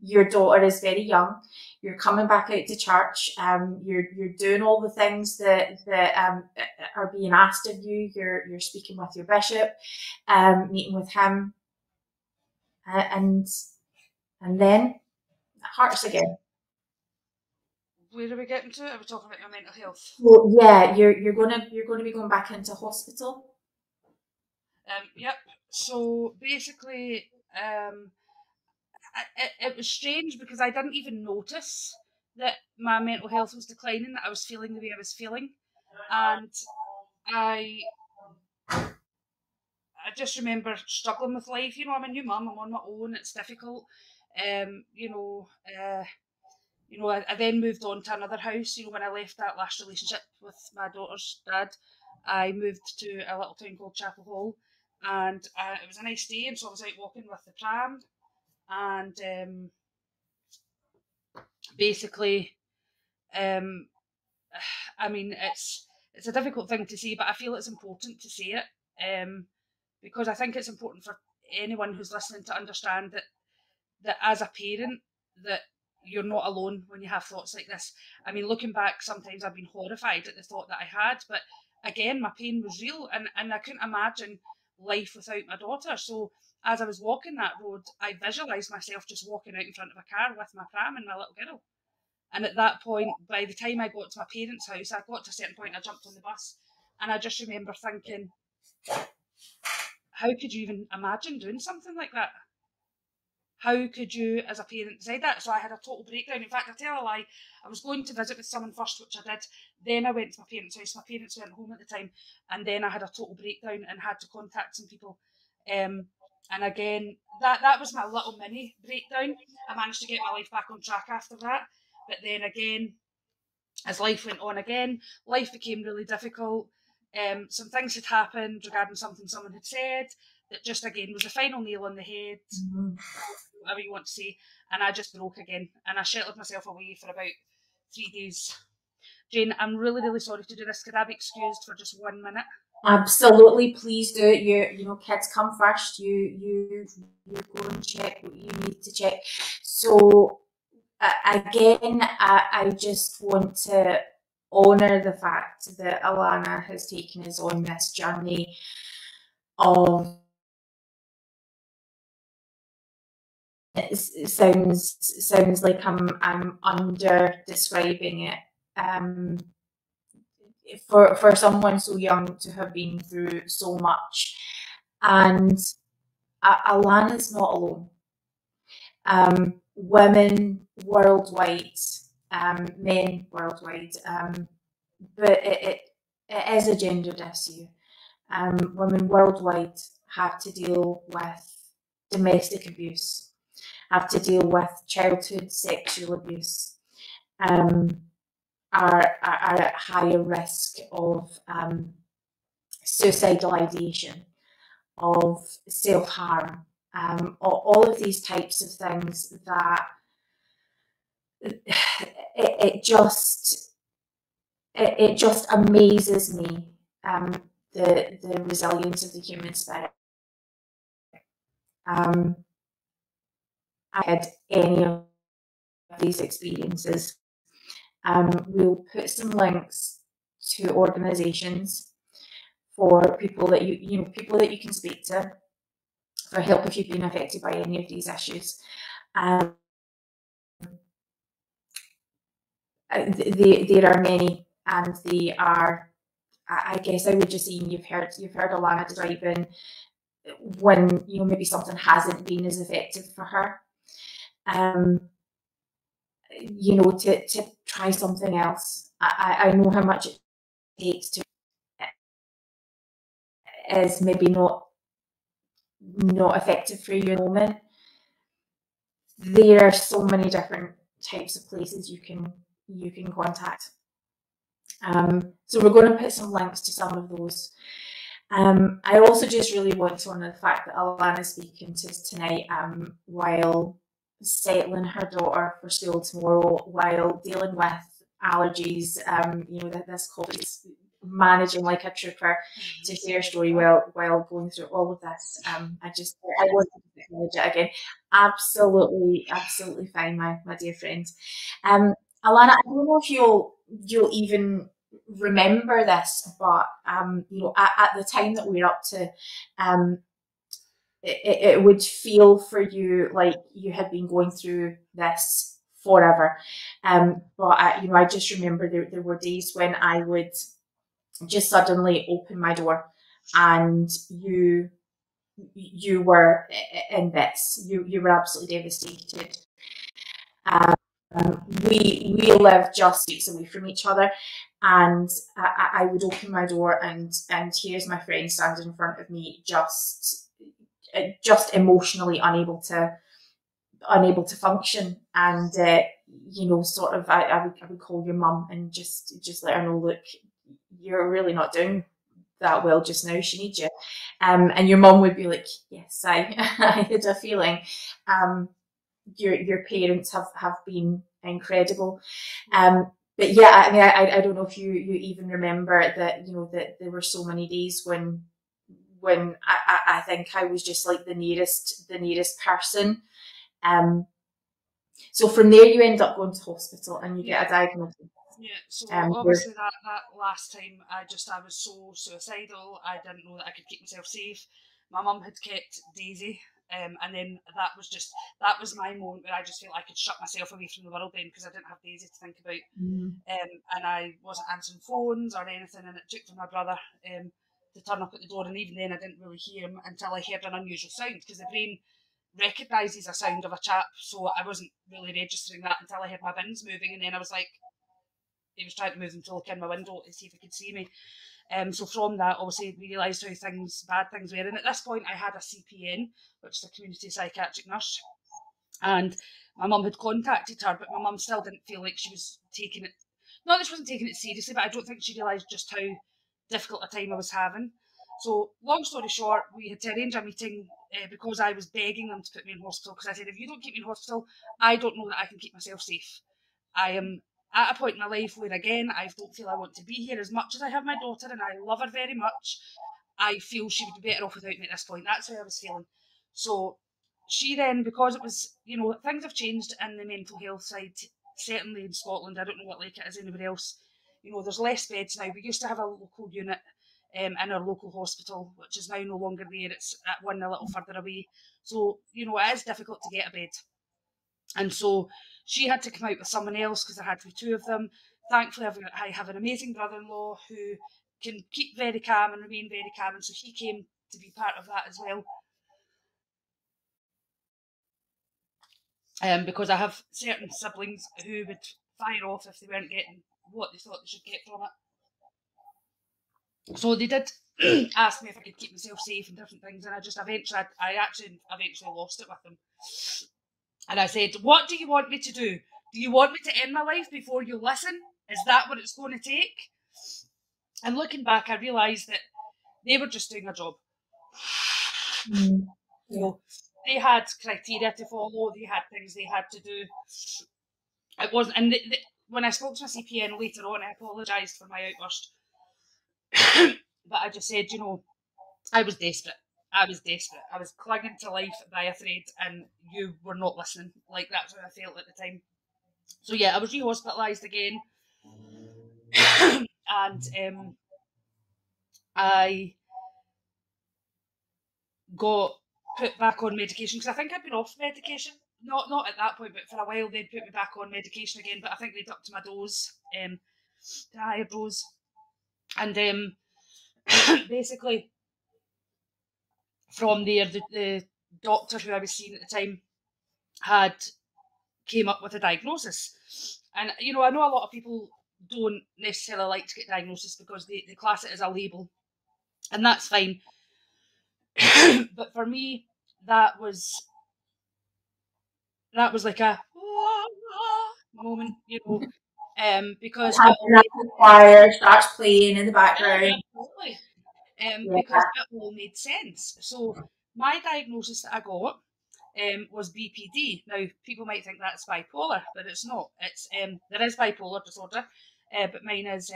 Your daughter is very young. You're coming back out to church. You're doing all the things that are being asked of you. You're speaking with your bishop, meeting with him, and then it hurts again. Where are we getting to? Are we talking about your mental health? Well, yeah, you're gonna be going back into hospital. Yep. So basically, it was strange because I didn't even notice that my mental health was declining, that I was feeling the way I was feeling, and I just remember struggling with life. I'm a new mum. I'm on my own. It's difficult. I then moved on to another house. When I left that last relationship with my daughter's dad, I moved to a little town called Chapel Hall, and it was a nice day, and so I was out walking with the pram, and basically, I mean, it's a difficult thing to say, but I feel it's important to say it, because I think it's important for anyone who's listening to understand that as a parent, that you're not alone when you have thoughts like this. I mean, looking back, sometimes I've been horrified at the thought that I had, but again, my pain was real, and I couldn't imagine life without my daughter. So as I was walking that road, I visualised myself just walking out in front of a car with my pram and my little girl. And at that point, by the time I got to my parents' house, I got to a certain point, I jumped on the bus, and I just remember thinking, how could you even imagine doing something like that? How could you, as a parent, decide that? So I had a total breakdown. In fact, I tell a lie, I was going to visit with someone first, which I did. Then I went to my parents' house. My parents weren't home at the time. And then I had a total breakdown and had to contact some people. And again, that was my little mini breakdown. I managed to get my life back on track after that. But then again, as life went on again, life became really difficult. Some things had happened regarding something someone had said that just again was the final nail on the head, whatever you want to say, and I just broke again, and I sheltered myself away for about 3 days. Jane, I'm really, really sorry to do this. Could I be excused for just 1 minute? Absolutely, please do. You know, kids come first. You go and check what you need to check. So again, I just want to honour the fact that Alana has taken us on this journey of. It sounds like I'm under describing it. For someone so young to have been through so much, and Alana's not alone. Women worldwide, men worldwide, but it is a gendered issue. Women worldwide have to deal with domestic abuse, have to deal with childhood sexual abuse, are at higher risk of suicidal ideation, of self-harm, all of these types of things that it just amazes me, the resilience of the human spirit. I had any of these experiences. We'll put some links to organisations for people that people that you can speak to for help if you've been affected by any of these issues. There are many, and they are. I guess I would just say you've heard Alana describing when maybe something hasn't been as effective for her. To try something else. I know how much it takes to is maybe not effective for you in the moment. There are so many different types of places you can contact. So we're going to put some links to some of those. I also just really want to honour the fact that Alana is speaking to us tonight while settling her daughter for school tomorrow, while dealing with allergies, this COVID, managing like a trooper to share a story while going through all of this. I want to acknowledge it again. Absolutely fine, my dear friend. Alana, I don't know if you'll even remember this, but at the time that we're up to, it would feel for you like you had been going through this forever. But I just remember there were days when I would just suddenly open my door and you were in bits. You were absolutely devastated. We live just weeks away from each other, and I would open my door and here's my friend standing in front of me, just emotionally unable to function, and sort of I would call your mum and just let her know, look, you're really not doing that well just now, she needs you, and your mum would be like, yes, I had a feeling your parents have been incredible. But yeah, I mean, I don't know if you even remember that, you know, that there were so many days when I think I was just like the nearest person. So from there you end up going to hospital and you get a diagnosis. Yeah, so obviously that last time I was so suicidal. I didn't know that I could keep myself safe. My mum had kept Daisy, and then that was my moment where I just felt I could shut myself away from the world then, because I didn't have Daisy to think about. And I wasn't answering phones or anything, and it took for my brother to turn up at the door, and even then I didn't really hear him until I heard an unusual sound, because the brain recognises a sound of a chap, so I wasn't really registering that until I heard my bins moving, and then I was like, he was trying to move them to look in my window to see if he could see me. So from that, obviously, we realised how bad things were. And at this point, I had a CPN, which is a community psychiatric nurse. And my mum had contacted her, but my mum still didn't feel like she was taking it, not that she wasn't taking it seriously, but I don't think she realised just how difficult a time I was having. So long story short, we had to arrange a meeting because I was begging them to put me in hospital, because I said, if you don't keep me in hospital, I don't know that I can keep myself safe. I am at a point in my life where, again, I don't feel I want to be here. As much as I have my daughter and I love her very much, I feel she would be better off without me at this point. That's how I was feeling. So she then, because it was, you know, things have changed in the mental health side, certainly in Scotland. I don't know what like it is anywhere else. You know, there's less beds now. We used to have a local unit in our local hospital, which is now no longer there. It's at one a little further away. So, you know, it is difficult to get a bed. And so she had to come out with someone else, because there had to be two of them. Thankfully, I have an amazing brother-in-law who can keep very calm and remain very calm, and so he came to be part of that as well. Because I have certain siblings who would fire off if they weren't getting what they thought they should get from it. So they did ask me if I could keep myself safe and different things, and I actually eventually lost it with them. And I said, what do you want me to do? Do you want me to end my life before you listen? Is that what it's going to take? And looking back, I realised that they were just doing a job. So they had criteria to follow. They had things they had to do. It wasn't. And when I spoke to my CPN later on, I apologised for my outburst. But I just said, you know, I was desperate. I was clinging to life by a thread, and you were not listening. Like, that's how I felt at the time. So yeah, I was re-hospitalised again. And I got put back on medication, because I think I'd been off medication. Not at that point, but for a while they'd put me back on medication again, but I think they'd upped my dose, to a higher dose. And basically, from there, the doctor who I was seeing at the time came up with a diagnosis. And, you know, I know a lot of people don't necessarily like to get diagnosis because they class it as a label, and that's fine. But for me, that was like a moment, you know, because the choir starts playing in the background. Absolutely. Because it all made sense. So my diagnosis that I got was BPD. Now, people might think that's bipolar, but it's not. It's there is bipolar disorder, but mine is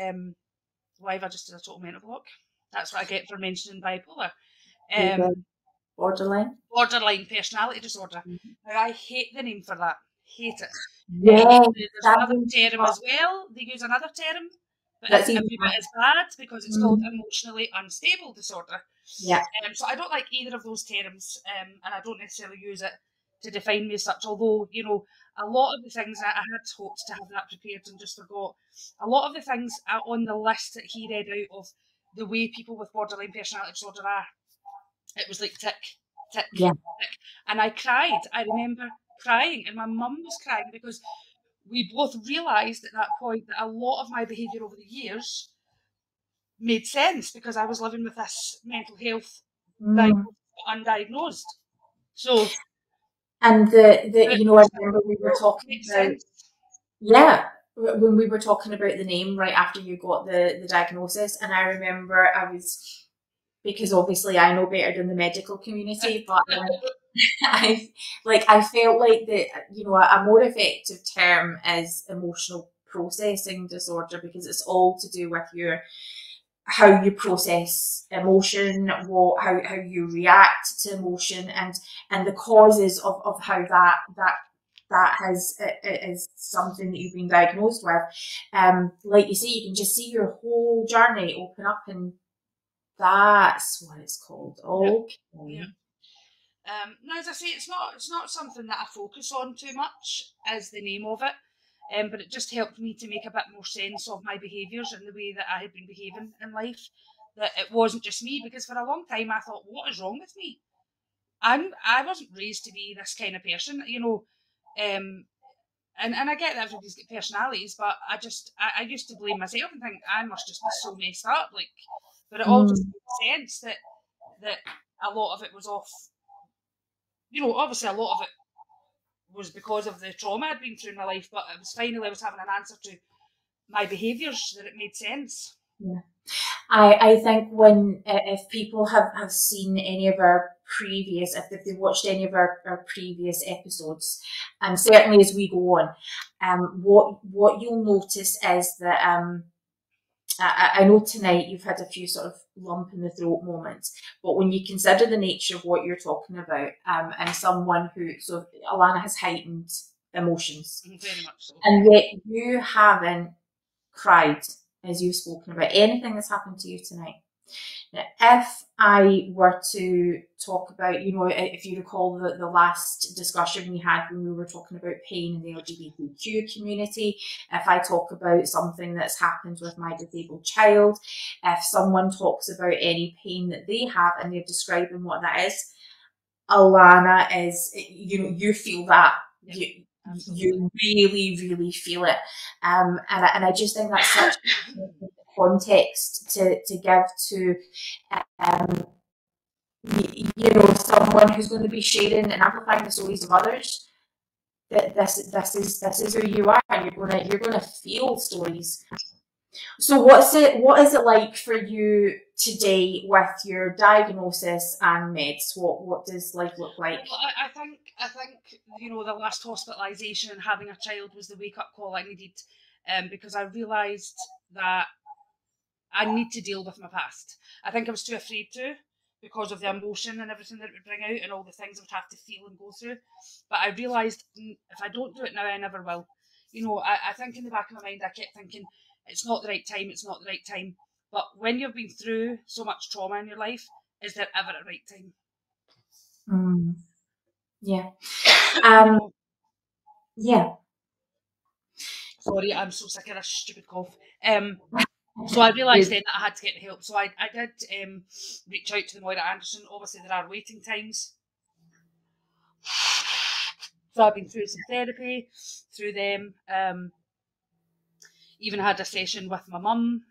why have I just did a total mental block? That's what I get for mentioning bipolar. Borderline personality disorder. Now, I hate the name for that. Hate it. There's another term as well. They use another term, but it's every bit as bad, because it's called emotionally unstable disorder. Yeah. So I don't like either of those terms, and I don't necessarily use it to define me as such. Although, you know, a lot of the things I had hoped to have that prepared and just forgot. A lot of the things are on the list that he read out of the way people with borderline personality disorder are. It was like tick, tick, tick. And I cried. I remember crying, and my mum was crying, because we both realised at that point that a lot of my behaviour over the years made sense, because I was living with this mental health undiagnosed. So, and the you know, I remember we were talking about when we were talking about the name right after you got the diagnosis, and I remember because obviously I know better than the medical community, but I felt like that, you know, a more effective term is emotional processing disorder, because it's all to do with your how you process emotion, how you react to emotion, and the causes of how that is something that you've been diagnosed with. Like you say, you can just see your whole journey open up, and that's what it's called. Okay. Yeah. Now, as I say, it's not something that I focus on too much, as the name of it. But it just helped me to make a bit more sense of my behaviours and the way that I had been behaving in life. That it wasn't just me, because for a long time I thought, what is wrong with me? I wasn't raised to be this kind of person, you know. And I get that everybody's got personalities, but I used to blame myself and think I must just be so messed up, like. But it all just made sense that a lot of it was off. You know, obviously a lot of it was because of the trauma I'd been through in my life, but it was finally I was having an answer to my behaviours that it made sense. Yeah. I think when, if people have seen any of our previous, if they've watched any of our previous episodes, and certainly as we go on, what you'll notice is that I know tonight you've had a few sort of lump in the throat moments, but when you consider the nature of what you're talking about, and someone who, so Alana has heightened emotions, very much so, and yet you haven't cried as you've spoken about anything that's happened to you tonight. Now, if I were to talk about, you know, if you recall the last discussion we had when we were talking about pain in the LGBTQ community, if I talk about something that's happened with my disabled child, if someone talks about any pain that they have and they're describing what that is, Alana is, you know, you feel that. Yeah. You really, really feel it. And I just think that's such context to give to, you know, someone who's going to be sharing and amplifying the stories of others. That this is who you are. You're gonna feel stories. So what is it like for you today with your diagnosis and meds? What does life look like? Well, I think you know, the last hospitalisation and having a child was the wake up call I needed, because I realised that I need to deal with my past. I think I was too afraid to, because of the emotion and everything that it would bring out and all the things I would have to feel and go through. But I realised if I don't do it now, I never will. You know, I think in the back of my mind, I kept thinking, it's not the right time, it's not the right time. But when you've been through so much trauma in your life, is there ever a right time? Yeah. Yeah. Sorry, I'm so sick of this stupid cough. So I realised then that I had to get help. So I did reach out to the Moira Anderson. Obviously, there are waiting times. So I've been through some therapy through them. Even had a session with my mum,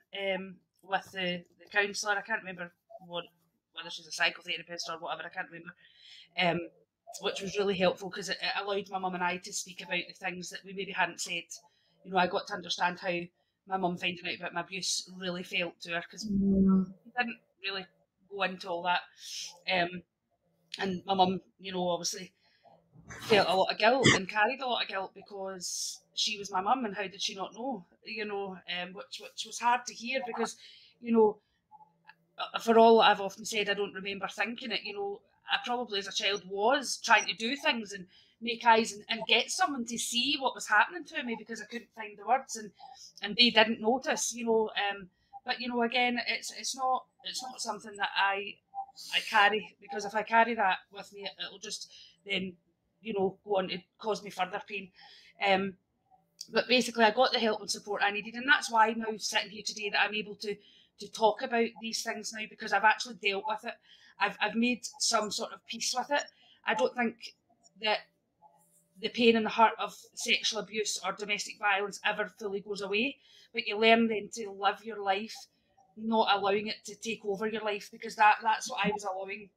with the counsellor. I can't remember whether she's a psychotherapist or whatever. I can't remember. Which was really helpful, because it allowed my mum and I to speak about the things that we maybe hadn't said. You know, I got to understand how my mum finding out about my abuse really felt to her, because we didn't really go into all that. And my mum, you know, obviously felt a lot of guilt and carried a lot of guilt, because she was my mum, and how did she not know? You know, which was hard to hear, because, you know, for all I've often said, I don't remember thinking it. You know, I probably as a child was trying to do things and make eyes and get someone to see what was happening to me, because I couldn't find the words, and they didn't notice. You know, but you know, again, it's not something that I carry, because if I carry that with me, it'll just then, you know, go on to cause me further pain. But basically, I got the help and support I needed, and that's why now sitting here today that I'm able to talk about these things now, because I've actually dealt with it. I've made some sort of peace with it. I don't think that the pain and the hurt of sexual abuse or domestic violence ever fully goes away, but you learn then to live your life, not allowing it to take over your life, because that's what I was allowing.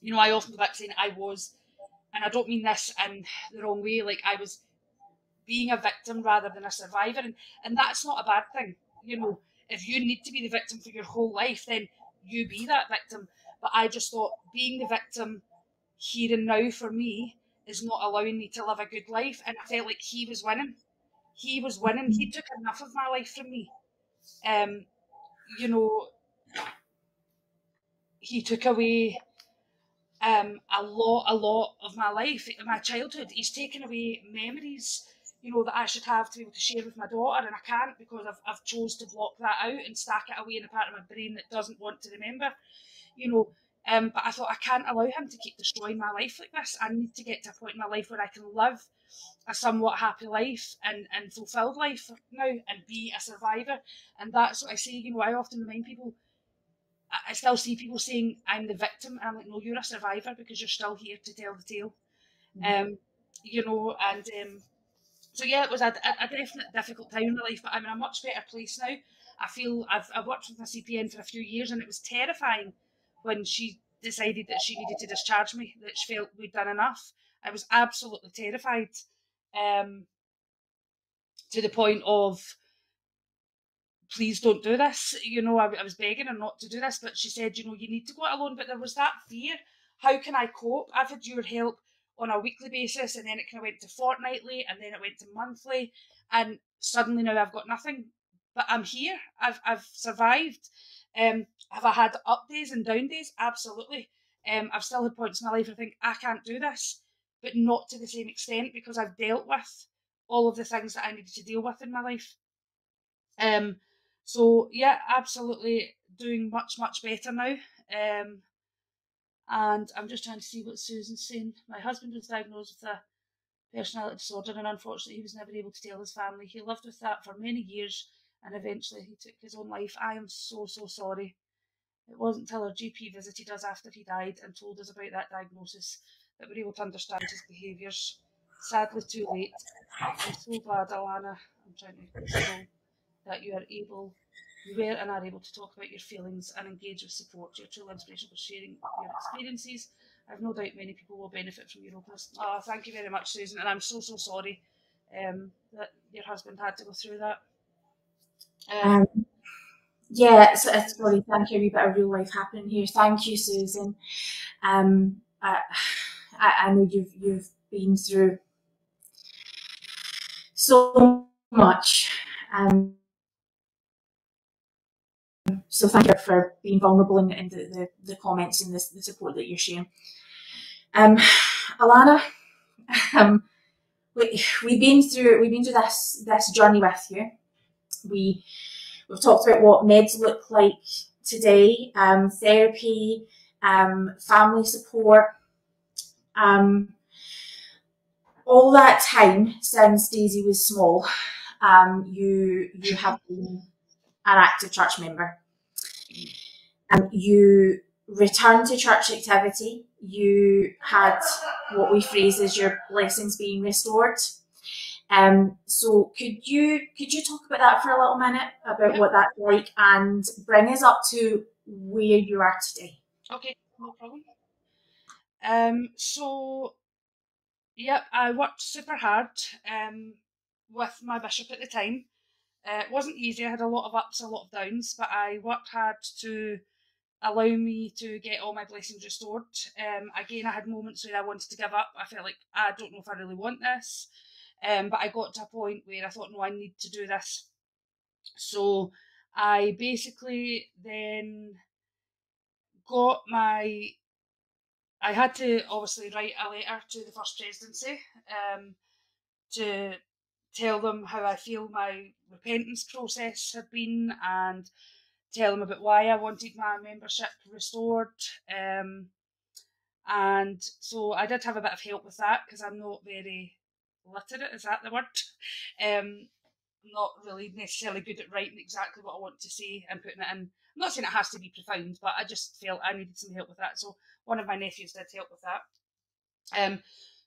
You know, I often go back saying I was, and I don't mean this in the wrong way, like I was being a victim rather than a survivor, and that's not a bad thing. You know, if you need to be the victim for your whole life, then you be that victim. But I just thought being the victim here and now for me is not allowing me to live a good life. And I felt like he was winning. He was winning. He took enough of my life from me. You know, he took away a lot of my life, my childhood. He's taken away memories, you know, that I should have to be able to share with my daughter, and I can't because I've chose to block that out and stack it away in a part of my brain that doesn't want to remember, you know. But I thought I can't allow him to keep destroying my life like this. I need to get to a point in my life where I can live a somewhat happy life and fulfilled life now and be a survivor. And that's what I say, you know, I often remind people, I still see people saying I'm the victim, and I'm like, no, you're a survivor because you're still here to tell the tale. You know, and so yeah, it was a definite difficult time in my life, but I'm in a much better place now. I feel I've worked with my CPN for a few years, and it was terrifying when she decided that she needed to discharge me, that she felt we'd done enough. I was absolutely terrified, to the point of, please don't do this. You know, I was begging her not to do this, but she said, you know, you need to go it alone. But there was that fear. How can I cope? I've had your help on a weekly basis, and then it kind of went to fortnightly, and then it went to monthly, and suddenly now I've got nothing. But I'm here. I've survived. Have I had up days and down days? Absolutely. I've still had points in my life where I think I can't do this, but not to the same extent because I've dealt with all of the things that I needed to deal with in my life. So yeah, absolutely doing much better now. And I'm just trying to see what Susan's saying. My husband was diagnosed with a personality disorder, and unfortunately he was never able to tell his family. He lived with that for many years, and eventually he took his own life. I am so sorry. It wasn't until our GP visited us after he died and told us about that diagnosis that we were able to understand his behaviours. Sadly too late. I'm so glad, Alana, I'm trying to scroll, that you were and are able to talk about your feelings and engage with support. Your true inspiration for sharing your experiences. I've no doubt many people will benefit from your openness. Oh, thank you very much, Susan, and I'm so sorry that your husband had to go through that. Yeah, so sorry, thank you. A wee bit of real life happening here. Thank you, Susan. I know you've been through so much. So thank you for being vulnerable in the comments and the support that you're sharing. Alana, we've been through this journey with you. We've talked about what meds look like today, therapy, family support, all that time since Daisy was small. You have been an active church member. You returned to church activity. You had what we phrase as your blessings being restored. So could you talk about that for a little minute, about what that's like, and bring us up to where you are today? Okay, no problem. So yep, I worked super hard with my bishop at the time. It wasn't easy. I had a lot of ups, a lot of downs, but I worked hard to allow me to get all my blessings restored. Again, I had moments where I wanted to give up. I felt like, I don't know if I really want this. But I got to a point where I thought, no, I need to do this. So I basically then I had to obviously write a letter to the First Presidency to tell them how I feel my repentance process had been, and tell them about why I wanted my membership restored. And so I did have a bit of help with that because I'm not very literate, is that the word? Not really necessarily good at writing exactly what I want to say and putting it in. I'm not saying it has to be profound, but I just felt I needed some help with that. So one of my nephews did help with that.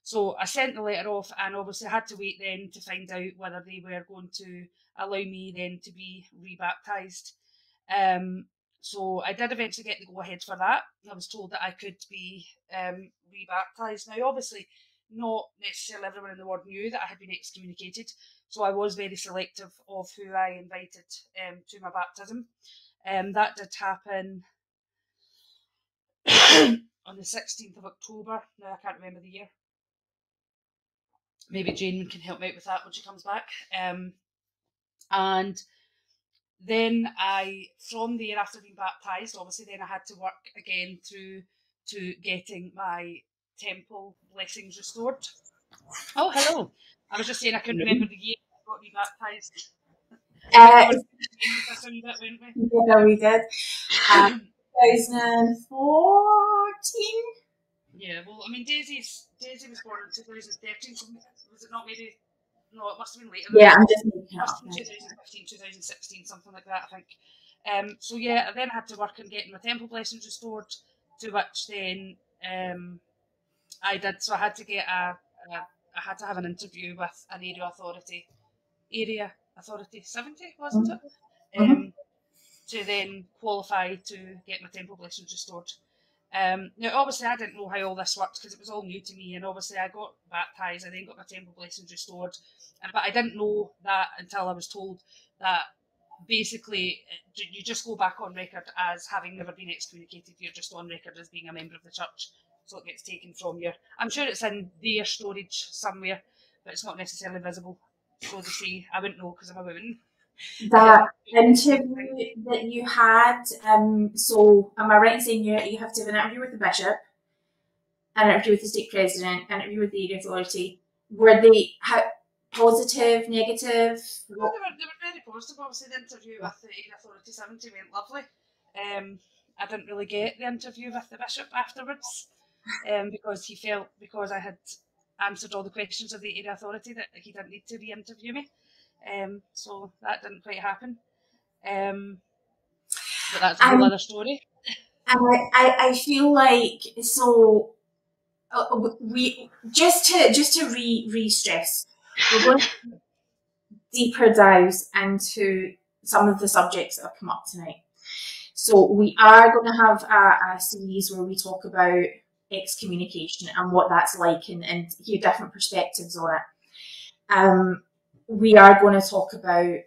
So I sent the letter off, and obviously I had to wait then to find out whether they were going to allow me then to be rebaptised. So I did eventually get the go-ahead for that. I was told that I could be rebaptised. Now, obviously, not necessarily everyone in the world knew that I had been excommunicated, so I was very selective of who I invited to my baptism. That did happen on the 16th of October. Now I can't remember the year. Maybe Jane can help me out with that when she comes back. And then from there, after being baptised, obviously then I had to work again through to getting my temple blessings restored. Oh, hello. I was just saying I couldn't remember the year I got rebaptised. Yeah, we did. 2014? Yeah, well, I mean, Daisy was born in 2013, so was it not maybe... No, it must have been later. Yeah, I'm just making it up. 2015, 2016, something like that, I think. So yeah, I then had to work on getting my temple blessings restored, to which then I did. So I had to get I had to have an interview with an area authority 70, wasn't it? To then qualify to get my temple blessings restored. Now, obviously, I didn't know how all this worked because it was all new to me, and obviously, I got baptised. I then got my temple blessings restored, but I didn't know that until I was told that basically you just go back on record as having never been excommunicated. You're just on record as being a member of the church, so it gets taken from you. I'm sure it's in their storage somewhere, but it's not necessarily visible. So to say, I wouldn't know because I'm a woman. That interview that you had, so am I right in saying you have to have an interview with the bishop, an interview with the stake president, an interview with the area authority? Were they positive, negative? No, they were very positive. Obviously, the interview with the area authority 70 went lovely. I didn't really get the interview with the bishop afterwards, because I had answered all the questions of the area authority that he didn't need to re-interview me. So that didn't quite happen. But that's a whole other story. And I feel like, so we just to re-stress, we're going to deeper dives into some of the subjects that have come up tonight. So we are going to have a series where we talk about excommunication and what that's like, and hear different perspectives on it. We are going to talk about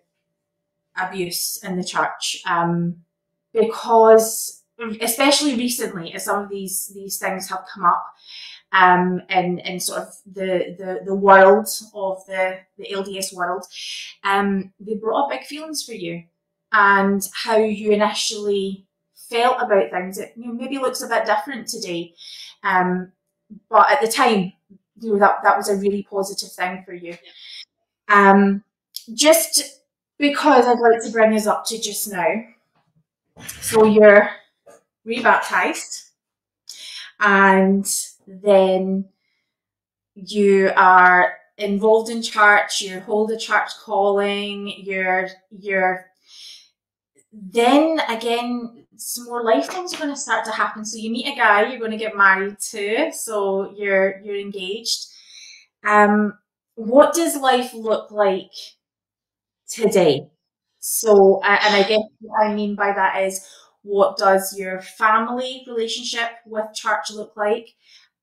abuse in the church, because especially recently, as some of these things have come up, in sort of the world of the LDS world, they brought up big feelings for you and how you initially felt about things. It maybe looks a bit different today, but at the time, that was a really positive thing for you. Just because I'd like to bring us up to just now. So you're rebaptized, and then you are involved in church, you hold a church calling, you're then again some more life things are going to start to happen. So you meet a guy you're going to get married to, so you're engaged. What does life look like today? So, and I guess what I mean by that is, what does your family relationship with church look like?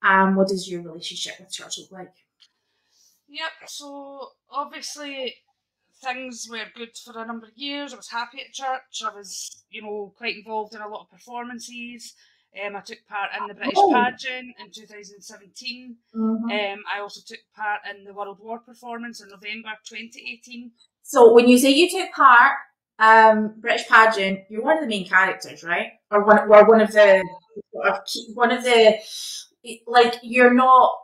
What does your relationship with church look like? Yep, so obviously things were good for a number of years. I was happy at church. I was, quite involved in a lot of performances. I took part in the British pageant in 2017. I also took part in the World War performance in November 2018. So when you say you took part, British pageant, you're one of the main characters, right? Or one of the like, you're not.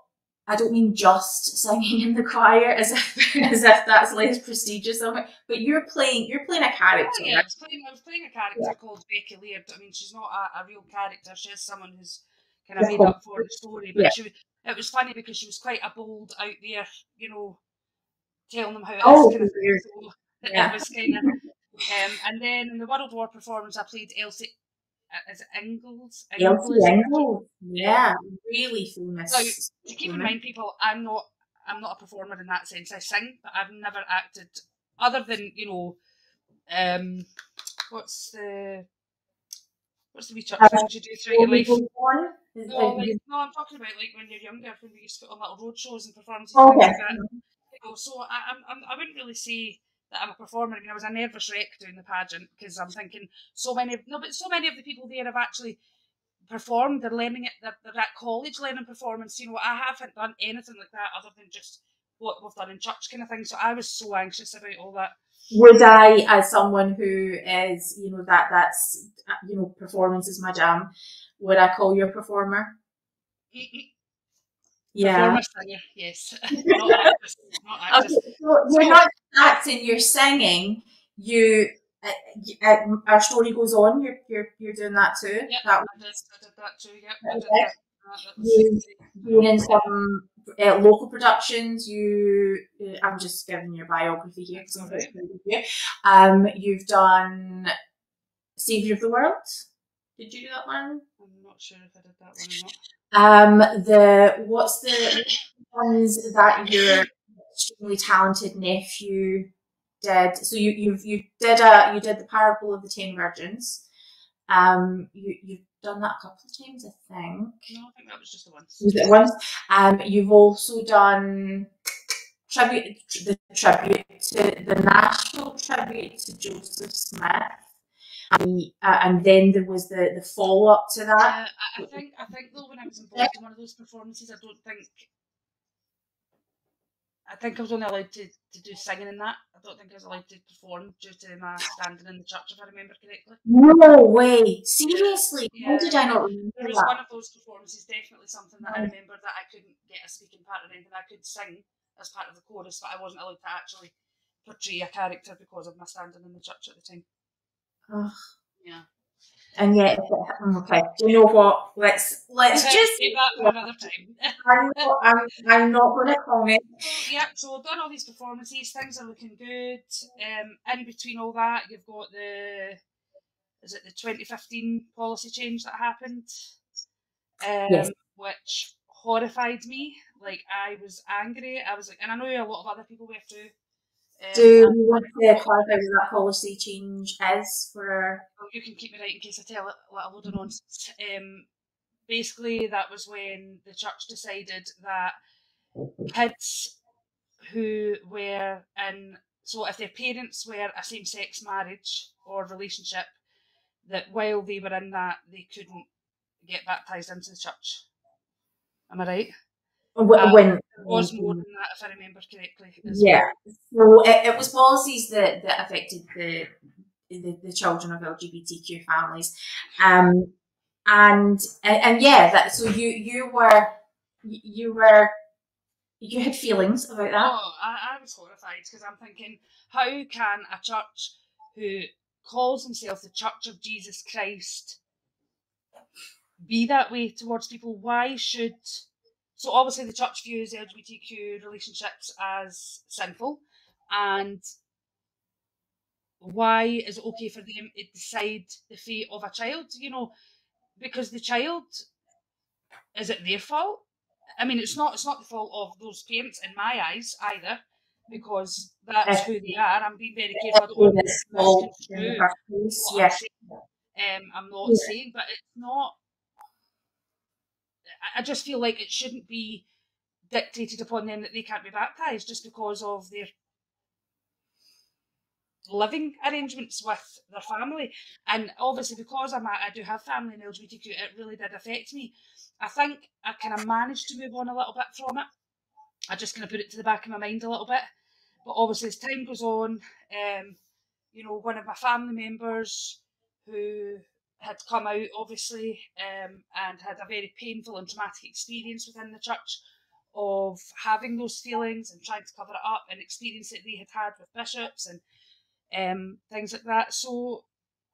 I don't mean just singing in the choir as if that's less prestigious of it, but you're playing a character. Yeah, right? I was playing a character called Becky Laird. I mean, she's not a real character. She's someone who's kind of made up for the story. But it was funny because she was quite a bold out there, telling them how it is. Kind of thing. So it was kind of. And then in the World War performance, I played Elsie. Is it Ingalls? Elsie Ingalls. Yeah, really famous. Now, to keep in mind, people, I'm not a performer in that sense. I sing, but I've never acted, other than what's the wee church things you do throughout your life? No, I'm talking about like when you're younger, when we used to put on little road shows and performances and things like that. So I wouldn't really say that I'm a performer. I mean, I was a nervous wreck doing the pageant because I'm thinking so many of the people there have actually perform. They're learning it. They're at college learning performance. You know, I haven't done anything like that other than just what we've done in church kind of thing. So I was so anxious about all that. Would I, as someone who is, you know, that's, you know, performance is my jam, would I call you a performer? Yeah. Performer, singer, yes. Not actress. Not actress. Okay, so you're not acting, you're singing. Our story goes on. You're doing that too. Yeah, I did that too. Yeah, I did that. You've been in some local productions. I'm just giving your biography here because I'm very proud of you. You've done Saviour of the World. Did you do that one? I'm not sure if I did that one or not. What's the ones that your extremely talented nephew did? So you did the Parable of the 10 Virgins. You've done that a couple of times, I think. No, I think that was just the once. Was it once? You've also done the Nashville tribute to Joseph Smith. And then there was the follow up to that. I think though, when I was involved in one of those performances, I think I was only allowed to do singing in that. I don't think I was allowed to perform due to my standing in the church, if I remember correctly. No way! Seriously? Yeah. How did I not remember There was that? one of those performances, definitely something that I remember that I couldn't get a speaking part or anything. I could sing as part of the chorus, but I wasn't allowed to actually portray a character because of my standing in the church at the time. Ugh. Yeah. And yet, okay. Do you know what? Let's just keep that for another time. I'm not going to comment. Yeah, so I've done all these performances. Things are looking good. In between all that, you've got the 2015 policy change that happened, Yes. which horrified me. Like, I was angry. I was like, and I know a lot of other people were too. Do you want to clarify what that policy change is for? Well, you can keep me right in case I tell a load of nonsense. Basically, that was when the church decided that kids who were in, so if their parents were a same-sex marriage or relationship, that while they were in that, they couldn't get baptised into the church. Am I right? When there was more than that, if I remember correctly. Yeah. Well. So it was policies that affected the children of LGBTQ families, and yeah, that. So you had feelings about that. Oh, I was horrified because I'm thinking, how can a church who calls themselves the Church of Jesus Christ be that way towards people? Why should... So obviously the church views LGBTQ relationships as sinful, and why is it okay for them to decide the fate of a child? You know, because the child, is it their fault? I mean, it's not the fault of those parents in my eyes either, because that's who they are. I'm being very careful. I don't want to misconstrue what I'm saying. I'm not saying, but it's not. I just feel like it shouldn't be dictated upon them that they can't be baptised just because of their living arrangements with their family. And obviously, because I do have family in LGBTQ, it really did affect me. I think I kind of managed to move on a little bit from it. I just kind of put it to the back of my mind a little bit. But obviously, as time goes on, you know, one of my family members who had come out, obviously, and had a very painful and traumatic experience within the church of having those feelings and trying to cover it up, and experience that they had with bishops and things like that. So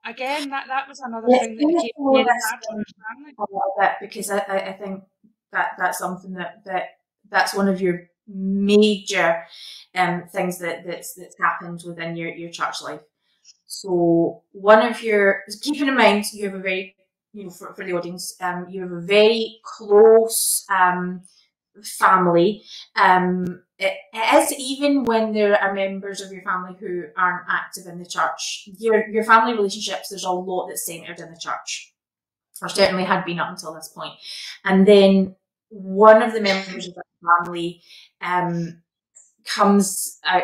again, that was another thing that became very hard to understand. A little bit, because I think that's something that's one of your major things that's happened within your church life. So keeping in mind, you have a very, you know, for the audience, you have a very close family. It is, even when there are members of your family who aren't active in the church, your family relationships, there's a lot that's centered in the church, or certainly had been up until this point. And then one of the members of the family comes out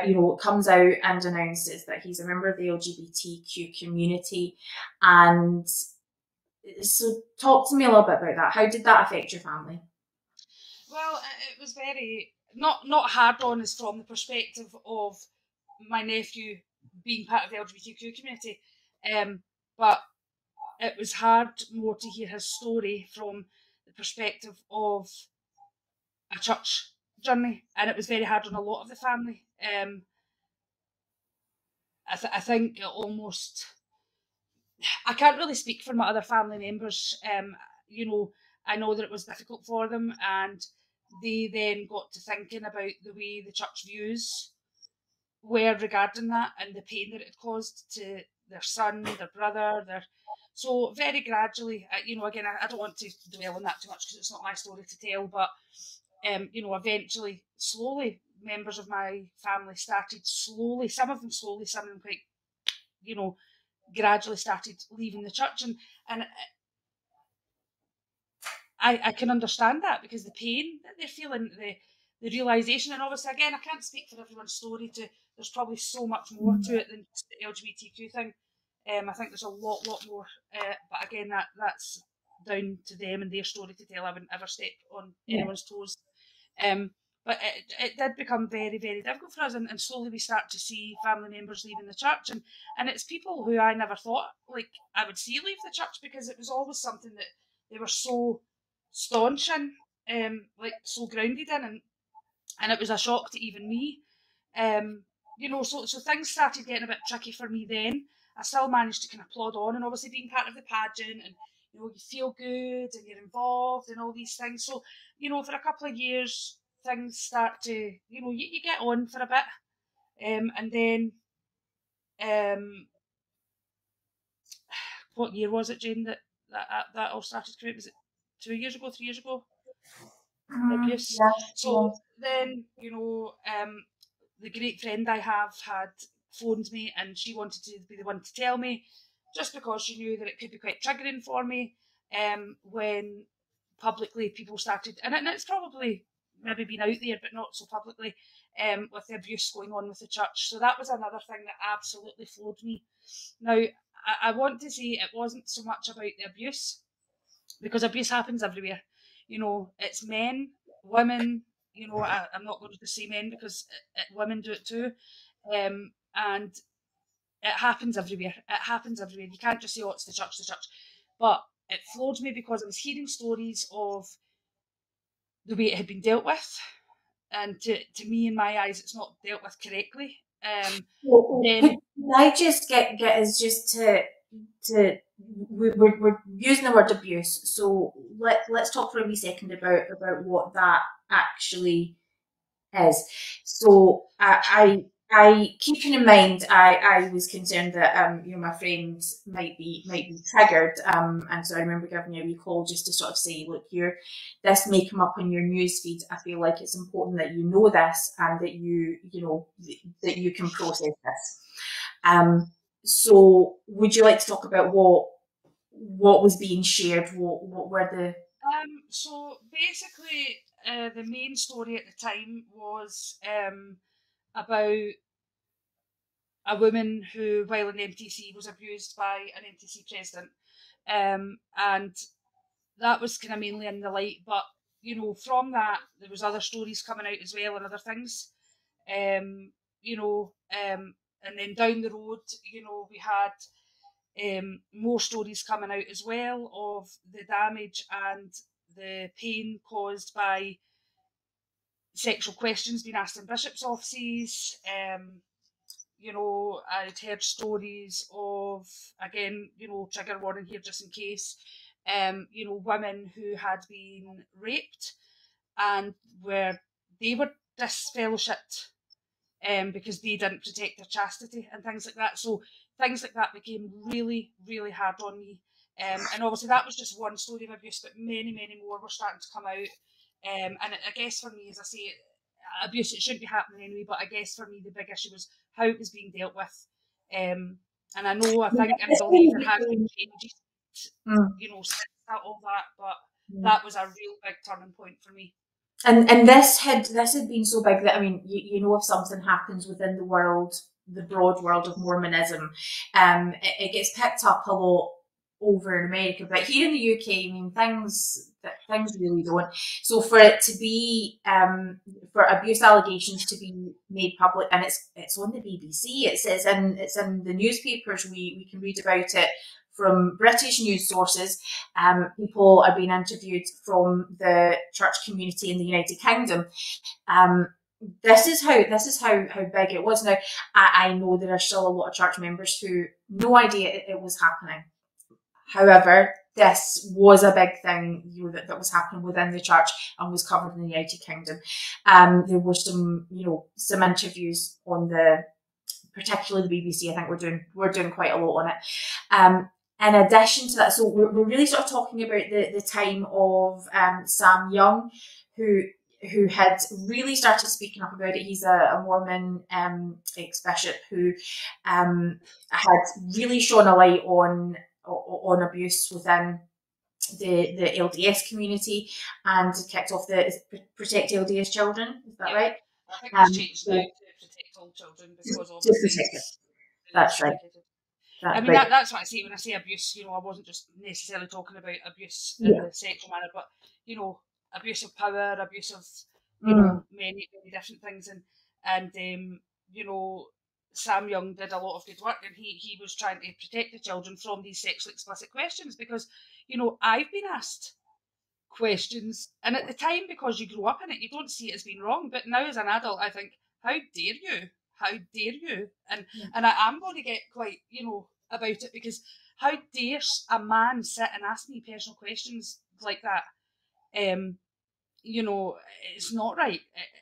and announces that he's a member of the LGBTQ community, and So talk to me a little bit about that. How did that affect your family? Well, it was very not hard on us from the perspective of my nephew being part of the LGBTQ community, but it was hard more to hear his story from the perspective of a church journey, and it was very hard on a lot of the family. I think it almost, I can't really speak for my other family members. You know, I know that it was difficult for them, and they then got to thinking about the way the church views were regarding that and the pain that it caused to their son, their brother, so very gradually, you know, again, I don't want to dwell on that too much because it's not my story to tell, but you know, eventually, slowly, members of my family started slowly, some of them slowly, some of them quite, you know, gradually started leaving the church, and I can understand that because the pain that they're feeling, the realisation, and obviously again I can't speak for everyone's story. There's probably so much more to it than just the LGBTQ thing. I think there's a lot more, but again that's down to them and their story to tell. I wouldn't ever step on anyone's toes. But it did become very, very difficult for us, and slowly we start to see family members leaving the church, and it's people who I never thought like I would see leave the church, because it was always something that they were so staunch in, like so grounded in, and it was a shock to even me. You know, so things started getting a bit tricky for me then. I still managed to kind of plod on, and obviously being part of the pageant, and you know, you feel good and you're involved and all these things. So, you know, for a couple of years, things start to, you know, you get on for a bit. And then, what year was it, Jane, that all started to come out? Was it 2 years ago, 3 years ago? Abuse. So then, you know, the great friend I have had phoned me, and she wanted to be the one to tell me, just because she knew that it could be quite triggering for me when publicly people started, and it's probably maybe been out there but not so publicly, with the abuse going on with the church. So that was another thing that absolutely floored me. Now, I want to say it wasn't so much about the abuse, because abuse happens everywhere. You know, it's men, women, you know, I'm not going to say men because women do it too. And it happens everywhere. It happens everywhere. You can't just say, oh, it's the church, the church. But it floored me because I was hearing stories of the way it had been dealt with. And to me, in my eyes, it's not dealt with correctly. Can I just get us just to we're using the word abuse, so let's talk for a wee second about what that actually is. So I keeping in mind, I was concerned that you know, my friends might be triggered, and so I remember giving you a wee call just to sort of say, look, this may come up on your news feed. I feel like it's important that you know this, and that you know that you can process this. So would you like to talk about what was being shared? What were the so basically, the main story at the time was about a woman who, while in the MTC, was abused by an MTC president, and that was kind of mainly in the light. But you know, from that, there was other stories coming out as well, and other things, you know, and then down the road, you know, we had more stories coming out as well of the damage and the pain caused by sexual questions being asked in bishops' offices. You know, I'd heard stories of, again, you know, trigger warning here just in case, you know, women who had been raped and where they were disfellowshipped because they didn't protect their chastity and things like that. So things like that became really, really hard on me. And obviously that was just one story of abuse, but many, many more were starting to come out. And I guess for me, as I say, abuse, it shouldn't be happening anyway, but I guess for me the big issue was how it was being dealt with. And I know, I think, and I believe there has been changes, you know, since all that, but that was a real big turning point for me. And this had been so big that, I mean, you know, if something happens within the world, the broad world of Mormonism, it gets picked up a lot over in America, but here in the UK, I mean, things really don't. So for it to be for abuse allegations to be made public, and it's on the BBC, it's in the newspapers. We can read about it from British news sources. People are being interviewed from the church community in the United Kingdom. This is how big it was. Now, I know there are still a lot of church members who no idea it was happening. However, this was a big thing, you know, that was happening within the church and was covered in the United Kingdom. There were some, you know, some interviews on particularly the BBC. I think we're doing quite a lot on it. In addition to that, so we're really sort of talking about the time of Sam Young, who had really started speaking up about it. He's a Mormon ex-bishop who had really shone a light on abuse within the LDS community and kicked off the Protect LDS Children. Is that right? I think it's changed now to Protect All Children because obviously that's right. I mean, that's what I say when I say abuse. You know, I wasn't just necessarily talking about abuse in the sexual manner, but, you know, abuse of power, abuse of, you know, many different things. And you know, Sam Young did a lot of good work, and he was trying to protect the children from these sexually explicit questions because, you know, I've been asked questions, and at the time, because you grew up in it, you don't see it as being wrong. But now as an adult, I think, how dare you? How dare you? And I am going to get quite, you know, about it, because how dare a man sit and ask me personal questions like that? You know, it's not right.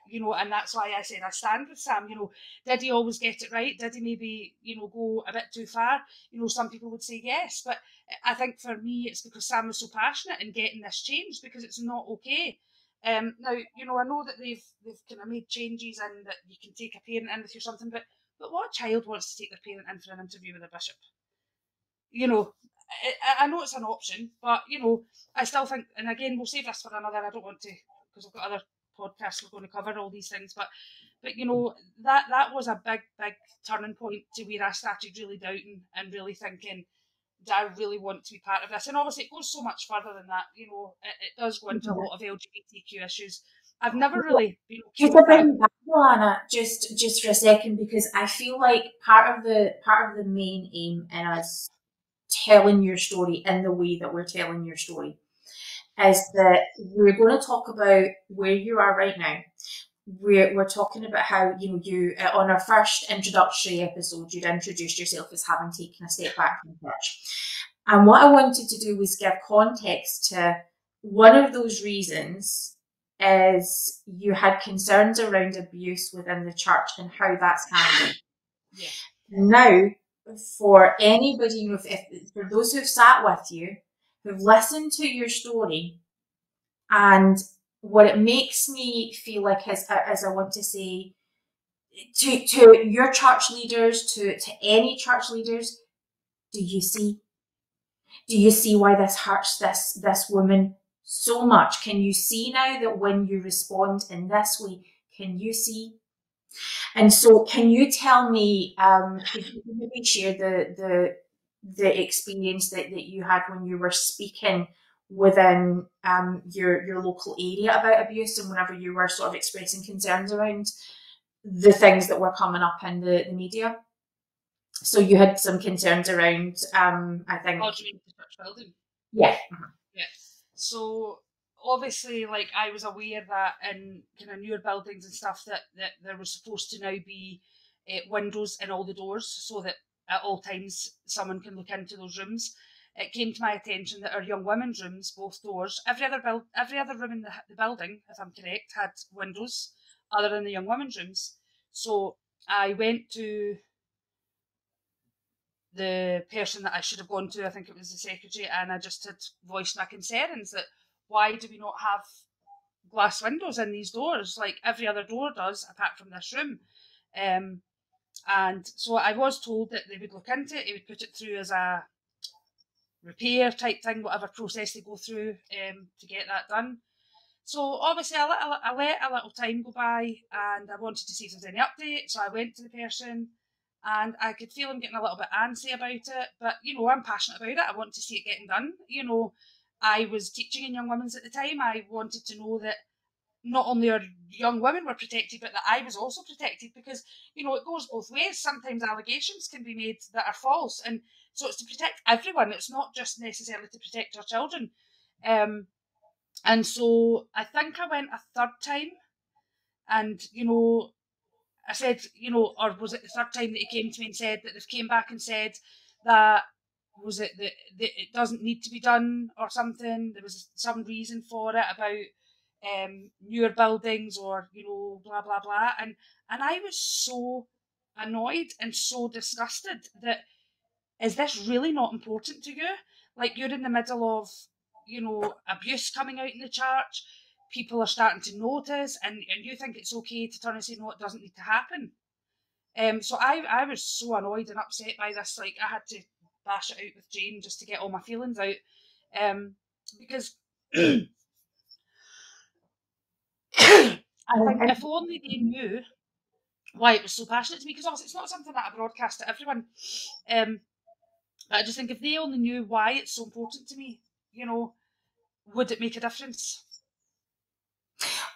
You know, and that's why I said I stand with Sam. You know, did he always get it right? Did he maybe, you know, go a bit too far? You know, some people would say yes, but I think for me it's because Sam was so passionate in getting this changed, because it's not okay. Now, you know, I know that they've kind of made changes and that you can take a parent in with you or something, but what child wants to take their parent in for an interview with a bishop? You know, I know it's an option, but, you know, I still think, and again, we'll save this for another, I don't want to, because I've got other podcasts we're going to cover all these things, but you know, that was a big turning point to where I started really doubting and really thinking, do I really want to be part of this? And obviously it goes so much further than that. You know, it does go into a lot of LGBTQ issues. I've never really been okay with that. Alana, just for a second, because I feel like part of the main aim in us telling your story in the way that we're telling your story is that we're going to talk about where you are right now. We're talking about how, you know, you on our first introductory episode, you'd introduced yourself as having taken a step back from church. And what I wanted to do was give context to one of those reasons is you had concerns around abuse within the church and how that's handled. Yeah. Now, for anybody, for those who've sat with you, who've listened to your story, and what it makes me feel like is I want to say to your church leaders, to any church leaders, do you see why this hurts this woman so much? Can you see now that when you respond in this way, can you see? And so can you tell me, could you maybe share the experience that you had when you were speaking within your local area about abuse, and whenever you were sort of expressing concerns around the things that were coming up in the media? So you had some concerns around, I think... Oh, do you mean the church building? Yeah. Yeah. So obviously, like, I was aware that in kind of newer buildings and stuff that there was supposed to now be windows in all the doors, so that at all times someone can look into those rooms. It came to my attention that our young women's rooms, both doors, every other room in the building, if I'm correct, had windows other than the young women's rooms. So I went to the person that I should have gone to, I think it was the secretary, and I just had voiced my concerns that why do we not have glass windows in these doors like every other door does apart from this room? And so I was told that they would look into it, they would put it through as a repair type thing, whatever process they go through to get that done. So obviously I let a little time go by, and I wanted to see if there was any update. So I went to the person, and I could feel him getting a little bit antsy about it. But, you know, I'm passionate about it. I want to see it getting done. You know, I was teaching in young women's at the time. I wanted to know that not only our young women were protected, but that I was also protected, because, you know, it goes both ways. Sometimes allegations can be made that are false, and so it's to protect everyone. It's not just necessarily to protect our children. And so I think I went a third time, and, you know, I said, you know, or was it the third time that he came to me and said that they've came back and said that, was it that it doesn't need to be done or something? There was some reason for it about newer buildings, or, you know, blah blah blah, and I was so annoyed and so disgusted that, is this really not important to you? Like, you're in the middle of, you know, abuse coming out in the church. People are starting to notice, and you think it's okay to turn and say, no, it doesn't need to happen. So I was so annoyed and upset by this. Like, I had to bash it out with Jane just to get all my feelings out. Because I think if only they knew why it was so passionate to me, because obviously it's not something that I broadcast to everyone. But I just think if they only knew why it's so important to me, you know, would it make a difference?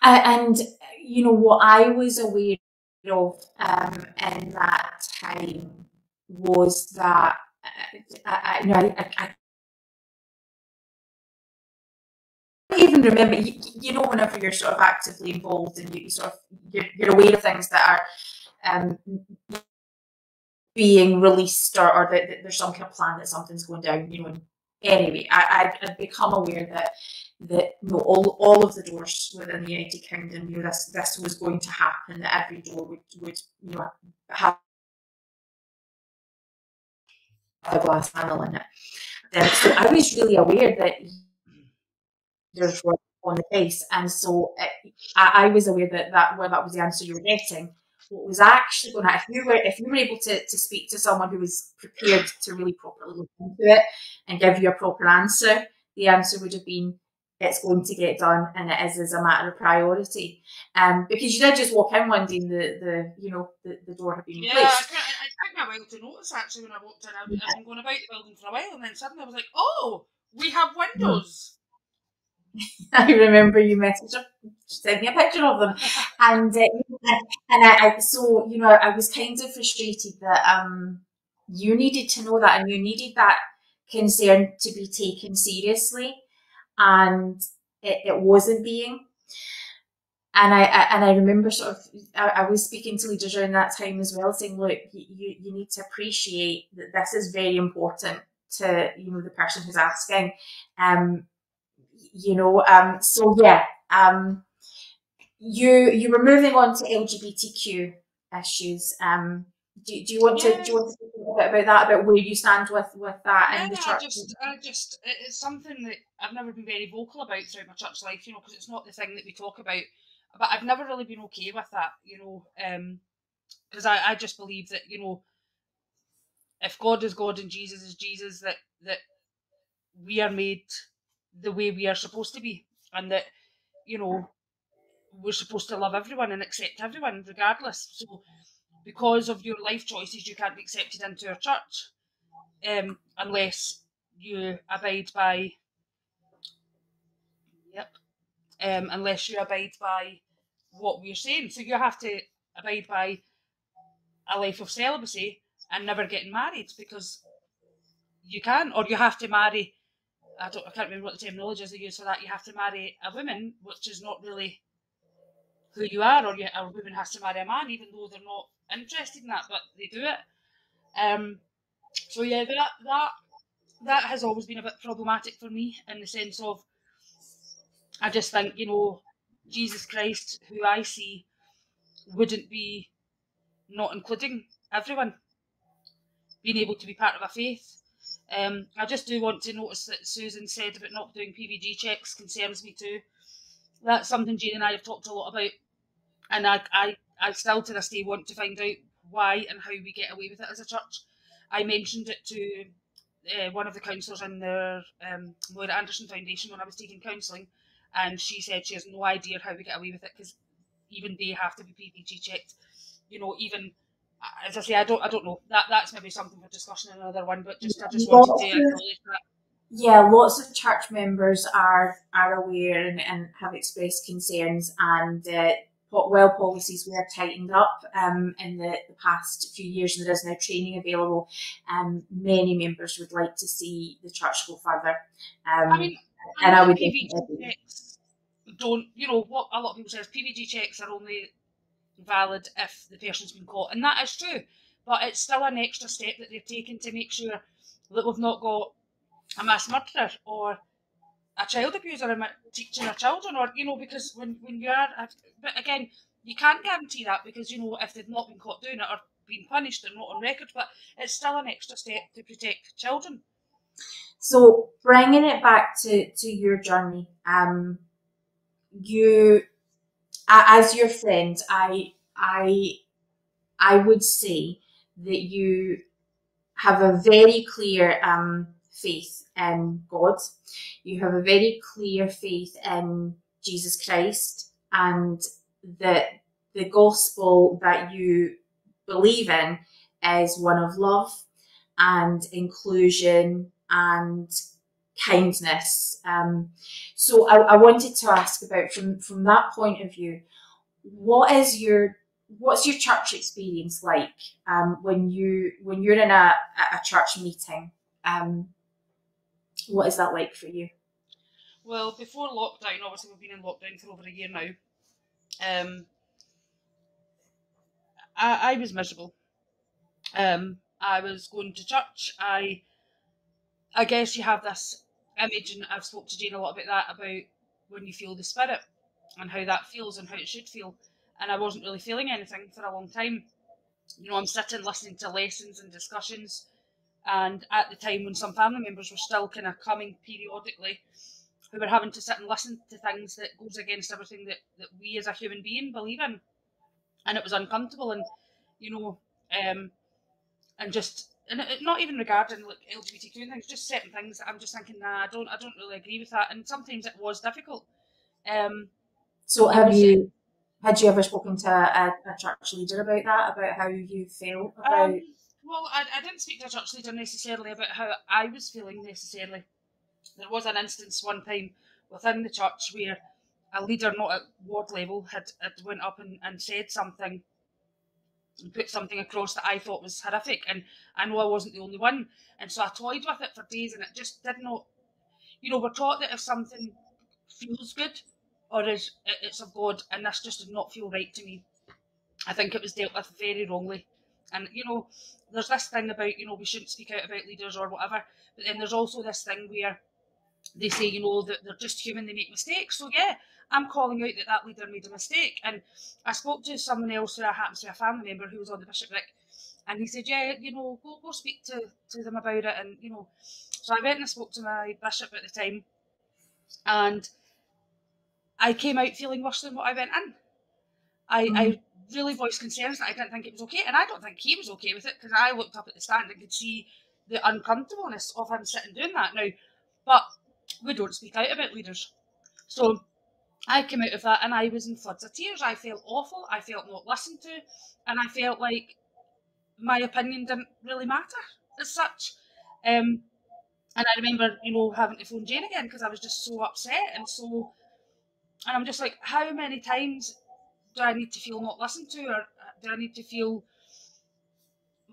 And you know what I was aware of in that time was that I don't even remember. You know, whenever you're sort of actively involved and you sort of you're aware of things that are being released, or that there's some kind of plan that something's going down. You know, and anyway, I'd become aware that you know, all of the doors within the United Kingdom, you know, this was going to happen. That every door would you know have a glass panel in it. So I was really aware that there's were on the case, and so I was aware that was the answer you were getting. What was actually going to, if you were able to speak to someone who was prepared to really properly look into it and give you a proper answer, the answer would have been, it's going to get done, and it is as a matter of priority. Because you did just walk in one day and the door had been replaced. Yeah, it took me a while to notice, actually, when I walked in. I've been going about the building for a while, and then suddenly I was like, oh, we have windows. I remember you sent me a picture of them, and I so you know I was kind of frustrated that you needed to know that, and you needed that concern to be taken seriously, and it wasn't being. And I remember sort of I was speaking to leaders around that time as well, saying, look, you need to appreciate that this is very important to, you know, the person who's asking. You know, so yeah, you were moving on to LGBTQ issues. Do you want to speak a little bit about that, about where you stand with that in the church? I just it's something that I've never been very vocal about throughout my church life, you know, because it's not the thing that we talk about. But I've never really been okay with that, you know, because I just believe that, you know, if God is God and Jesus is Jesus, that we are made the way we are supposed to be, and that, you know, we're supposed to love everyone and accept everyone regardless. So because of your life choices, you can't be accepted into our church unless you abide by unless you abide by what we're saying. So you have to abide by a life of celibacy and never getting married, because you can, or you have to marry, I can't remember what the terminology is they use for that. You have to marry a woman, which is not really who you are, or a woman has to marry a man, even though they're not interested in that, but they do it. So yeah, that has always been a bit problematic for me, in the sense of, I just think, you know, Jesus Christ, who I see, wouldn't be not including everyone being able to be part of a faith. I just do want to notice that Susan said about not doing PVG checks concerns me too. That's something Jane and I have talked a lot about, and I still to this day want to find out why and how we get away with it as a church. I mentioned it to one of the counsellors in the Moira Anderson Foundation when I was taking counselling, and she said she has no idea how we get away with it, because even they have to be PVG checked. You know, even as I say, I don't know. That's maybe something for discussion in another one. But I just wanted to acknowledge that. Yeah, lots of church members are aware and have expressed concerns, and while policies were tightened up in the past few years, and there is now training available, many members would like to see the church go further. I mean, and I would PVG checks don't, what a lot of people say is PVG checks are only valid if the person's been caught, and that is true, but it's still an extra step that they're taking to make sure that we've not got a mass murderer or a child abuser teaching our children, or because when you are, but again, you can't guarantee that, because if they've not been caught doing it or been punished, they're not on record, but it's still an extra step to protect children. So bringing it back to your journey, you, as your friend, I would say that you have a very clear faith in God. You have a very clear faith in Jesus Christ, and that the gospel that you believe in is one of love and inclusion and kindness. So I wanted to ask about, from that point of view, what's your church experience like when you're in a church meeting? What is that like for you? Well, before lockdown, obviously we've been in lockdown for over a year now. I was miserable. I was going to church. I guess you have this image, and I've spoke to Jane a lot about that, about when you feel the Spirit and how that feels and how it should feel. And I wasn't really feeling anything for a long time. I'm sitting listening to lessons and discussions, and at the time when some family members were still kind of coming periodically, who were having to sit and listen to things that goes against everything that we as a human being believe in, and it was uncomfortable. And and just, and it, not even regarding like LGBTQ and things, just certain things that I'm just thinking, nah, I don't really agree with that, and sometimes it was difficult. So had you ever spoken to a church leader about that, about how you felt about? Well, I didn't speak to a church leader necessarily about how I was feeling necessarily. There was an instance one time within the church where a leader, not at ward level, had went up and said something and put something across that I thought was horrific, and I know I wasn't the only one, and so I toyed with it for days, and it just did not. We're taught that if something feels good or it's of God, and this just did not feel right to me. I think it was dealt with very wrongly. And, there's this thing about, we shouldn't speak out about leaders or whatever, but then there's also this thing where they say, that they're just human, they make mistakes. So, yeah, I'm calling out that leader made a mistake. And I spoke to someone else who happens to be a family member who was on the bishopric, and he said, yeah, go speak to them about it. And, so I went and I spoke to my bishop at the time, and I came out feeling worse than what I went in. I really voiced concerns that I didn't think it was okay, and I don't think he was okay with it, because I looked up at the stand and could see the uncomfortableness of him sitting doing that now. But we don't speak out about leaders. So I came out of that and I was in floods of tears. I felt awful, I felt not listened to, and I felt like my opinion didn't really matter as such. And I remember, having to phone Jane again because I was just so upset and I'm just like, how many times do I need to feel not listened to, or do I need to feel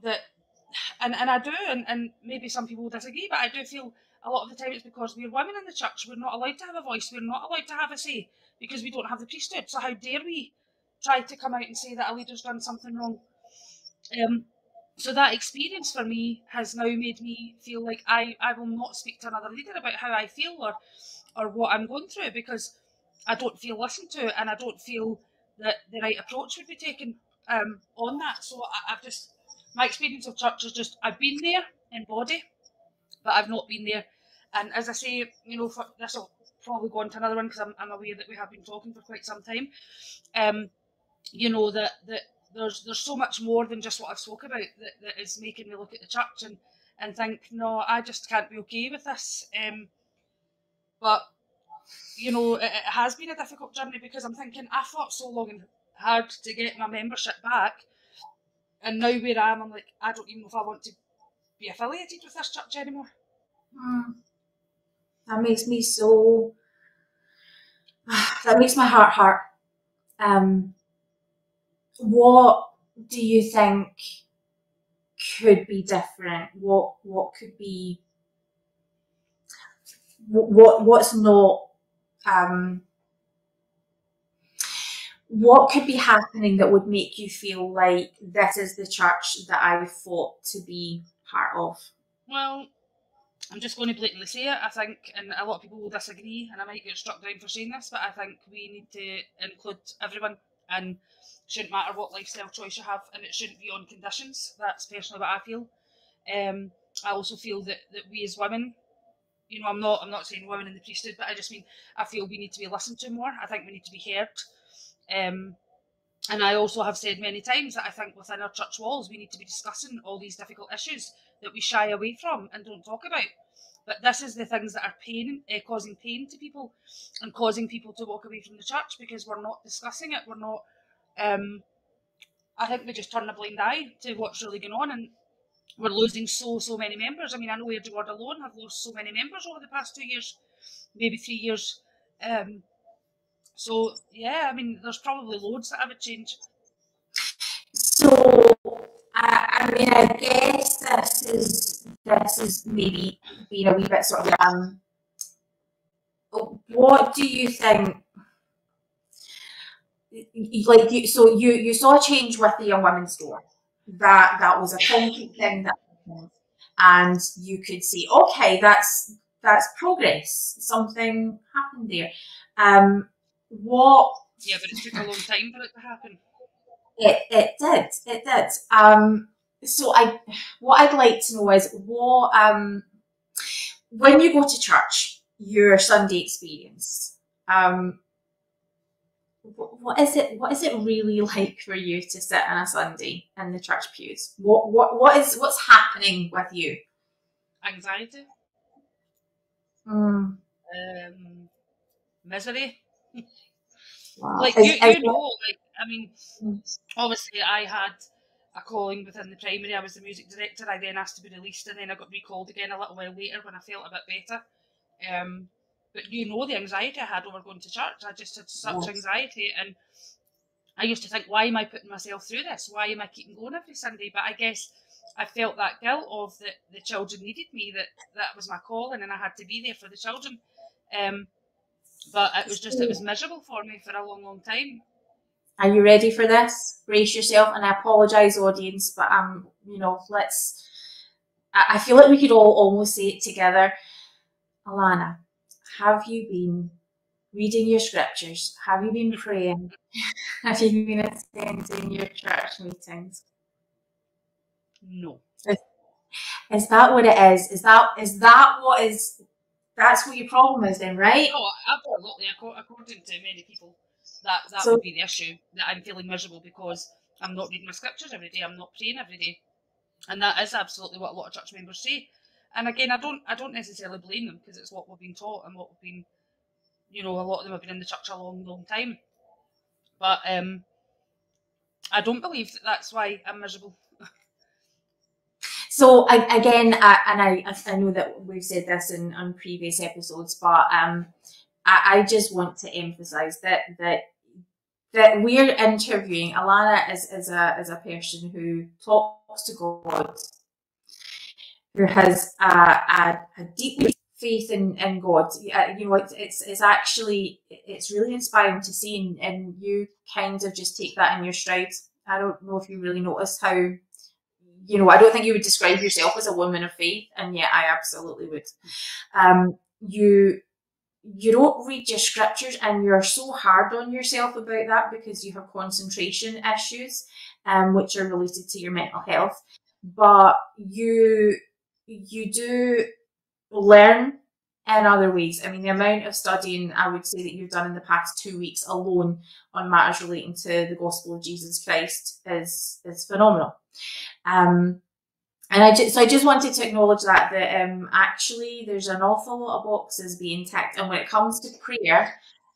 that? And I do, and maybe some people disagree, but I do feel a lot of the time it's because we're women in the church. We're not allowed to have a voice. We're not allowed to have a say because we don't have the priesthood. So how dare we try to come out and say that a leader's done something wrong? So that experience for me has now made me feel like I will not speak to another leader about how I feel or what I'm going through, because I don't feel listened to, and I don't feel that the right approach would be taken on that. So I've just, my experience of church is just, I've been there in body, but I've not been there. And as I say, for this will probably go on to another one, because I'm aware that we have been talking for quite some time. That there's so much more than just what I've spoke about that is making me look at the church and think, no, I just can't be okay with this. But it has been a difficult journey, because I'm thinking I fought so long and hard to get my membership back, And now where I am, I'm like, I don't even know if I want to be affiliated with this church anymore. That makes me so... that makes my heart hurt. What do you think could be different? What could be... what's not... what could be happening that would make you feel like this is the church that I fought to be part of? Well, I'm just going to blatantly say it. I think, and a lot of people will disagree, and I might get struck down for saying this, but I think we need to include everyone, and it shouldn't matter what lifestyle choice you have, and it shouldn't be on conditions. That's personally what I feel. I also feel that we as women, you know, I'm not saying women in the priesthood, but I just mean I feel we need to be listened to more. I think we need to be heard. And I also have said many times that I think within our church walls we need to be discussing all these difficult issues that we shy away from and don't talk about. But this is the things that are causing pain to people and causing people to walk away from the church because we're not discussing it. We're not. I think we just turn a blind eye to what's really going on, and we're losing so many members. I mean, I know Edward alone have lost so many members over the past 2 years, maybe 3 years. So yeah, I mean, there's probably loads that I would change. So I mean, I guess this is maybe being a wee bit sort of what do you think? Like you saw a change with the Young Women's Store. That was a concrete thing that happened, and you could see, okay, that's progress. Something happened there. What? Yeah, but it took a long time for it to happen. It did. So what I'd like to know is what when you go to church, your Sunday experience, what is it really like for you to sit on a Sunday in the church pews? What's happening with you? Anxiety. Misery. Wow. Like you know, like I mean, obviously I had a calling within the primary. I was the music director. I then asked to be released, and then I got recalled again a little while later when I felt a bit better. But you know the anxiety I had over going to church. I just had such anxiety, and I used to think, why am I putting myself through this? Why am I keeping going every Sunday? But I guess I felt that guilt of that the children needed me, that was my calling, and I had to be there for the children. But it was miserable for me for a long time. Are you ready for this? Brace yourself, and I apologise, audience, but you know, I feel like we could all almost say it together. Alana, have you been reading your scriptures? Have you been praying? Have you been attending your church meetings? No. Is that what it is? Is that what is? That's what your problem is, then, right? No, absolutely. According to many people, that would be the issue. That I'm feeling miserable because I'm not reading my scriptures every day. I'm not praying every day, and that is absolutely what a lot of church members say. And again, I don't necessarily blame them because it's what we've been taught and what we've been, you know, a lot of them have been in the church a long time. But I don't believe that's why I'm miserable. So again, I know that we've said this on previous episodes, but I just want to emphasise that we're interviewing Alana as a person who talks to God, who has a deep faith in God. You know, it's actually really inspiring to see, and you kind of just take that in your stride. I don't know if you really notice how, you know, I don't think you would describe yourself as a woman of faith, and yet I absolutely would. You don't read your scriptures, and you're so hard on yourself about that because you have concentration issues, which are related to your mental health. But you do learn in other ways. I mean, the amount of studying I would say that you've done in the past 2 weeks alone on matters relating to the gospel of Jesus Christ is phenomenal. And I just wanted to acknowledge that actually there's an awful lot of boxes being ticked. And when it comes to prayer,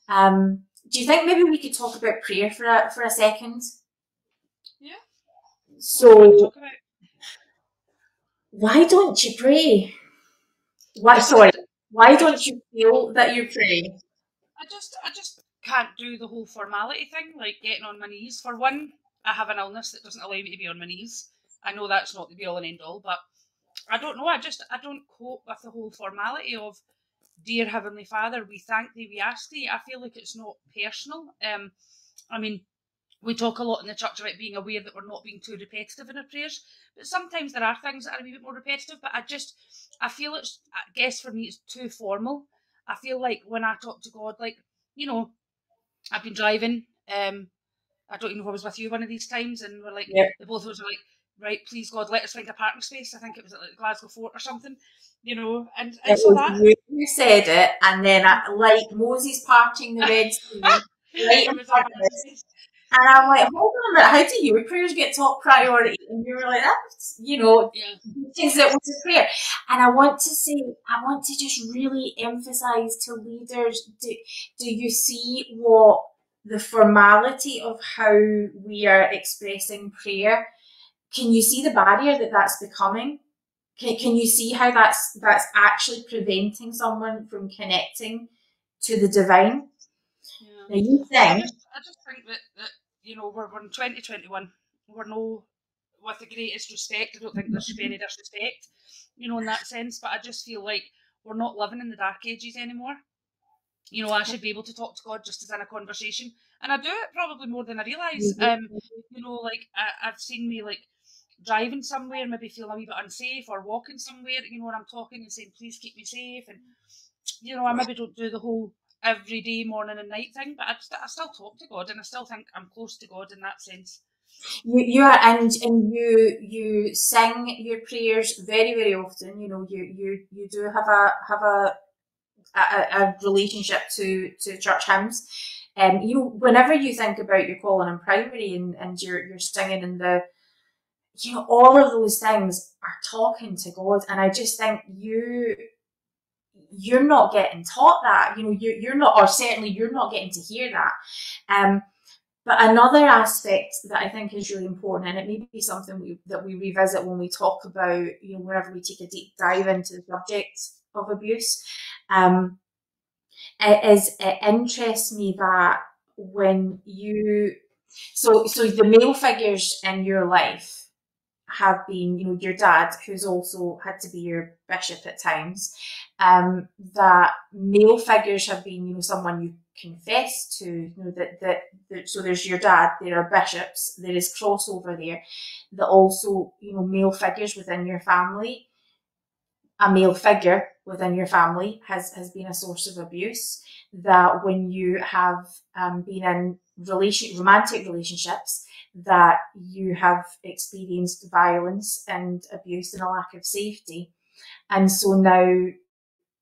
do you think maybe we could talk about prayer for a second? Yeah. So, why don't you pray? Why don't you feel that you pray? I just can't do the whole formality thing, like getting on my knees. For one, I have an illness that doesn't allow me to be on my knees. I know that's not the be all and end all, but I don't know. I don't cope with the whole formality of, dear Heavenly Father, we thank thee, we ask thee. I feel like it's not personal. I mean, we talk a lot in the church about being aware that we're not being too repetitive in our prayers, but sometimes there are things that are a wee bit more repetitive. But I feel it's, I guess for me, it's too formal. I feel like when I talk to God, like, you know, I've been driving. I don't even know if I was with you one of these times, and we're like, the both of us were like, right, please God, let us find a parking space. I think it was at like Glasgow Fort or something, you know, and so that you said it, and then like Moses parting the Red Sea, right in front of us. And I'm like, hold on a minute, how do your prayers get top priority? And you were like, that's, you know, things that was a prayer. And I want to just really emphasize to leaders, do you see what the formality of how we are expressing prayer? Can you see the barrier that that's becoming? Can you see how that's actually preventing someone from connecting to the divine? Yeah. Now you think, I just think that you know, we're in 2021. We're no, with the greatest respect, I don't think there should be any disrespect, you know, in that sense. But I just feel like we're not living in the dark ages anymore. You know, I should be able to talk to God just as in a conversation, and I do it probably more than I realise. You know, like I've seen me like driving somewhere, maybe feeling a wee bit unsafe, or walking somewhere, you know, and I'm talking and saying, please keep me safe. And, you know, I maybe don't do the whole everyday morning and night thing, but I still talk to God, and I still think I'm close to God in that sense. You are, and you sing your prayers very, very often. You know, you do have a relationship to church hymns. You know, whenever you think about your calling in primary and you're singing in the, you know, all of those things are talking to God. And I just think you're not getting taught that. You know, you're not, or certainly you're not getting to hear that. But another aspect that I think is really important, and it may be something that we revisit when we talk about, you know, whenever we take a deep dive into the subject of abuse, it interests me that when you, so the male figures in your life have been, you know, your dad, who's also had to be your bishop at times, that male figures have been, you know, someone you confess to, you know, that so there's your dad, there are bishops, there is crossover there, that also, you know, male figures within your family, a male figure within your family has been a source of abuse, that when you have been in romantic relationships, that you have experienced violence and abuse and a lack of safety. And so now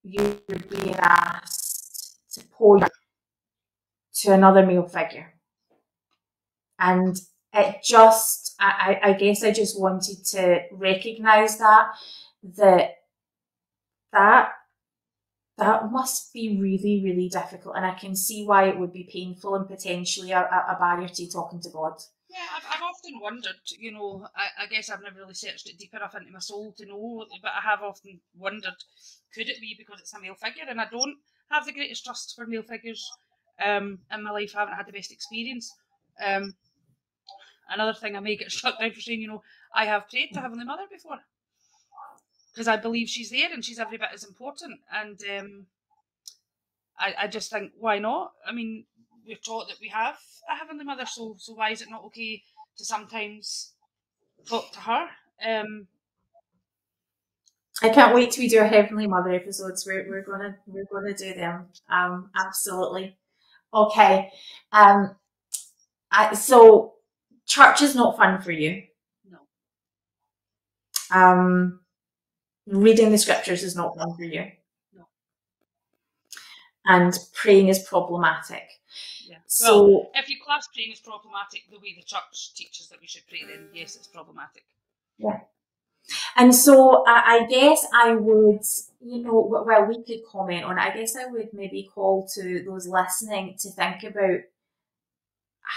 you're being asked to pour to another male figure. And it just, I guess I just wanted to recognise that must be really, really difficult. And I can see why it would be painful and potentially a barrier to talking to God. Yeah, I've often wondered, you know, I guess I've never really searched it deep enough into my soul to know, but I have often wondered, could it be because it's a male figure? And I don't have the greatest trust for male figures in my life. I haven't had the best experience. Another thing I may get struck down for saying, you know, I have prayed to Heavenly Mother before, because I believe she's there and she's every bit as important. And I just think, why not? I mean, we're taught that we have a Heavenly Mother, so why is it not okay to sometimes talk to her? I can't wait till we do our Heavenly Mother episodes. We're gonna do them. Absolutely. Okay. So church is not fun for you. No. Reading the scriptures is not fun for you. No. And praying is problematic. Yeah. So well, if you class praying as problematic the way the church teaches that we should pray, then yes, it's problematic. Yeah. And so I guess I would, you know, well, we could comment on it. I guess I would maybe call to those listening to think about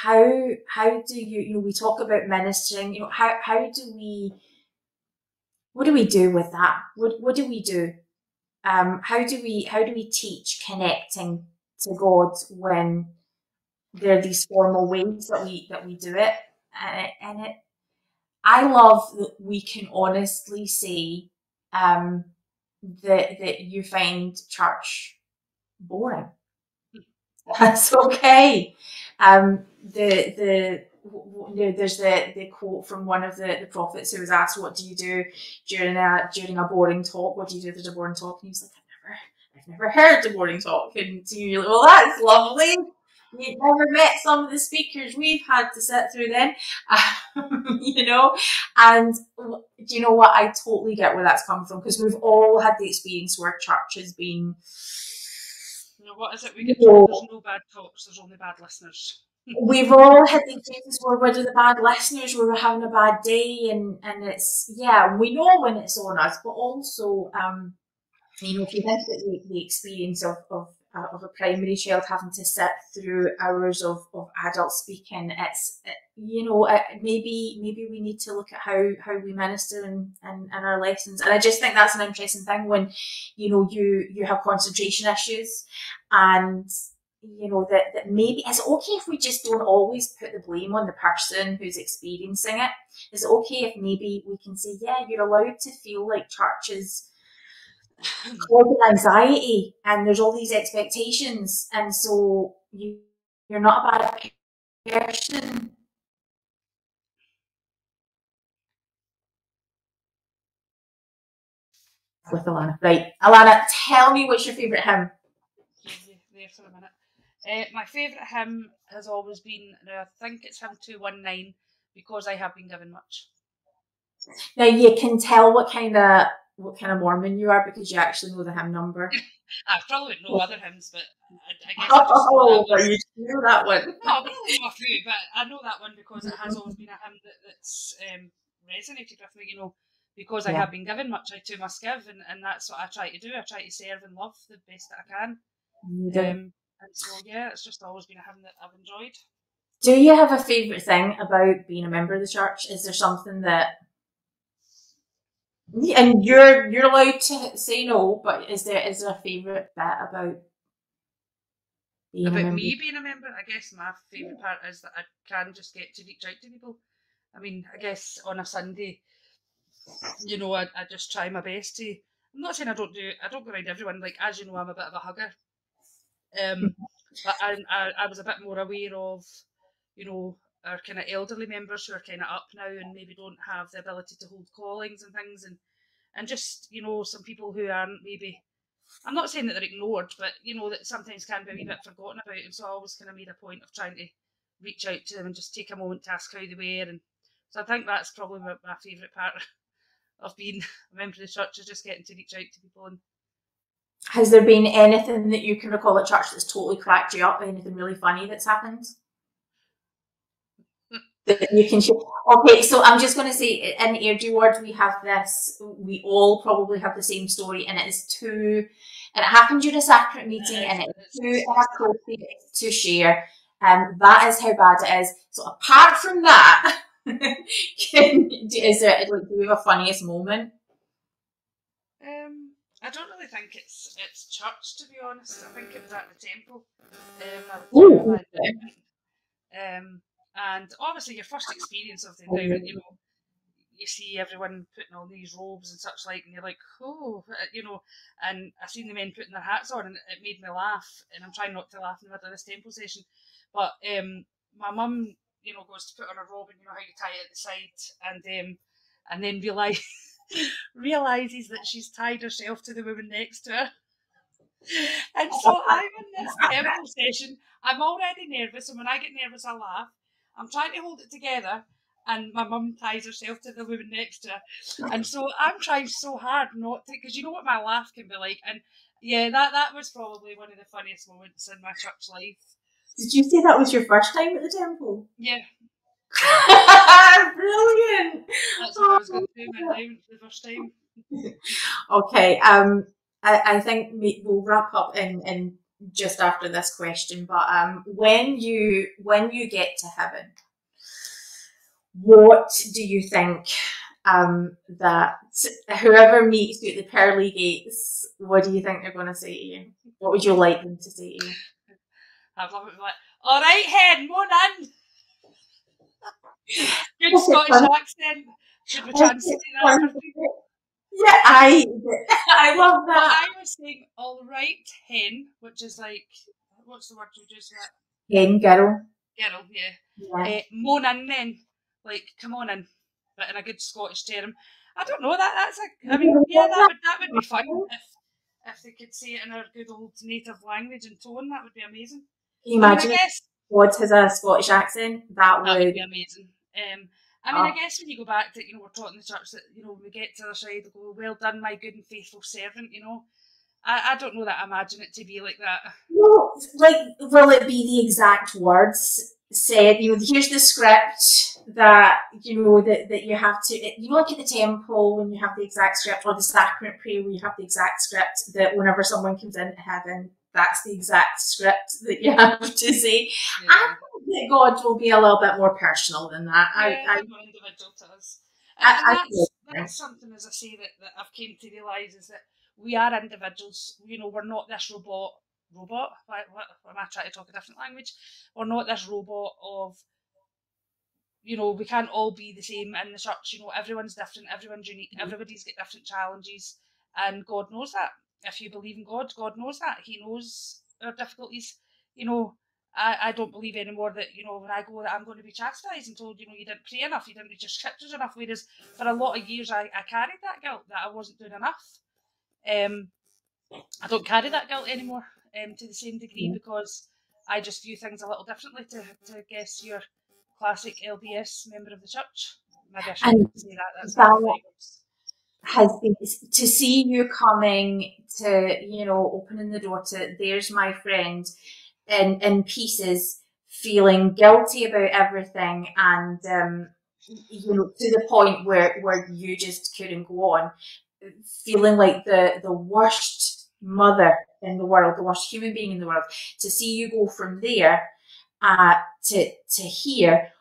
how do you we talk about ministering, what do we do with that? What do we do? How do we teach connecting to God when there are these formal ways that we do it? I love that we can honestly say that you find church boring. That's okay. There's the quote from one of the prophets who was asked, "What do you do during a boring talk? What do you do if there's a boring talk?" And he was like, "I've never heard a boring talk." And so you're like, "Well, that's lovely. You've never met some of the speakers we've had to sit through then," And do you know what? I totally get where that's coming from, because we've all had the experience where church has been. What is it we get told? There's no bad talks, there's only bad listeners. We've all had the experiences where we're the bad listeners, where we're having a bad day, and it's, we know when it's on us, but also, if you think that the experience of a primary child having to sit through hours of adult speaking, it's, maybe we need to look at how we minister and our lessons. And I just think that's an interesting thing when, you have concentration issues, and that maybe it's okay if we just don't always put the blame on the person who's experiencing it. Is it okay if maybe we can say, you're allowed to feel like church is causing anxiety and there's all these expectations, and so you're not a bad person. With Alana. Right, Alana, tell me what's your favourite hymn? There for a minute. My favourite hymn has always been, I think it's hymn 219, Because I Have Been Given Much. Now you can tell what kind of Mormon you are because you actually know the hymn number. I probably know other hymns, but I guess I just know that one. You know that one. No, I probably know a few, but I know that one because it has always been a hymn that's resonated with me, because I have been given much, I too must give, and that's what I try to do. I try to serve and love the best that I can. And so, it's just always been a hymn that I've enjoyed. Do you have a favourite thing about being a member of the church? Is there something that... And you're allowed to say no, but is there a favourite bit about being a member? About me being a member, I guess my favourite part is that I can just get to reach out to people. I mean, I guess on a Sunday, I just try my best to... I'm not saying I don't go around everyone. Like, as you know, I'm a bit of a hugger. But I was a bit more aware of, our kind of elderly members who are kind of up now and maybe don't have the ability to hold callings and things, and just, some people who aren't maybe... I'm not saying that they're ignored, but, that sometimes can be a wee bit forgotten about. And so I always kind of made a point of trying to reach out to them and just take a moment to ask how they were. And so I think that's probably my favourite part of being a member of the church, is just getting to reach out to people. And has there been anything that you can recall at church that's totally cracked you up? Anything really funny that's happened that you can share? Okay, so I'm just going to say, in Airdrie Ward we have this, we all probably have the same story, and it happened during a sacrament meeting, and it's too inappropriate to share. That is how bad it is. So apart from that, do we have a funniest moment? I don't really think it's church, to be honest. I think it was at the temple. And obviously your first experience of the endowment, you see everyone putting on these robes and such like, and you're like, oh, and I seen the men putting their hats on, and it made me laugh, and I'm trying not to laugh in the middle of this temple session, but my mum, goes to put on a robe, and how you tie it at the side, and then realises that she's tied herself to the woman next to her. And so I'm in this temple session, I'm already nervous, and when I get nervous I laugh. I'm trying to hold it together, and my mum ties herself to the woman next to her. And so I'm trying so hard not to, because you know what my laugh can be like. And yeah, that was probably one of the funniest moments in my church life. Did you say that was your first time at the temple? Yeah. Brilliant! That's what I was going to do, my endowment for the first time. Okay, I think we'll wrap up in just after this question, but when you get to heaven, what do you think that whoever meets you at the pearly gates, what do you think they're going to say to you? What would you like them to say to you? I'd love it to be like, all right, hen, go on. Good Scottish accent. Should we translate that for people? Yeah, I love that. Well, I was saying all right, hen, which is like, what's the word you just said? Hen, girl. Girl, yeah. Moan in then, like come on in, but in a good Scottish term. I don't know that's a. I mean, yeah, that would be fun if they could say it in our good old native language and tone. That would be amazing. Can you imagine if God has a Scottish accent? That would be amazing. I mean, I guess when you go back to, we're taught in the church that, when we get to the other side, they go, well done, my good and faithful servant, I don't know that I imagine it to be like that. Well, like, will it be the exact words said? Here's the script that, that you have to, like at the temple when you have the exact script, or the sacrament prayer where you have the exact script that whenever someone comes into heaven, that's the exact script that you have to say. Yeah. I think that God will be a little bit more personal than that. Yeah, more individual to us. That's something, as I say, that I've came to realise is that we are individuals. We're not this robot. What am I trying to talk a different language? We're not this robot of, we can't all be the same in the church. Everyone's different, everyone's unique, everybody's got different challenges, and God knows that. If you believe in God, God knows that. He knows our difficulties. I don't believe anymore that, when I go that I'm going to be chastised and told, you didn't pray enough, you didn't read your scriptures enough, whereas for a lot of years I carried that guilt that I wasn't doing enough. I don't carry that guilt anymore to the same degree because I just view things a little differently to guess your classic LDS member of the church. Maybe I shouldn't say that. That's has been to see you coming to, opening the door to there's my friend in pieces, feeling guilty about everything, and to the point where you just couldn't go on, feeling like the worst mother in the world, the worst human being in the world. To see you go from there to here,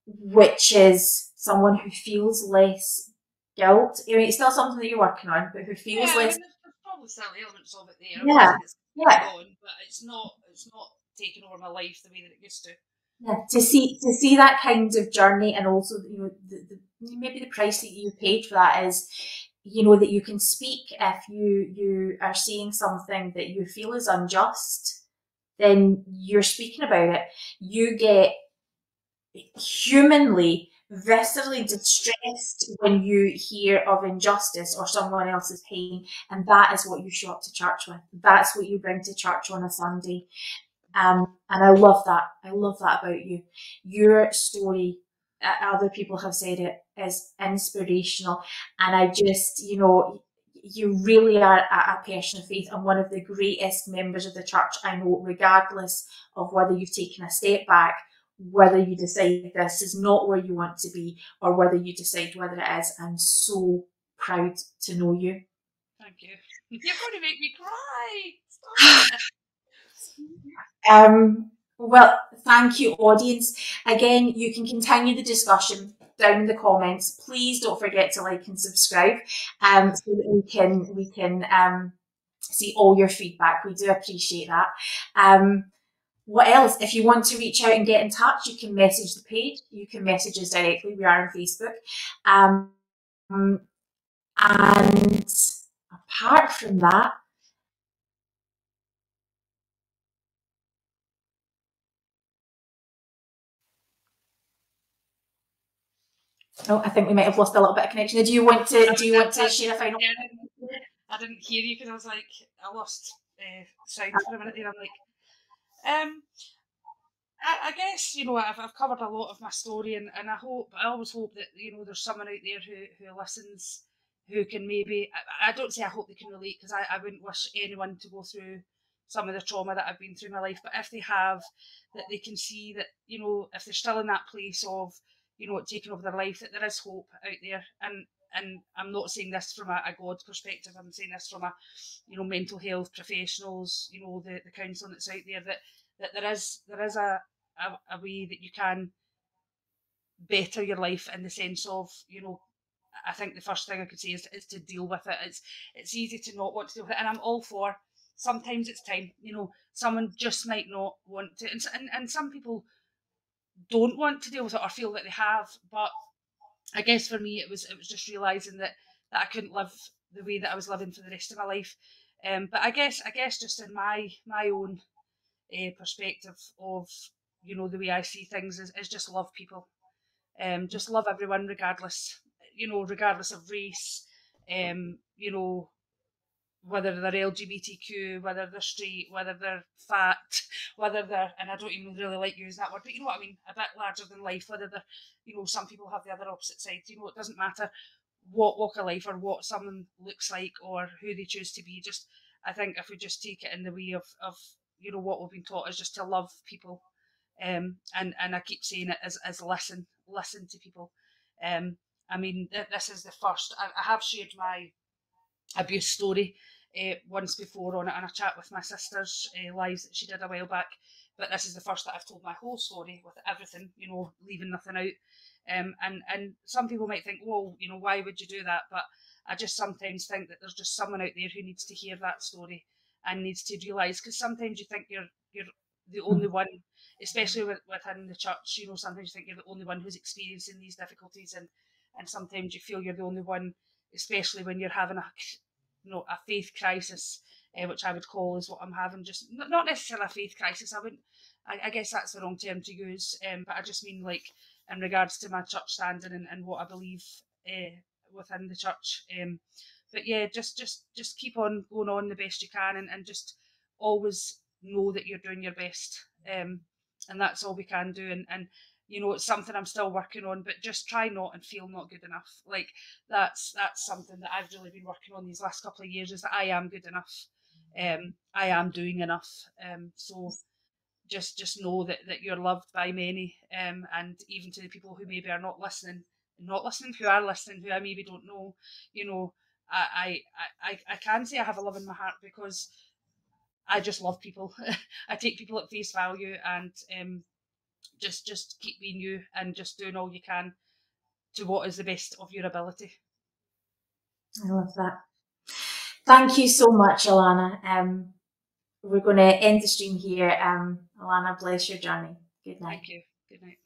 which is someone who feels less guilt. I mean, it's still something that you're working on, but who feels less. There's probably still elements of it there. Yeah, on, but it's not taking over my life the way that it used to. Yeah, to see that kind of journey, and also maybe the price that you paid for that is, that you can speak if you are seeing something that you feel is unjust, then you're speaking about it. You get humanly, viscerally distressed when you hear of injustice or someone else's pain, and that is what you show up to church with. That's what you bring to church on a Sunday. And I love that. I love that about you. Your story, other people have said it, is inspirational. And I just, you really are a person of faith and one of the greatest members of the church I know, regardless of whether you've taken a step back, whether you decide this is not where you want to be, or whether you decide whether it is. I'm so proud to know you. Thank you. You're going to make me cry. Well, thank you, audience. Again, you can continue the discussion down in the comments. Please don't forget to like and subscribe, so that we can see all your feedback. We do appreciate that. What else? If you want to reach out and get in touch, you can message the page. You can message us directly. We are on Facebook. And apart from that, I think we might have lost a little bit of connection. Do you want to share a final? I didn't hear you because I was like, I lost sound for a minute there. I'm like, I guess, I've covered a lot of my story, and I always hope that, there's someone out there who listens, who can maybe, I don't say I hope they can relate, because I wouldn't wish anyone to go through some of the trauma that I've been through in my life, but if they have, that they can see that, if they're still in that place of, taking over their life, that there is hope out there. And and I'm not saying this from a God perspective, I'm saying this from a, mental health professionals, the counselling that's out there, that there is a way that you can better your life, in the sense of, I think the first thing I could say is to deal with it. It's easy to not want to deal with it, and I'm all for, sometimes it's time, someone just might not want to, and some people don't want to deal with it or feel that they have, but I guess for me it was just realising that I couldn't live the way that I was living for the rest of my life. But I guess just in my own perspective of, the way I see things is just love people. Just love everyone regardless of race, whether they're LGBTQ, whether they're straight, whether they're fat, whether they're, and I don't even really like using that word, but you know what I mean, a bit larger than life, whether they're, some people have the other opposite side, it doesn't matter what walk of life or what someone looks like or who they choose to be. Just, I think if we just take it in the way of what we've been taught is just to love people. And I keep saying it as listen to people. I mean, this is the first, I have shared my abuse story once before on a chat with my sister's lives that she did a while back, but this is the first that I've told my whole story with everything, leaving nothing out. And some people might think, well, why would you do that? But I just sometimes think that there's just someone out there who needs to hear that story and needs to realise, because sometimes you think you're the only one, especially within the church, sometimes you think you're the only one who's experiencing these difficulties, and sometimes you feel you're the only one, especially when you're having a faith crisis, which I would call is what I'm having. Just not necessarily a faith crisis. I guess that's the wrong term to use. But I just mean, like, in regards to my church standing and what I believe within the church. But yeah, just keep on going on the best you can, and just always know that you're doing your best. And that's all we can do. And it's something I'm still working on, but just try not and feel not good enough. Like, that's something that I've really been working on these last couple of years, is that I am good enough. I am doing enough. So just know that you're loved by many, and even to the people who maybe are not listening, who are listening, who I maybe don't know, I can say I have a love in my heart, because I just love people. I take people at face value, and just keep being you, and just doing all you can to what is the best of your ability. I love that. Thank you so much, Alana. We're going to end the stream here. Alana, bless your journey. Good night. Thank you. Good night.